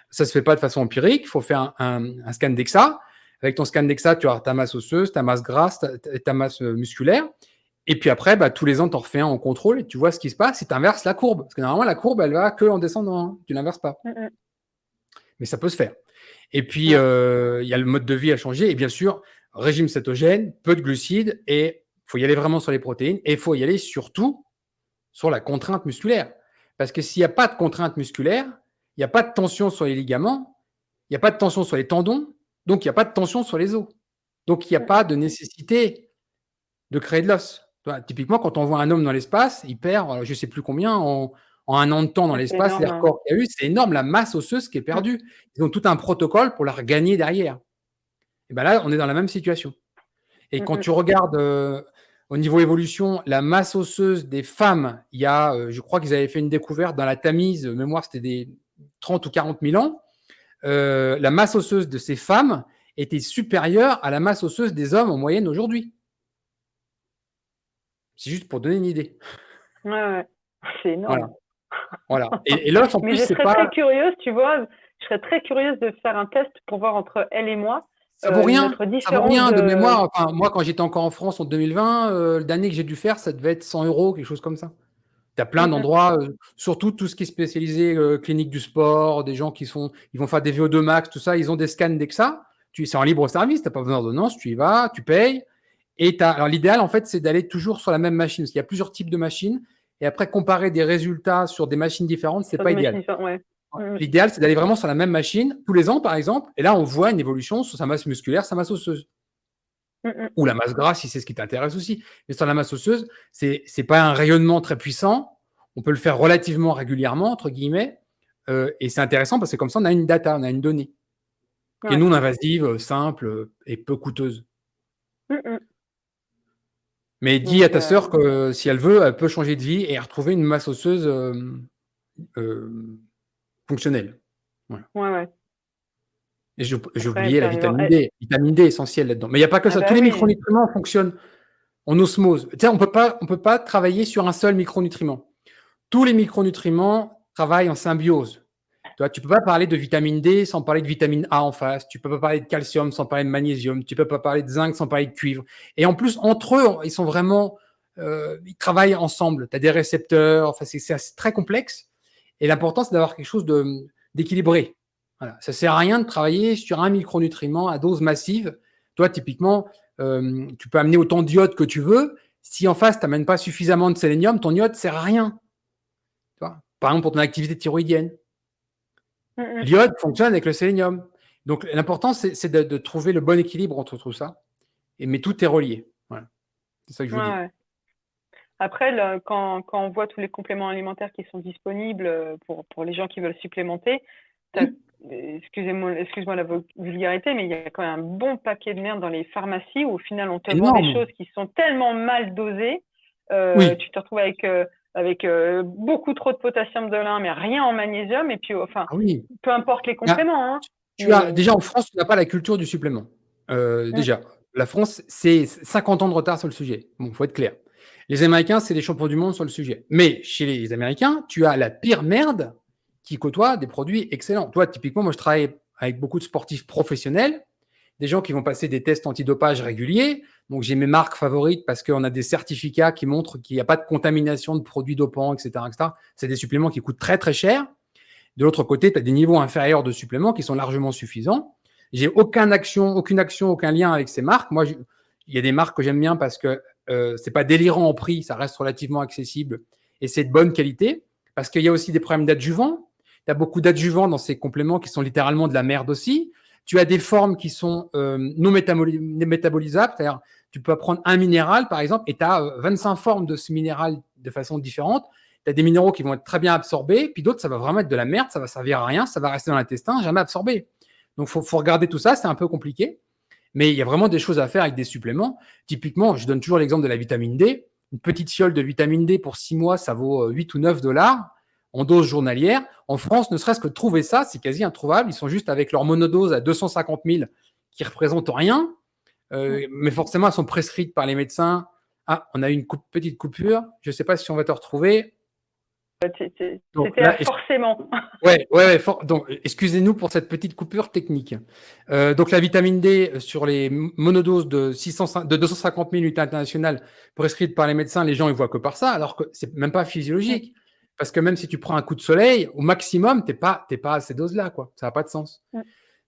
Ça ne se fait pas de façon empirique, il faut faire un scan DEXA. Avec ton scan DEXA, tu as ta masse osseuse, ta masse grasse, ta masse musculaire. Et puis après, tous les ans, tu en refais un en contrôle et tu vois ce qui se passe si tu inverses la courbe. Parce que normalement, la courbe, elle va que en descendant, tu ne l'inverses pas. Mais ça peut se faire. Et puis, il y a le mode de vie à changer. Et bien sûr, régime cétogène, peu de glucides, et il faut y aller vraiment sur les protéines. Et il faut y aller surtout sur la contrainte musculaire. Parce que s'il n'y a pas de contrainte musculaire, il n'y a pas de tension sur les ligaments, il n'y a pas de tension sur les tendons, donc il n'y a pas de tension sur les os. Donc il n'y a pas de nécessité de créer de l'os. Typiquement, quand on voit un homme dans l'espace, il perd, je ne sais plus combien, en 1 an de temps dans l'espace, les records qu'il y a eu, c'est énorme, la masse osseuse qui est perdue. Ils ont tout un protocole pour la regagner derrière. Et bien là, on est dans la même situation. Et quand tu regardes au niveau évolution, la masse osseuse des femmes, il y a, je crois qu'ils avaient fait une découverte dans la Tamise, mémoire, c'était des 30 ou 40 000 ans. La masse osseuse de ces femmes était supérieure à la masse osseuse des hommes en moyenne aujourd'hui. C'est juste pour donner une idée. Ouais, c'est énorme. Voilà. Et l'os, en plus, c'est pas... très curieuse, tu vois, je serais très curieuse de faire un test pour voir entre elle et moi Ça vaut rien. Notre Ça vaut différence rien de de... mémoire. Enfin, moi, quand j'étais encore en France en 2020, l'année que j'ai dû faire, ça devait être 100 €, quelque chose comme ça. Tu as plein d'endroits, surtout tout ce qui est spécialisé, clinique du sport, des gens ils vont faire des VO2 max, tout ça, ils ont des scans dès que ça. C'est en libre service, tu n'as pas besoin d'ordonnance, tu y vas, tu payes. Alors, l'idéal, en fait, c'est d'aller toujours sur la même machine, parce qu'il y a plusieurs types de machines. Et après, comparer des résultats sur des machines différentes, c'est pas idéal. Ouais. L'idéal, c'est d'aller vraiment sur la même machine tous les ans, par exemple. Et là, on voit une évolution sur sa masse musculaire, sa masse osseuse. Ou la masse grasse, si c'est ce qui t'intéresse aussi. Mais sur la masse osseuse, c'est pas un rayonnement très puissant. On peut le faire relativement régulièrement, entre guillemets. Et c'est intéressant parce que comme ça, on a une data, on a une donnée qui est non invasive, simple et peu coûteuse. Mais dis à ta sœur que si elle veut, elle peut changer de vie et retrouver une masse osseuse fonctionnelle. Voilà. Ouais. Et j'ai oublié la vitamine D. Vitamine D essentielle là-dedans. Mais il n'y a pas que ça. Tous les micronutriments fonctionnent en osmose. Tu sais, on peut pas travailler sur un seul micronutriment. Tous les micronutriments travaillent en symbiose. Tu vois, tu peux pas parler de vitamine D sans parler de vitamine A en face. Tu peux pas parler de calcium sans parler de magnésium. Tu peux pas parler de zinc sans parler de cuivre. Et en plus, entre eux, ils sont vraiment, ils travaillent ensemble. Tu as des récepteurs. Enfin, c'est très complexe. Et l'important, c'est d'avoir quelque chose d'équilibré. Voilà. Ça sert à rien de travailler sur un micronutriment à dose massive. Toi, typiquement, tu peux amener autant d'iode que tu veux. Si en face, tu n'amènes pas suffisamment de sélénium, ton iode ne sert à rien. Tu vois, par exemple, pour ton activité thyroïdienne. L'iode fonctionne avec le sélénium. Donc, l'important, c'est de trouver le bon équilibre entre tout ça. Mais tout est relié. Voilà. C'est ça que je veux dire. Ouais. Après, quand on voit tous les compléments alimentaires qui sont disponibles pour les gens qui veulent supplémenter, excuse-moi la vulgarité, mais il y a quand même un bon paquet de merde dans les pharmacies où au final on te vend des choses qui sont tellement mal dosées. Tu te retrouves avec beaucoup trop de potassium de l'un, mais rien en magnésium. Et puis, enfin, peu importe les compléments. Déjà, en France, tu n'as pas la culture du supplément. Déjà, la France, c'est 50 ans de retard sur le sujet. Bon, il faut être clair. Les Américains, c'est les champions du monde sur le sujet. Mais chez les Américains, tu as la pire merde qui côtoie des produits excellents. Toi, typiquement, moi, je travaille avec beaucoup de sportifs professionnels, des gens qui vont passer des tests antidopage réguliers. Donc, j'ai mes marques favorites parce qu'on a des certificats qui montrent qu'il n'y a pas de contamination de produits dopants, etc. etc. C'est des suppléments qui coûtent très, très cher. De l'autre côté, tu as des niveaux inférieurs de suppléments qui sont largement suffisants. J'ai aucune action, aucun lien avec ces marques. Moi, il y a des marques que j'aime bien parce que c'est pas délirant en prix, ça reste relativement accessible et c'est de bonne qualité. Parce qu'il y a aussi des problèmes d'adjuvants. Tu as beaucoup d'adjuvants dans ces compléments qui sont littéralement de la merde aussi. Tu as des formes qui sont non métabolisables, c'est-à-dire tu peux prendre un minéral par exemple et tu as 25 formes de ce minéral de façon différente. Tu as des minéraux qui vont être très bien absorbés, puis d'autres, ça va vraiment être de la merde, ça va servir à rien, ça va rester dans l'intestin, jamais absorbé. Donc, il faut regarder tout ça, c'est un peu compliqué. Mais il y a vraiment des choses à faire avec des suppléments. Typiquement, je donne toujours l'exemple de la vitamine D. Une petite fiole de vitamine D pour 6 mois, ça vaut 8 ou 9 $ en dose journalière. En France, ne serait-ce que de trouver ça, c'est quasi introuvable. Ils sont juste avec leur monodose à 250 000 qui ne représentent rien. Mais forcément, elles sont prescrites par les médecins. Ah, on a eu une petite coupure. Je ne sais pas si on va te retrouver. C'était forcément. Ouais. Donc, excusez-nous pour cette petite coupure technique. Donc, la vitamine D sur les monodoses de 250 000 unités internationales prescrites par les médecins, les gens ne voient que par ça, alors que c'est même pas physiologique. Parce que même si tu prends un coup de soleil, au maximum, t'es pas à ces doses-là, quoi. Ça n'a pas de sens.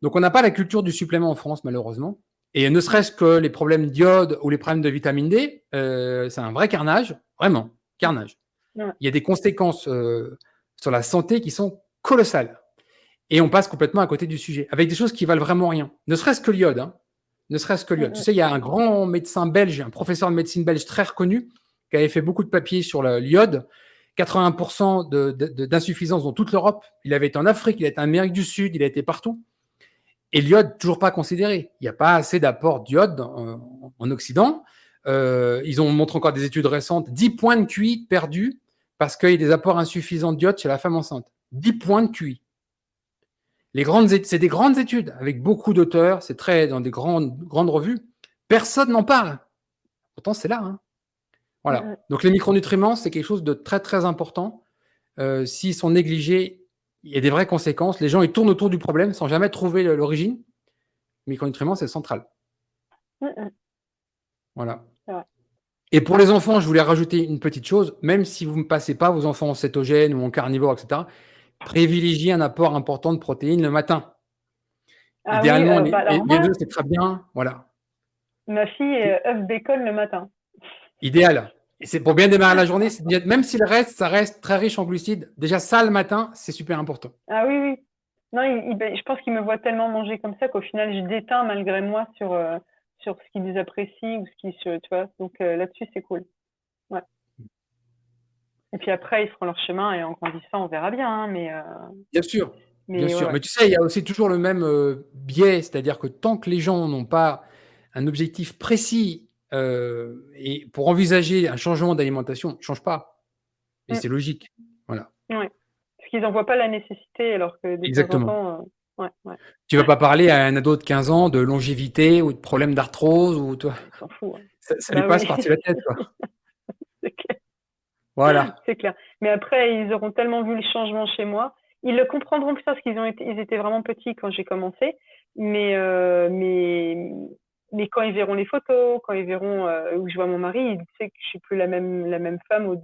Donc, on n'a pas la culture du supplément en France, malheureusement. Et ne serait-ce que les problèmes d'iode ou les problèmes de vitamine D, c'est un vrai carnage, vraiment, carnage. Il y a des conséquences sur la santé qui sont colossales. Et on passe complètement à côté du sujet, avec des choses qui valent vraiment rien. Ne serait-ce que l'iode. Hein. Ne serait-ce que l'iode. Tu sais, il y a un grand médecin belge, un professeur de médecine belge très reconnu, qui avait fait beaucoup de papiers sur l'iode. 80% d'insuffisance dans toute l'Europe. Il avait été en Afrique, il a été en Amérique du Sud, il a été partout. Et l'iode, toujours pas considéré. Il n'y a pas assez d'apport d'iode en Occident. Ils ont montré encore des études récentes, 10 points de QI perdus parce qu'il y a des apports insuffisants d'iode chez la femme enceinte. 10 points de QI. C'est des grandes études avec beaucoup d'auteurs, c'est très dans des grandes revues. Personne n'en parle. Pourtant, c'est là. Hein. Voilà. Donc, les micronutriments, c'est quelque chose de très, très important. S'ils sont négligés, il y a des vraies conséquences. Les gens, ils tournent autour du problème sans jamais trouver l'origine. micronutriments, c'est central. Voilà. Ouais. Et pour les enfants, je voulais rajouter une petite chose. Même si vous ne passez pas vos enfants en cétogène ou en carnivore, etc., privilégiez un apport important de protéines le matin. Ah Idéalement, oui, alors les moi, œufs, c'est très bien. Voilà. ma fille, œuf bacon le matin. Idéal. Et c'est pour bien démarrer la journée. Même si ça reste très riche en glucides. Déjà, ça, le matin, c'est super important. Ah oui, oui. Non, je pense qu'il me voit tellement manger comme ça qu'au final, je déteins malgré moi sur ce qu'ils apprécient ou tu vois. Donc là-dessus, c'est cool. Ouais. Et puis après, ils feront leur chemin et en grandissant, on verra bien. Hein, bien sûr. Bien sûr. Ouais. Mais tu sais, il y a aussi toujours le même biais. C'est-à-dire que tant que les gens n'ont pas un objectif précis et pour envisager un changement d'alimentation, ils ne changent pas. Et c'est logique. Voilà. Ouais. Parce qu'ils n'en voient pas la nécessité alors que de Exactement. temps en temps. Tu ne vas pas parler à un ado de 15 ans de longévité ou de problème d'arthrose ou toi. Ils s'en foutent. Hein. Ça lui passe par-dessus la tête, quoi. C'est clair. Voilà. C'est clair. Mais après, ils auront tellement vu le changement chez moi. Ils le comprendront plus tard parce ils étaient vraiment petits quand j'ai commencé. Mais quand ils verront les photos, quand ils verront où je vois mon mari, ils savent que je suis plus la même femme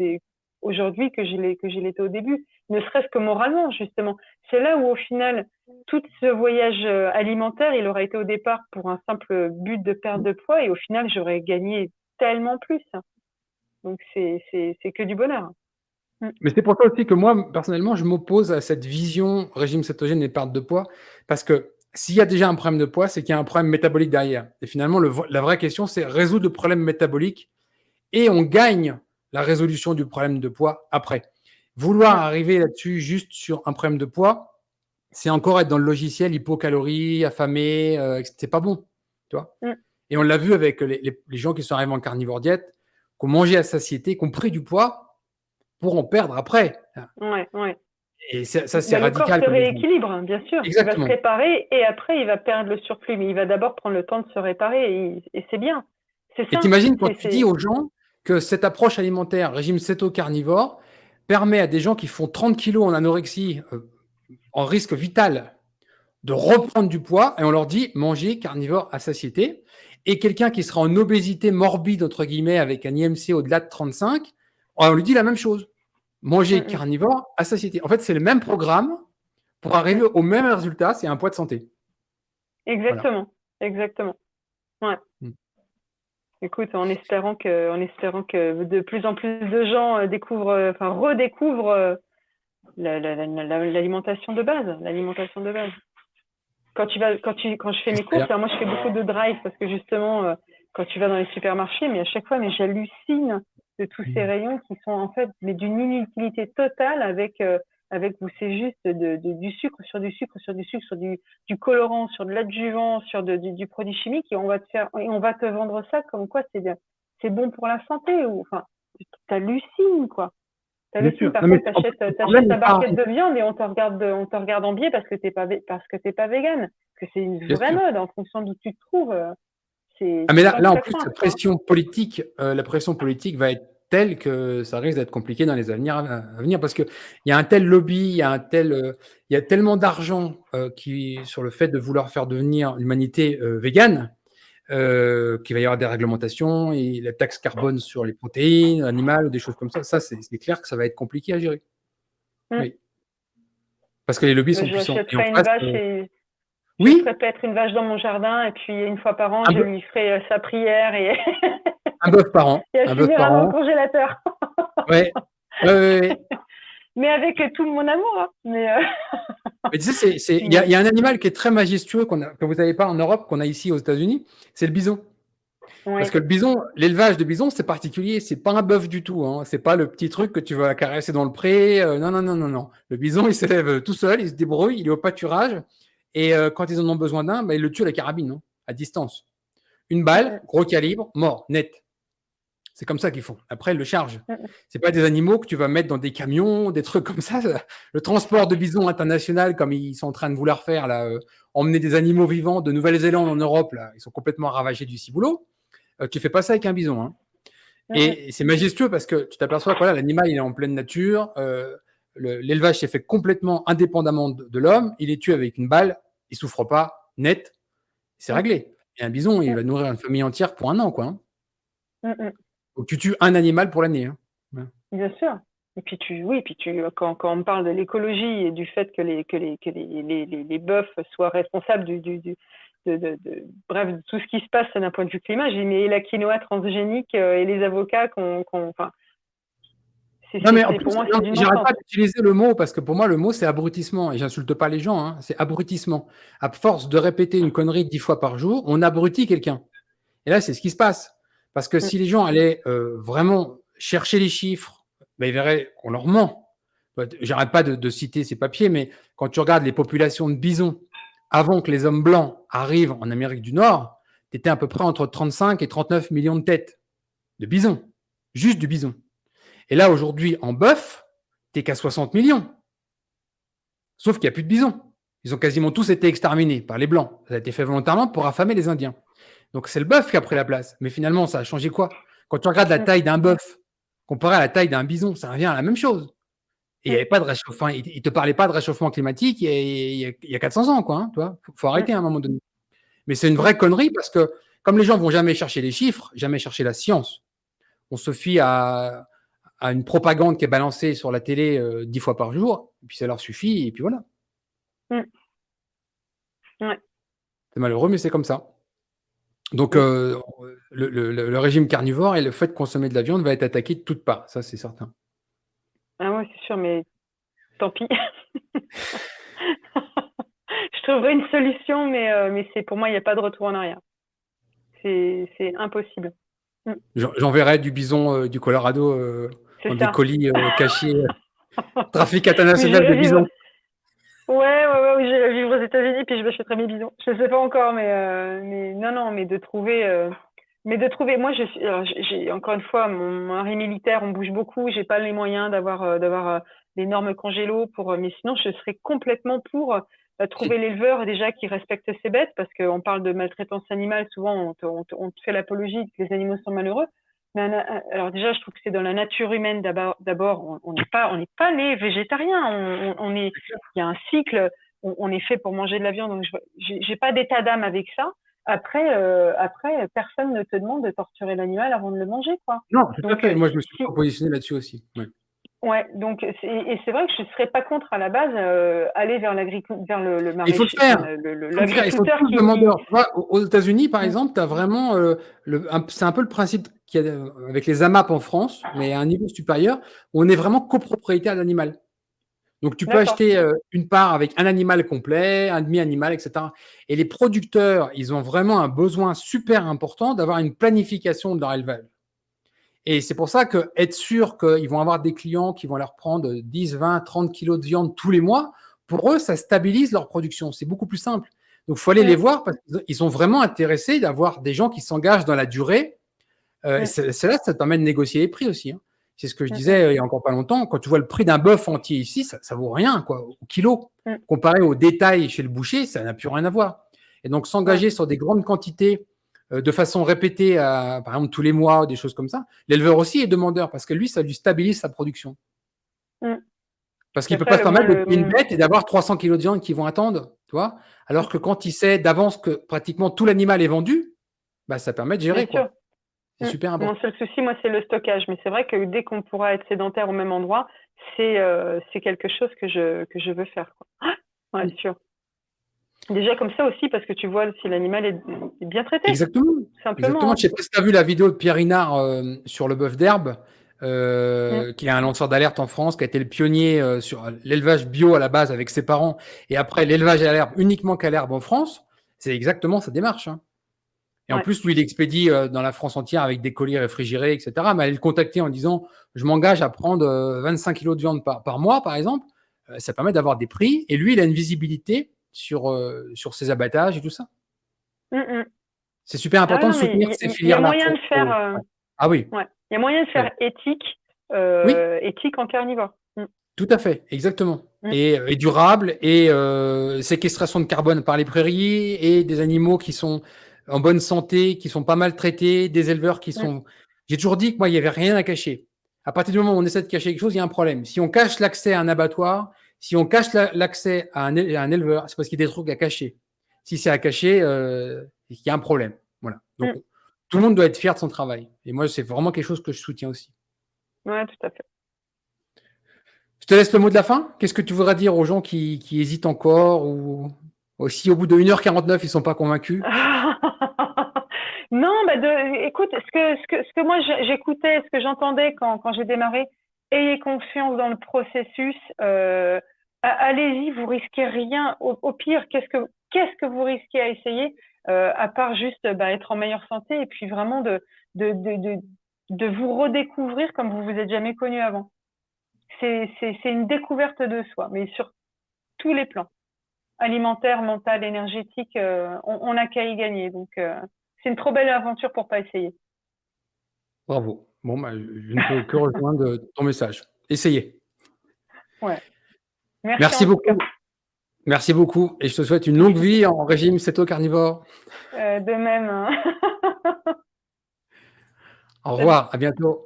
aujourd'hui que je l'étais au début. Ne serait-ce que moralement, justement. C'est là où, au final, tout ce voyage alimentaire, il aurait été au départ pour un simple but de perte de poids et au final, j'aurais gagné tellement plus. Donc, c'est que du bonheur. Mais c'est pour ça aussi que moi, personnellement, je m'oppose à cette vision régime cétogène et perte de poids, parce que s'il y a déjà un problème de poids, c'est qu'il y a un problème métabolique derrière. Et finalement, la vraie question, c'est résoudre le problème métabolique et on gagne la résolution du problème de poids après. Vouloir arriver là-dessus juste sur un problème de poids, c'est encore être dans le logiciel hypocalories, affamé, c'est pas bon, tu vois. Et on l'a vu avec les gens qui sont arrivés en carnivore diète, qui ont mangé à satiété, qui ont pris du poids pour en perdre après. Ouais. Et ça c'est radical. Le corps se rééquilibre, bien sûr. Exactement. Il va se réparer et après, il va perdre le surplus. Mais il va d'abord prendre le temps de se réparer et c'est bien. C'est ça. Et t'imagines quand tu dis aux gens que cette approche alimentaire, régime céto-carnivore, permet à des gens qui font 30 kilos en anorexie, en risque vital, de reprendre du poids, et on leur dit manger carnivore à satiété. Et quelqu'un qui sera en obésité morbide, entre guillemets, avec un IMC au-delà de 35, on lui dit la même chose. Manger carnivore à satiété. En fait, c'est le même programme pour arriver au même résultat, c'est un poids de santé. Exactement. Voilà. Exactement. Ouais. Écoute, en espérant que de plus en plus de gens redécouvrent l'alimentation de base. L'alimentation de base. Quand je fais mes courses, moi je fais beaucoup de drive parce que justement, quand tu vas dans les supermarchés, mais à chaque fois, j'hallucine de tous ces rayons qui sont en fait d'une inutilité totale avec où c'est juste du sucre sur du sucre sur du sucre sur du colorant sur de l'adjuvant sur du produit chimique et on va te vendre ça comme quoi c'est bon pour la santé ou enfin t'hallucines quoi. T'hallucines parfois t'achètes ta barquette de viande et on te regarde en biais parce que t'es pas vegan, que c'est une vraie mode en fonction d'où tu te trouves. Mais là en plus, la pression politique va être telle que ça risque d'être compliqué dans les années à venir parce qu'il y a un tel lobby, il y a tellement d'argent sur le fait de vouloir faire devenir l'humanité végane qu'il va y avoir des réglementations et la taxe carbone sur les protéines animales ou des choses comme ça. Ça, c'est clair que ça va être compliqué à gérer. Oui. Parce que les lobbies sont puissants. Je ferai paître une vache dans mon jardin et puis une fois par an, je lui ferai sa prière et un bœuf par an. Et elle finira dans le congélateur. Ouais. Mais avec tout mon amour. Hein. Mais tu sais, il y a un animal qui est très majestueux que vous n'avez pas en Europe, qu'on a ici aux États-Unis, c'est le bison. Ouais. Parce que le bison, l'élevage de bison, c'est particulier. C'est pas un bœuf du tout. Hein. C'est pas le petit truc que tu vas caresser dans le pré. Non. Le bison, il s'élève tout seul, il se débrouille, il est au pâturage. Et quand ils en ont besoin d'un, ils le tuent à la carabine, à distance. Une balle, gros calibre, mort, net. C'est comme ça qu'ils font. Après, ils le chargent. C'est pas des animaux que tu vas mettre dans des camions, des trucs comme ça. Le transport de bisons international, comme ils sont en train de vouloir faire, là, emmener des animaux vivants de Nouvelle-Zélande en Europe, là, ils sont complètement ravagés du ciboulot. Tu fais pas ça avec un bison. Hein. Et c'est majestueux parce que tu t'aperçois que voilà, l'animal, il est en pleine nature. L'élevage s'est fait complètement indépendamment de l'homme. Il est tué avec une balle. Il souffre pas, net. c'est réglé. Et un bison, il va nourrir une famille entière pour 1 an, quoi. Donc, tu tues un animal pour l'année. Hein. Ouais. Bien sûr. Et puis quand on parle de l'écologie et du fait que les bœufs soient responsables bref, de tout ce qui se passe d'un point de vue climat, j'ai dit, mais la quinoa transgénique et les avocats enfin, Non, mais en pour plus, moi, c'est du j'arrête non-sens. pas d'utiliser le mot parce que pour moi, le mot, c'est abrutissement. Et j'insulte pas les gens, hein, c'est abrutissement. À force de répéter une connerie 10 fois par jour, on abrutit quelqu'un. Et là, c'est ce qui se passe. Parce que si les gens allaient vraiment chercher les chiffres, ben, ils verraient qu'on leur ment. J'arrête pas de citer ces papiers, mais quand tu regardes les populations de bisons avant que les hommes blancs arrivent en Amérique du Nord, tu étais à peu près entre 35 et 39 millions de têtes de bisons, juste du bison. Et là, aujourd'hui, en bœuf, tu n'es qu'à 60 millions. Sauf qu'il n'y a plus de bisons. Ils ont quasiment tous été exterminés par les Blancs. Ça a été fait volontairement pour affamer les Indiens. Donc, c'est le bœuf qui a pris la place. Mais finalement, ça a changé quoi? Quand tu regardes la taille d'un bœuf comparé à la taille d'un bison, ça revient à la même chose. Et il n'y avait pas de réchauffement. Il ne te parlait pas de réchauffement climatique il y a 400 ans, quoi. Hein, faut arrêter à un moment donné. Mais c'est une vraie connerie parce que, comme les gens ne vont jamais chercher les chiffres, jamais chercher la science, on se fie à une propagande qui est balancée sur la télé 10 fois par jour, et puis ça leur suffit, et puis voilà. Ouais. C'est malheureux, mais c'est comme ça. Donc, le régime carnivore et le fait de consommer de la viande va être attaqué de toutes parts, ça c'est certain. Ah ouais, c'est sûr, mais tant pis. Je trouverai une solution, mais pour moi, il n'y a pas de retour en arrière. C'est impossible. J'enverrai du bison du Colorado dans des colis cachés. Trafic international de bisons. Ouais, j'irai vivre aux États-Unis puis je m'achèterai mes bisons. Je ne sais pas encore, mais non, mais de trouver. Moi, j'ai encore une fois mon mari militaire, on bouge beaucoup. J'ai pas les moyens d'avoir d'énormes congélos mais sinon, je serais complètement pour trouver l'éleveur déjà qui respecte ses bêtes, parce qu'on parle de maltraitance animale. Souvent, on te fait l'apologie que les animaux sont malheureux. Mais alors déjà, je trouve que c'est dans la nature humaine d'abord. On n'est pas les végétariens. Il y a un cycle. On est fait pour manger de la viande. Donc j'ai pas d'état d'âme avec ça. Après, personne ne te demande de torturer l'animal avant de le manger, quoi. Non, tout à fait. Moi, je me suis positionné là-dessus aussi. Ouais, donc c'est vrai que je ne serais pas contre à la base aller vers le maraîcher. Il faut le faire. L'agriculteur qui... demandeurs. Tu vois, aux États-Unis, par exemple, tu as vraiment c'est un peu le principe qu'il y a avec les AMAP en France, mais à un niveau supérieur, où on est vraiment copropriétaire d'animal. Donc, tu peux acheter une part avec un animal complet, un demi-animal, etc. Et les producteurs, ils ont vraiment un besoin super important d'avoir une planification de leur élevage. Et c'est pour ça qu'être sûr qu'ils vont avoir des clients qui vont leur prendre 10, 20, 30 kilos de viande tous les mois, pour eux, ça stabilise leur production. C'est beaucoup plus simple. Donc, il faut aller les voir parce qu'ils sont vraiment intéressés d'avoir des gens qui s'engagent dans la durée. C'est là que ça te permet de négocier les prix aussi. Hein. C'est ce que je disais il n'y a encore pas longtemps. Quand tu vois le prix d'un bœuf entier ici, ça vaut rien quoi, au kilo. Comparé au détail chez le boucher, ça n'a plus rien à voir. Et donc, s'engager sur des grandes quantités de façon répétée, par exemple tous les mois, des choses comme ça, l'éleveur aussi est demandeur parce que lui, ça lui stabilise sa production. Parce qu'il ne peut pas se permettre de payer une bête et d'avoir 300 kilos de viande qui vont attendre, tu vois. Alors que quand il sait d'avance que pratiquement tout l'animal est vendu, bah, ça permet de gérer. Quoi. C'est super important. Mon seul souci, moi, c'est le stockage. Mais c'est vrai que dès qu'on pourra être sédentaire au même endroit, c'est quelque chose que je veux faire. Quoi. Ouais, c'est sûr. Déjà comme ça aussi, parce que tu vois si l'animal est bien traité. Exactement. Simplement. Exactement. Je ne sais pas si tu as vu la vidéo de Pierre Inard sur le bœuf d'herbe, qui est un lanceur d'alerte en France, qui a été le pionnier sur l'élevage bio à la base avec ses parents, et après l'élevage à l'herbe uniquement qu'à l'herbe en France. C'est exactement sa démarche. Hein. Et en plus, lui, il expédie dans la France entière avec des colis réfrigérés, etc. Mais aller le contacter en disant « Je m'engage à prendre 25 kilos de viande par mois, par exemple », ça permet d'avoir des prix. Et lui, il a une visibilité sur ses abattages et tout ça. C'est super important de soutenir ces filières-là. Il y a moyen de faire... Ah oui. Ouais. Il y a moyen de faire éthique en carnivore. Tout à fait, exactement. Et durable, et séquestration de carbone par les prairies, et des animaux qui sont en bonne santé, qui sont pas mal traités, des éleveurs qui sont... J'ai toujours dit que moi, il n'y avait rien à cacher. À partir du moment où on essaie de cacher quelque chose, il y a un problème. Si on cache l'accès à un abattoir, si on cache l'accès à un éleveur, c'est parce qu'il y a des trucs à cacher. Si c'est à cacher, et qu'il y a un problème. Voilà. Donc, tout le monde doit être fier de son travail. Et moi, c'est vraiment quelque chose que je soutiens aussi. Ouais, tout à fait. Je te laisse le mot de la fin. Qu'est-ce que tu voudrais dire aux gens qui hésitent encore ou si au bout de 1h49, ils ne sont pas convaincus? Non, écoute, ce que moi j'écoutais, ce que j'entendais quand j'ai démarré, ayez confiance dans le processus. Allez-y, vous risquez rien. Au pire, qu'est-ce que vous risquez à essayer, à part juste être en meilleure santé et puis vraiment de vous redécouvrir comme vous vous êtes jamais connu avant. C'est une découverte de soi, mais sur tous les plans, alimentaire, mental, énergétique, on n'a qu'à y gagner. Donc c'est une trop belle aventure pour pas essayer. Bravo. Bon, je ne peux que rejoindre ton message. Essayez. Ouais. Merci beaucoup. Merci beaucoup. Et je te souhaite une longue vie en régime céto-carnivore. De même. Hein. Au revoir. À bientôt.